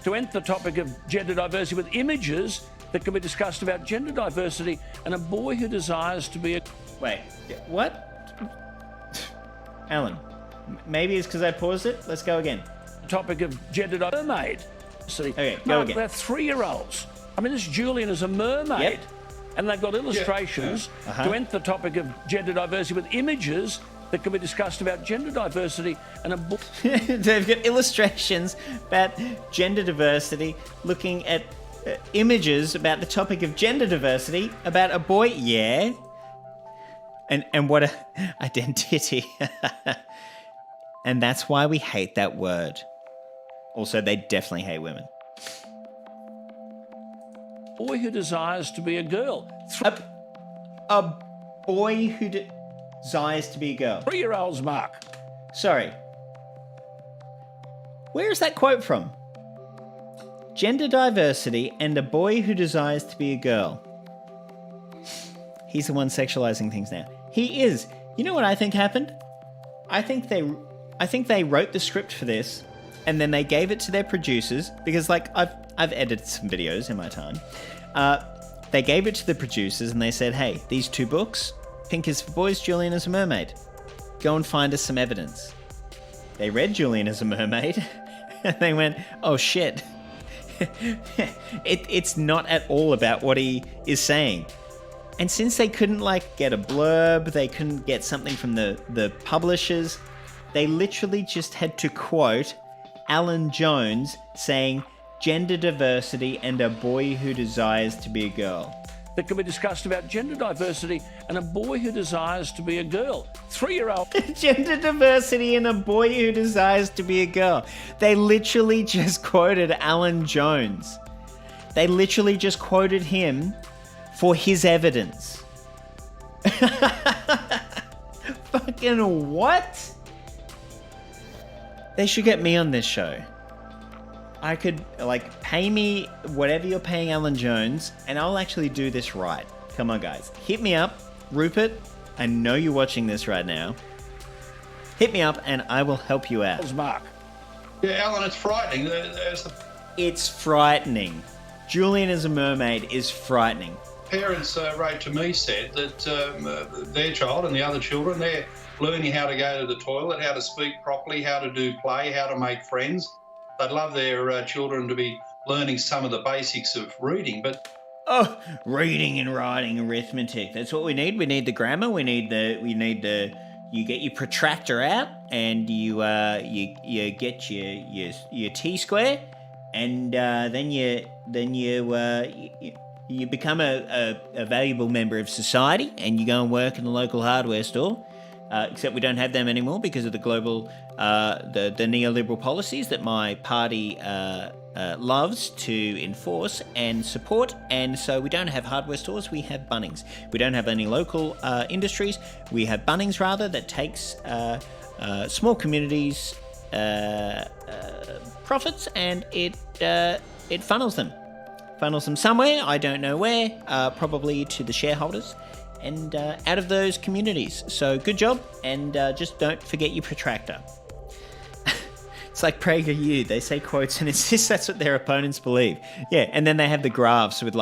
To enter the topic of gender diversity with images that can be discussed about gender diversity and a boy who desires to be a... Wait, what? Alan, maybe it's because I paused it. Let's go again. The topic of gender diversity. Mermaid. Okay, go again. They're 3-year-olds. I mean, this Julian is a mermaid. Yep. And they've got illustrations to enter the topic of gender diversity with images that can be discussed about gender diversity and a book. They've got illustrations about gender diversity, looking at images about the topic of gender diversity, about a boy, yeah. And what a identity. And that's why we hate that word. Also, they definitely hate women. Boy who desires to be a girl. A boy who desires to be a girl. 3-year-olds, Mark. Sorry. Where is that quote from? Gender diversity and a boy who desires to be a girl. He's the one sexualizing things now. He is. You know what I think happened? I think they wrote the script for this and then they gave it to their producers because, like, I've edited some videos in my time. They gave it to the producers and they said, hey, these 2 books, Pink is for Boys, Julian is a Mermaid. Go and find us some evidence. They read Julian as a mermaid and they went, oh shit. It's not at all about what he is saying. And since they couldn't get a blurb, they couldn't get something from the publishers, they literally just had to quote Alan Jones saying gender diversity and a boy who desires to be a girl. That can be discussed about gender diversity and a boy who desires to be a girl. 3-year-old. Gender diversity and a boy who desires to be a girl. They literally just quoted Alan Jones. They literally just quoted him for his evidence. Fucking what? They should get me on this show. I could, pay me whatever you're paying Alan Jones, and I'll actually do this right. Come on, guys. Hit me up. Rupert, I know you're watching this right now. Hit me up, and I will help you out. Mark. Yeah, Alan, it's frightening. It's frightening. Julian as a mermaid is frightening. Parents wrote to me, said that their child and the other children, they're learning how to go to the toilet, how to speak properly, how to do play, how to make friends. They'd love their children to be learning some of the basics of reading, but... Oh, reading and writing, arithmetic. That's what we need. We need the grammar. We need the. You get your protractor out, and you get your T-square, and then you become a valuable member of society, and you go and work in the local hardware store. Except we don't have them anymore because of the global, the neoliberal policies that my party loves to enforce and support. And so we don't have hardware stores, we have Bunnings. We don't have any local industries. We have Bunnings, rather, that takes small communities' profits and it funnels them. Funnels them somewhere, I don't know where, probably to the shareholders. And out of those communities. So good job, and just don't forget your protractor. It's like PragerU. They say quotes and insist that's what their opponents believe. Yeah, and then they have the graphs with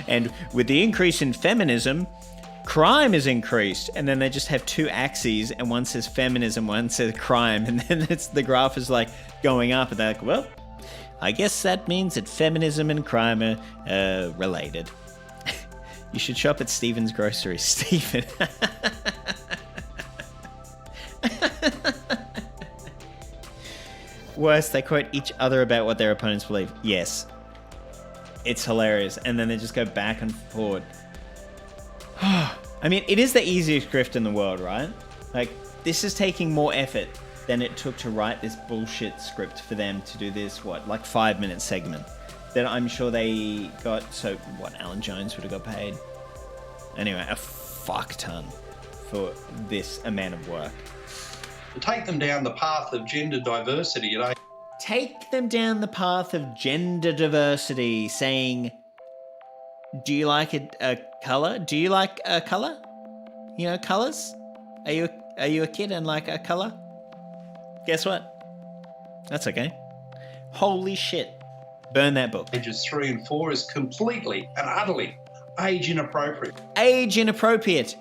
and with the increase in feminism, crime is increased. And then they just have two axes, and one says feminism, one says crime, and then the graph is going up, and they're like, well, I guess that means that feminism and crime are related. You should shop at Stephen's Grocery. Stephen. Worse, they quote each other about what their opponents believe. Yes. It's hilarious. And then they just go back and forth. I mean, it is the easiest grift in the world, right? This is taking more effort than it took to write this bullshit script for them to do this, 5-minute segment that I'm sure they got. So what, Alan Jones would have got paid? Anyway, a fuck ton for this amount of work. Take them down the path of gender diversity. Take them down the path of gender diversity, saying, do you like a colour? Do you like a colour? You know, colours? Are you a kid and like a colour? Guess what? That's okay. Holy shit. Burn that book. Ages 3 and 4 is completely and utterly age inappropriate. Age inappropriate.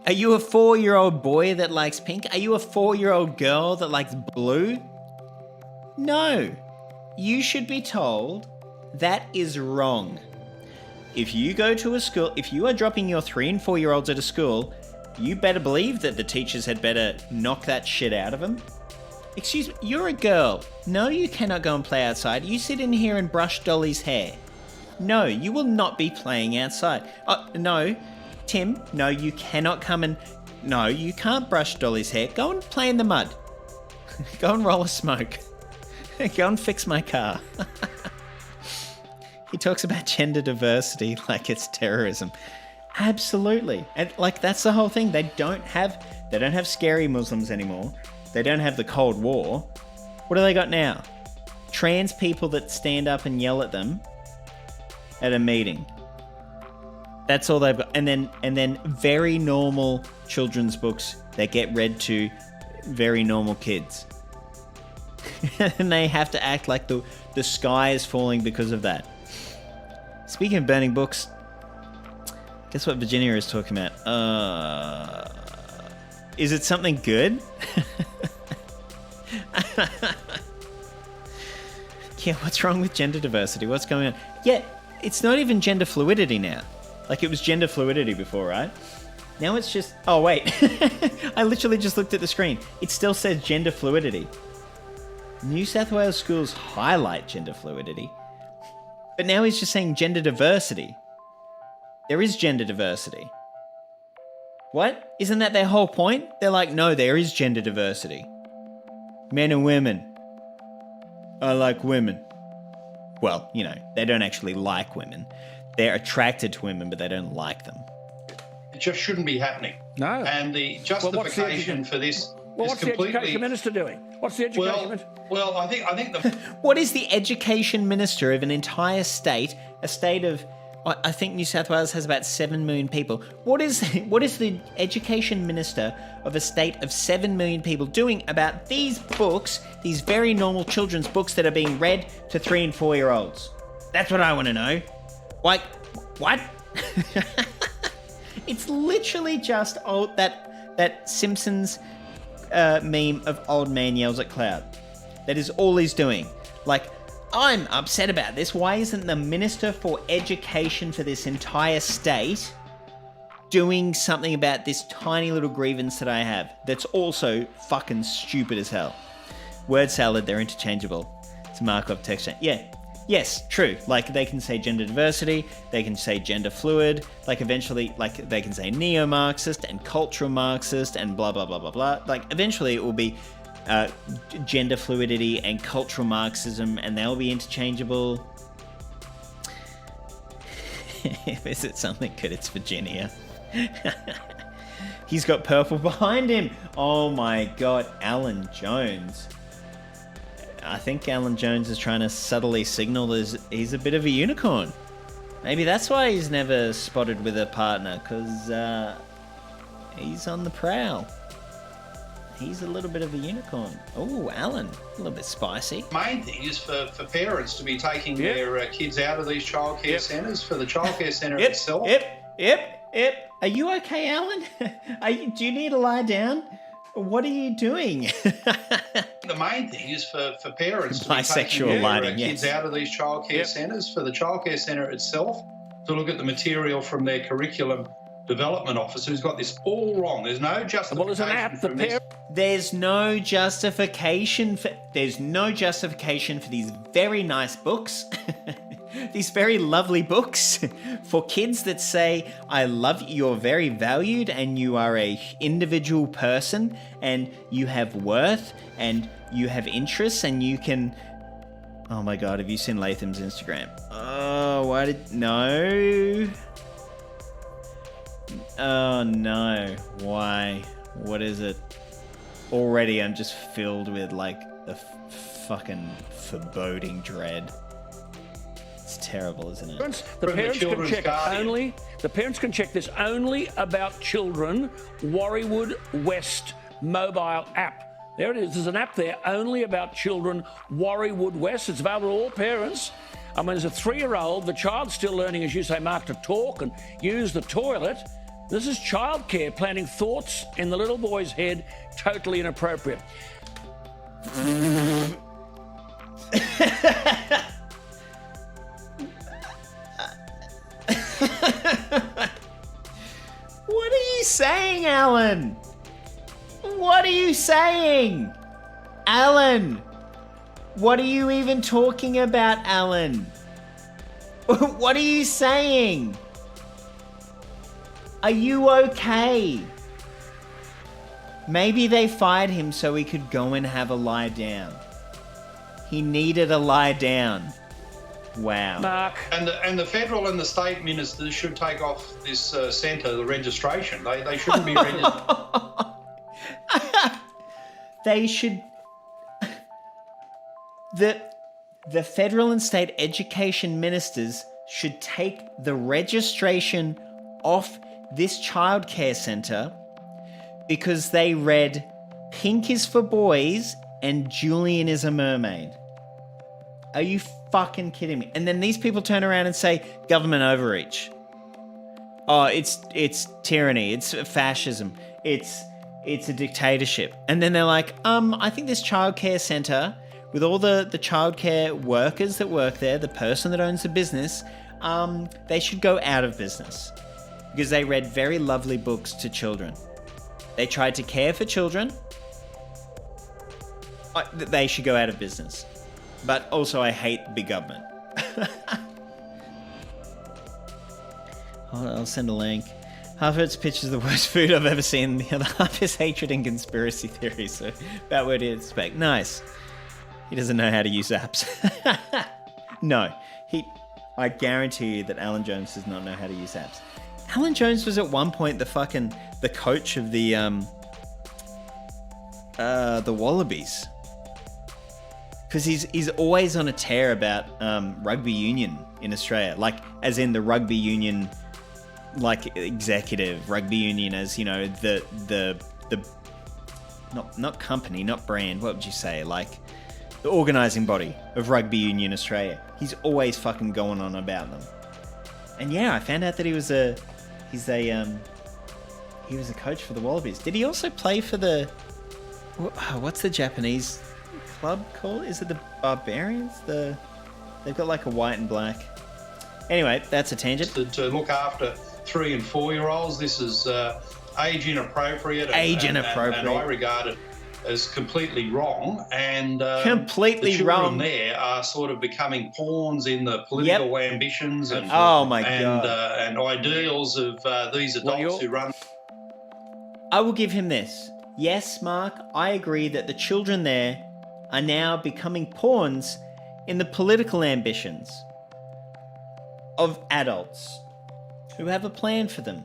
Are you a 4-year-old boy that likes pink? Are you a 4-year-old girl that likes blue? No. You should be told that is wrong. If you go to a school, if you are dropping your 3 and 4-year-olds at a school, you better believe that the teachers had better knock that shit out of them. Excuse me, you're a girl. No, you cannot go and play outside. You sit in here and brush Dolly's hair. No, you will not be playing outside. Oh, no, Tim, no, you cannot come and... No, you can't brush Dolly's hair. Go and play in the mud. Go and roll a smoke. Go and fix my car. He talks about gender diversity like it's terrorism. Absolutely. And that's the whole thing. They don't have scary Muslims anymore. They don't have the Cold War. What do they got now? Trans people that stand up and yell at them at a meeting. That's all they've got. And then very normal children's books that get read to very normal kids. And they have to act like the sky is falling because of that. Speaking of burning books, guess what Virginia is talking about? Is it something good? Yeah, what's wrong with gender diversity? What's going on? Yeah, it's not even gender fluidity now. Like, it was gender fluidity before, right? Now it's just... Oh, wait. I literally just looked at the screen. It still says gender fluidity. New South Wales schools highlight gender fluidity. But now he's just saying gender diversity. There is gender diversity. What? Isn't that their whole point? They're like, no, there is gender diversity. Men and women. I like women. Well, you know, they don't actually like women. They're attracted to women, but they don't like them. It just shouldn't be happening. No. And the justification for this is what's completely... the Education Minister doing? What's the Education Minister? Well, I think the... What is the Education Minister of an entire state, a state of... I think New South Wales has about 7 million people. What is the Education Minister of a state of 7 million people doing about these books, these very normal children's books that are being read to 3 and 4 year olds? That's what I want to know. Like, what? It's literally just that Simpsons meme of old man yells at cloud. That is all he's doing. Like, I'm upset about this. Why isn't the Minister for Education for this entire state doing something about this tiny little grievance that I have that's also fucking stupid as hell? Word salad, they're interchangeable. It's a Markov text. Yeah. Yes, true. Like, they can say gender diversity, they can say gender fluid, like, eventually, like, they can say neo-Marxist and cultural Marxist and blah, blah, blah, blah, blah. Like, eventually it will be gender fluidity and cultural Marxism, and they'll be interchangeable. Is it something good? It's Virginia. He's got purple behind him. Oh my god, Alan Jones. I think Alan Jones is trying to subtly signal he's a bit of a unicorn. Maybe that's why he's never spotted with a partner, because he's on the prowl. He's a little bit of a unicorn. Oh, Alan, a little bit spicy. The main thing is for parents to be taking their kids out of these childcare centres, for the childcare centre itself. Yep. Are you okay, Alan? Do you need to lie down? What are you doing? The main thing is for parents to be taking their kids out of these childcare centres, for the childcare centre itself to look at the material from their curriculum development officer who's got this all wrong. There's no justification. Well, there's an app for parents. There's no justification for these very nice books. These very lovely books for kids that say, I love you, you're very valued, and you are a individual person, and you have worth, and you have interests, and you can... Oh my god, have you seen Latham's Instagram? Oh, no. Oh no, why? What is it? Already I'm just filled with like a fucking foreboding dread. It's terrible, isn't it? The parents can check this only about children. Warriewood West mobile app. There it is. There's an app there only about children. Warriewood West. It's available to all parents. I mean, as a 3-year-old, the child's still learning, as you say, Mark, to talk and use the toilet. This is childcare, planting thoughts in the little boy's head, totally inappropriate. What are you saying, Alan? What are you saying? Alan! What are you even talking about, Alan? What are you saying? Are you okay? Maybe they fired him so he could go and have a lie down. He needed a lie down. Wow. Mark. And the federal and the state ministers should take off this centre, the registration. They shouldn't be registered. They should... The federal and state education ministers should take the registration off this childcare centre because they read Pink is for boys and Julian is a mermaid. Are you fucking kidding me? And then these people turn around and say government overreach. Oh, it's tyranny, it's fascism, it's a dictatorship. And then they're like, I think this childcare centre with all the childcare workers that work there, the person that owns the business, They should go out of business because they read very lovely books to children. They tried to care for children. They should go out of business. But also, I hate big government. I'll send a link. Half of its pictures of the worst food I've ever seen. The other half is hatred and conspiracy theories. So, about what to expect. Nice. He doesn't know how to use apps. No. I guarantee you that Alan Jones does not know how to use apps. Alan Jones was at one point the coach of the Wallabies. Because he's always on a tear about rugby union in Australia. Like, as in the rugby union, like, executive. Rugby union as, you know, the not company, not brand, what would you say? Like, the organising body of Rugby Union Australia. He's always fucking going on about them. And yeah, I found out that he was a coach for the Wallabies. Did he also play for the... What's the Japanese club called? Is it the Barbarians? They've got like a white and black. Anyway, that's a tangent. To look after 3 and 4 year olds, this is age inappropriate. And I regard it as completely wrong. And completely the children wrong. There are sort of becoming pawns in the political ambitions and God, and ideals of these adults who run. I will give him this. Yes, Mark, I agree that the children there are now becoming pawns in the political ambitions of adults who have a plan for them.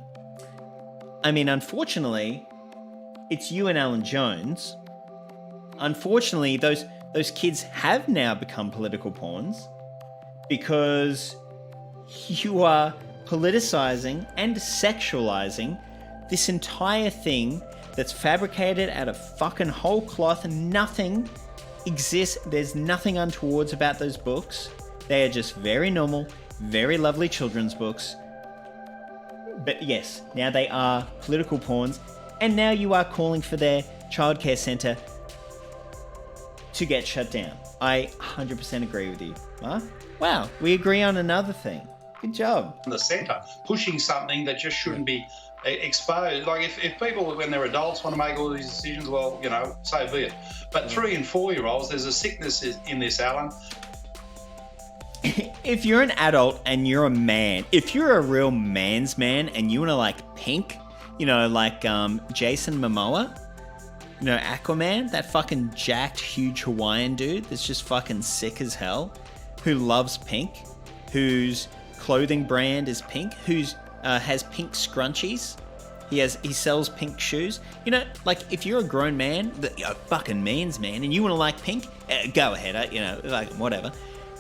I mean, unfortunately, it's you and Alan Jones. Unfortunately, those kids have now become political pawns because you are politicizing and sexualizing this entire thing that's fabricated out of fucking whole cloth and nothing exists. There's nothing untowards about those books. They are just very normal, very lovely children's books. But yes, now they are political pawns, and now you are calling for their childcare centre to get shut down. I 100% agree with you. Huh? Wow, we agree on another thing. Good job. The centre, pushing something that just shouldn't be exposed. Like if people, when they're adults, want to make all these decisions, well, you know, so be it. But 3 and 4 year olds, there's a sickness in this, Alan. If you're an adult and you're a man, if you're a real man's man and you want to like Pink, you know, like Jason Momoa, you know, Aquaman, that fucking jacked, huge Hawaiian dude that's just fucking sick as hell, who loves pink, whose clothing brand is pink, who's has pink scrunchies. He sells pink shoes. You know, like if you're a grown man, a fucking man's man, and you want to like pink, go ahead. You know, like whatever.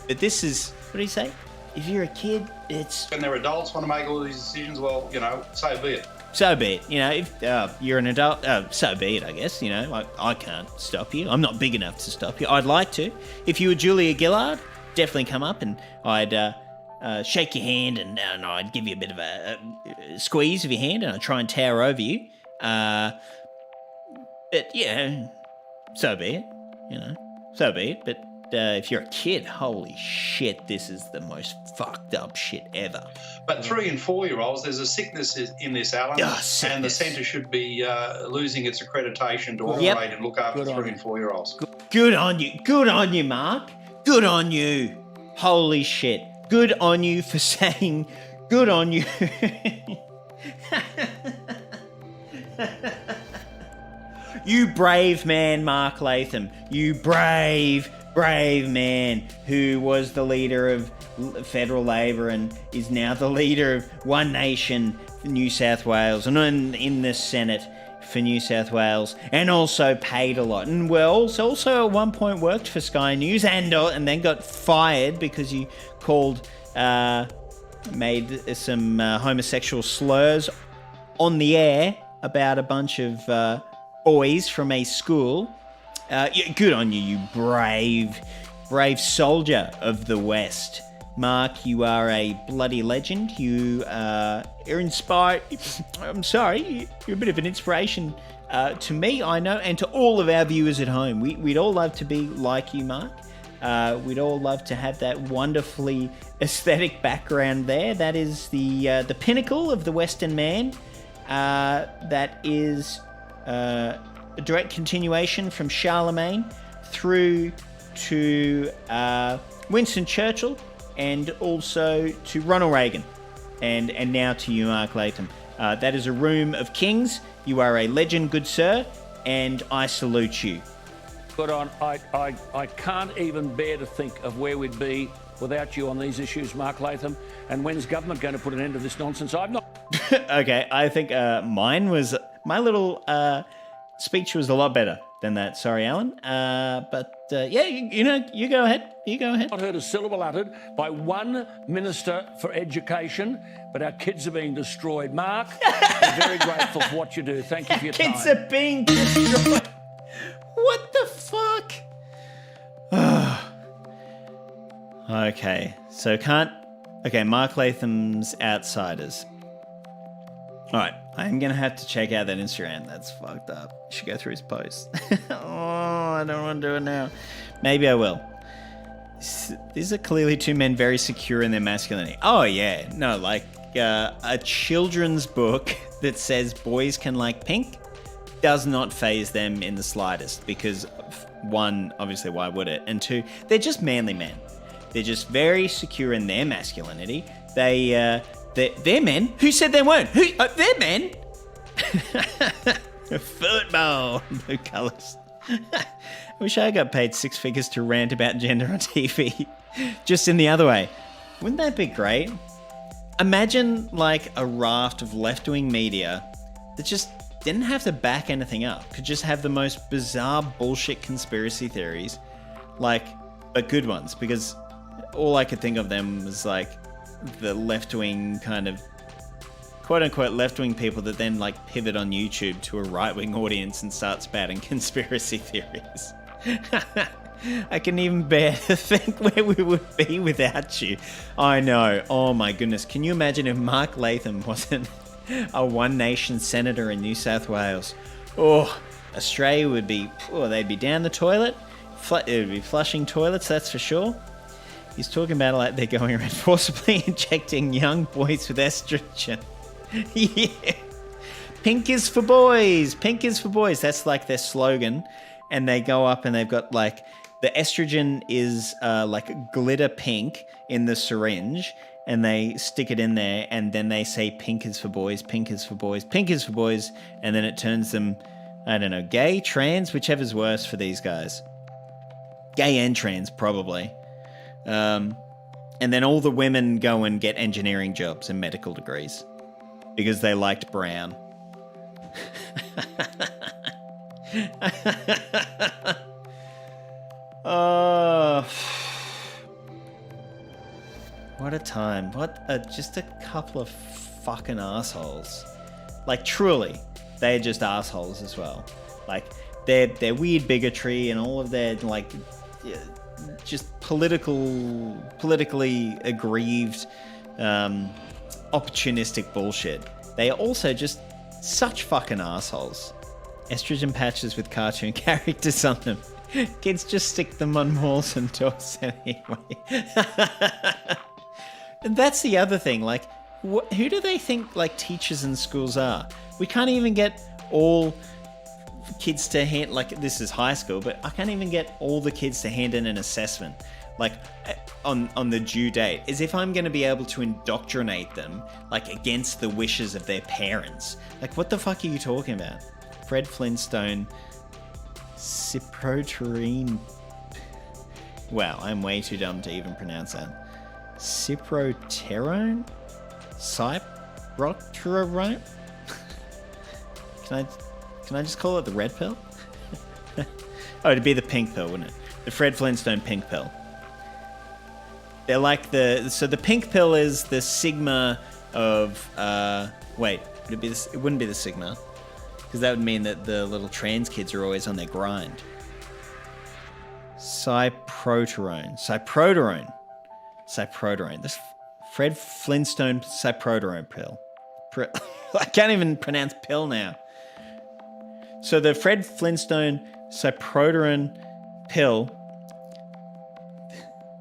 But this is, what do you say? If you're a kid, it's... When they're adults, want to make all these decisions, well, you know, so be it. So be it. You know, if you're an adult, so be it, I guess. You know, like, I can't stop you. I'm not big enough to stop you. I'd like to. If you were Julia Gillard, definitely come up and I'd shake your hand and I'd give you a bit of a squeeze of your hand and I'd try and tower over you. But, yeah, so be it. You know, so be it. But... if you're a kid, holy shit, this is the most fucked up shit ever. But 3 and 4 year olds, there's a sickness in this, Alan, and the centre should be losing its accreditation to operate and look after 3 and 4 year olds. Good on you, Mark. Good on you. Holy shit. Good on you for saying good on you. You brave man, Mark Latham. You brave man who was the leader of federal Labor and is now the leader of One Nation for New South Wales and in the Senate for New South Wales and also paid a lot. And also at one point worked for Sky News and then got fired because you made some homosexual slurs on the air about a bunch of boys from a school. Good on you, you brave soldier of the West. Mark, you are a bloody legend. You are inspired. I'm sorry, you're a bit of an inspiration to me, I know, and to all of our viewers at home. We'd all love to be like you, Mark. We'd all love to have that wonderfully aesthetic background there. That is the pinnacle of the Western man. That is a direct continuation from Charlemagne through to Winston Churchill and also to Ronald Reagan and now to you, Mark Latham. That is a room of kings. You are a legend, good sir, and I salute you. Good on. I can't even bear to think of where we'd be without you on these issues, Mark Latham. And when's government going to put an end to this nonsense? I've not... Okay, I think my little speech was a lot better than that. Sorry, Alan. Yeah, you go ahead. You go ahead. I've not heard a syllable uttered by one Minister for Education, but our kids are being destroyed. Mark, I'm very grateful for what you do. Thank you for your time. Kids are being destroyed. What the fuck? Okay, so Mark Latham's Outsiders. Alright, I'm gonna have to check out that Instagram. That's fucked up. You should go through his posts. I don't want to do it now. Maybe I will. These are clearly two men very secure in their masculinity. Oh yeah, no, like a children's book that says boys can like pink does not faze them in the slightest because, one, obviously why would it? And two, they're just manly men. They're just very secure in their masculinity. They're men. Who said they weren't? They're men. Football, blue colours. I wish I got paid 6 figures to rant about gender on TV. Just in the other way. Wouldn't that be great? Imagine like a raft of left-wing media that just didn't have to back anything up. Could just have the most bizarre bullshit conspiracy theories, but good ones. Because all I could think of them was like the left-wing kind of quote-unquote left-wing people that then pivot on YouTube to a right-wing audience and start spouting conspiracy theories. I can even bear to think where we would be without you. I know. Oh my goodness. Can you imagine if Mark Latham wasn't a One Nation senator in New South Wales? Oh, Australia would be... Oh, they'd be down the toilet. It would be flushing toilets, that's for sure. He's talking about it like they're going around forcibly injecting young boys with estrogen. Yeah. Pink is for boys. Pink is for boys. That's like their slogan. And they go up and they've got the estrogen is glitter pink in the syringe. And they stick it in there and then they say pink is for boys, pink is for boys, pink is for boys. And then it turns them, I don't know, gay, trans, whichever's worse for these guys. Gay and trans, probably. And then all the women go and get engineering jobs and medical degrees because they liked brown. Oh, what a time. Just a couple of fucking assholes. Like, truly, they're just assholes as well. Like, their weird bigotry and all of their, like, just politically aggrieved, opportunistic bullshit. They are also just such fucking assholes. Estrogen patches with cartoon characters on them. Kids just stick them on walls and doors anyway. And that's the other thing, like, who do they think, like, teachers in schools are? We can't even get all kids to hand, like, this is high school, but I can't even get all the kids to hand in an assessment, like, on the due date, as if I'm going to be able to indoctrinate them, like, against the wishes of their parents. Like, what the fuck are you talking about? Fred Flintstone, Ciproterine. Wow, I'm way too dumb to even pronounce that. Ciproterone? Ciproterone? Can I just call it the red pill? Oh, it'd be the pink pill, wouldn't it? The Fred Flintstone pink pill. They're like so the pink pill is the sigma of, wait, it wouldn't be the sigma, because that would mean that the little trans kids are always on their grind. Ciproterone. This Fred Flintstone Ciproterone pill. I can't even pronounce pill now. So the Fred Flintstone Ciproterone pill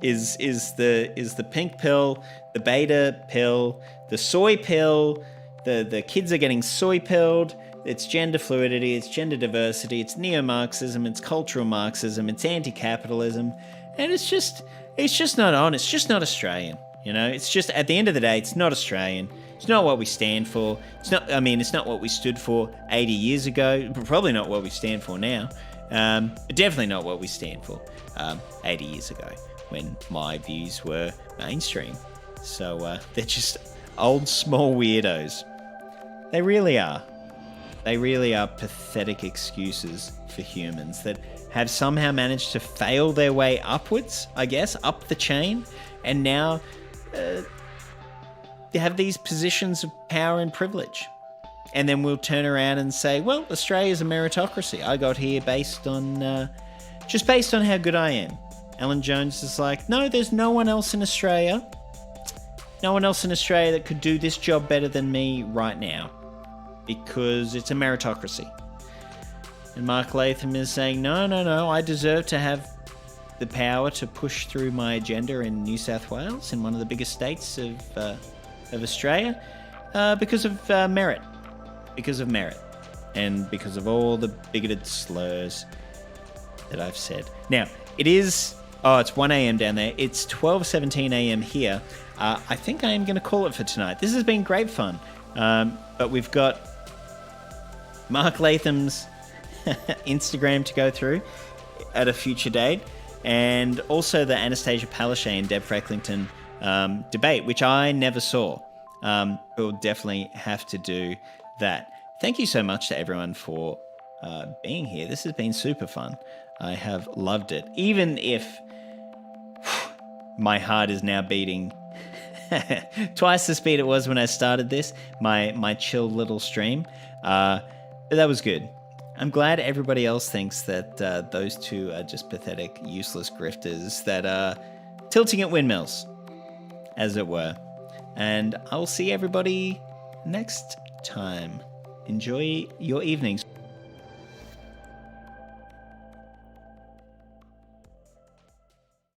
is the pink pill, the beta pill, the soy pill. The kids are getting soy pilled. It's gender fluidity, it's gender diversity, it's neo-Marxism, it's cultural Marxism, it's anti-capitalism, and it's just not on. It's just not Australian. You know, it's just, at the end of the day, it's not Australian. It's not what we stand for. It's not what we stood for 80 years ago. Probably not what we stand for now. But definitely not what we stand for 80 years ago when my views were mainstream. So they're just old, small weirdos. They really are. They really are pathetic excuses for humans that have somehow managed to fail their way upwards, I guess, up the chain, and now they have these positions of power and privilege. And then we'll turn around and say, well, Australia's a meritocracy. I got here based on how good I am. Alan Jones is like, no, there's no one else in Australia. No one else in Australia that could do this job better than me right now. Because it's a meritocracy. And Mark Latham is saying, no, I deserve to have the power to push through my agenda in New South Wales, in one of the biggest states of Australia, because of merit. Because of merit. And because of all the bigoted slurs that I've said. Now, it's 1 a.m. down there. It's 12:17 a.m. here. I think I am going to call it for tonight. This has been great fun. But we've got Mark Latham's Instagram to go through at a future date, and also the Anastasia Palaszczuk and Deb Frecklington debate, which I never saw. We'll definitely have to do that. Thank you so much to everyone for being here. This has been super fun. I have loved it. Even if my heart is now beating twice the speed it was when I started this, my chill little stream. But that was good. I'm glad everybody else thinks that those two are just pathetic, useless grifters that are tilting at windmills, as it were. And I'll see everybody next time. Enjoy your evenings.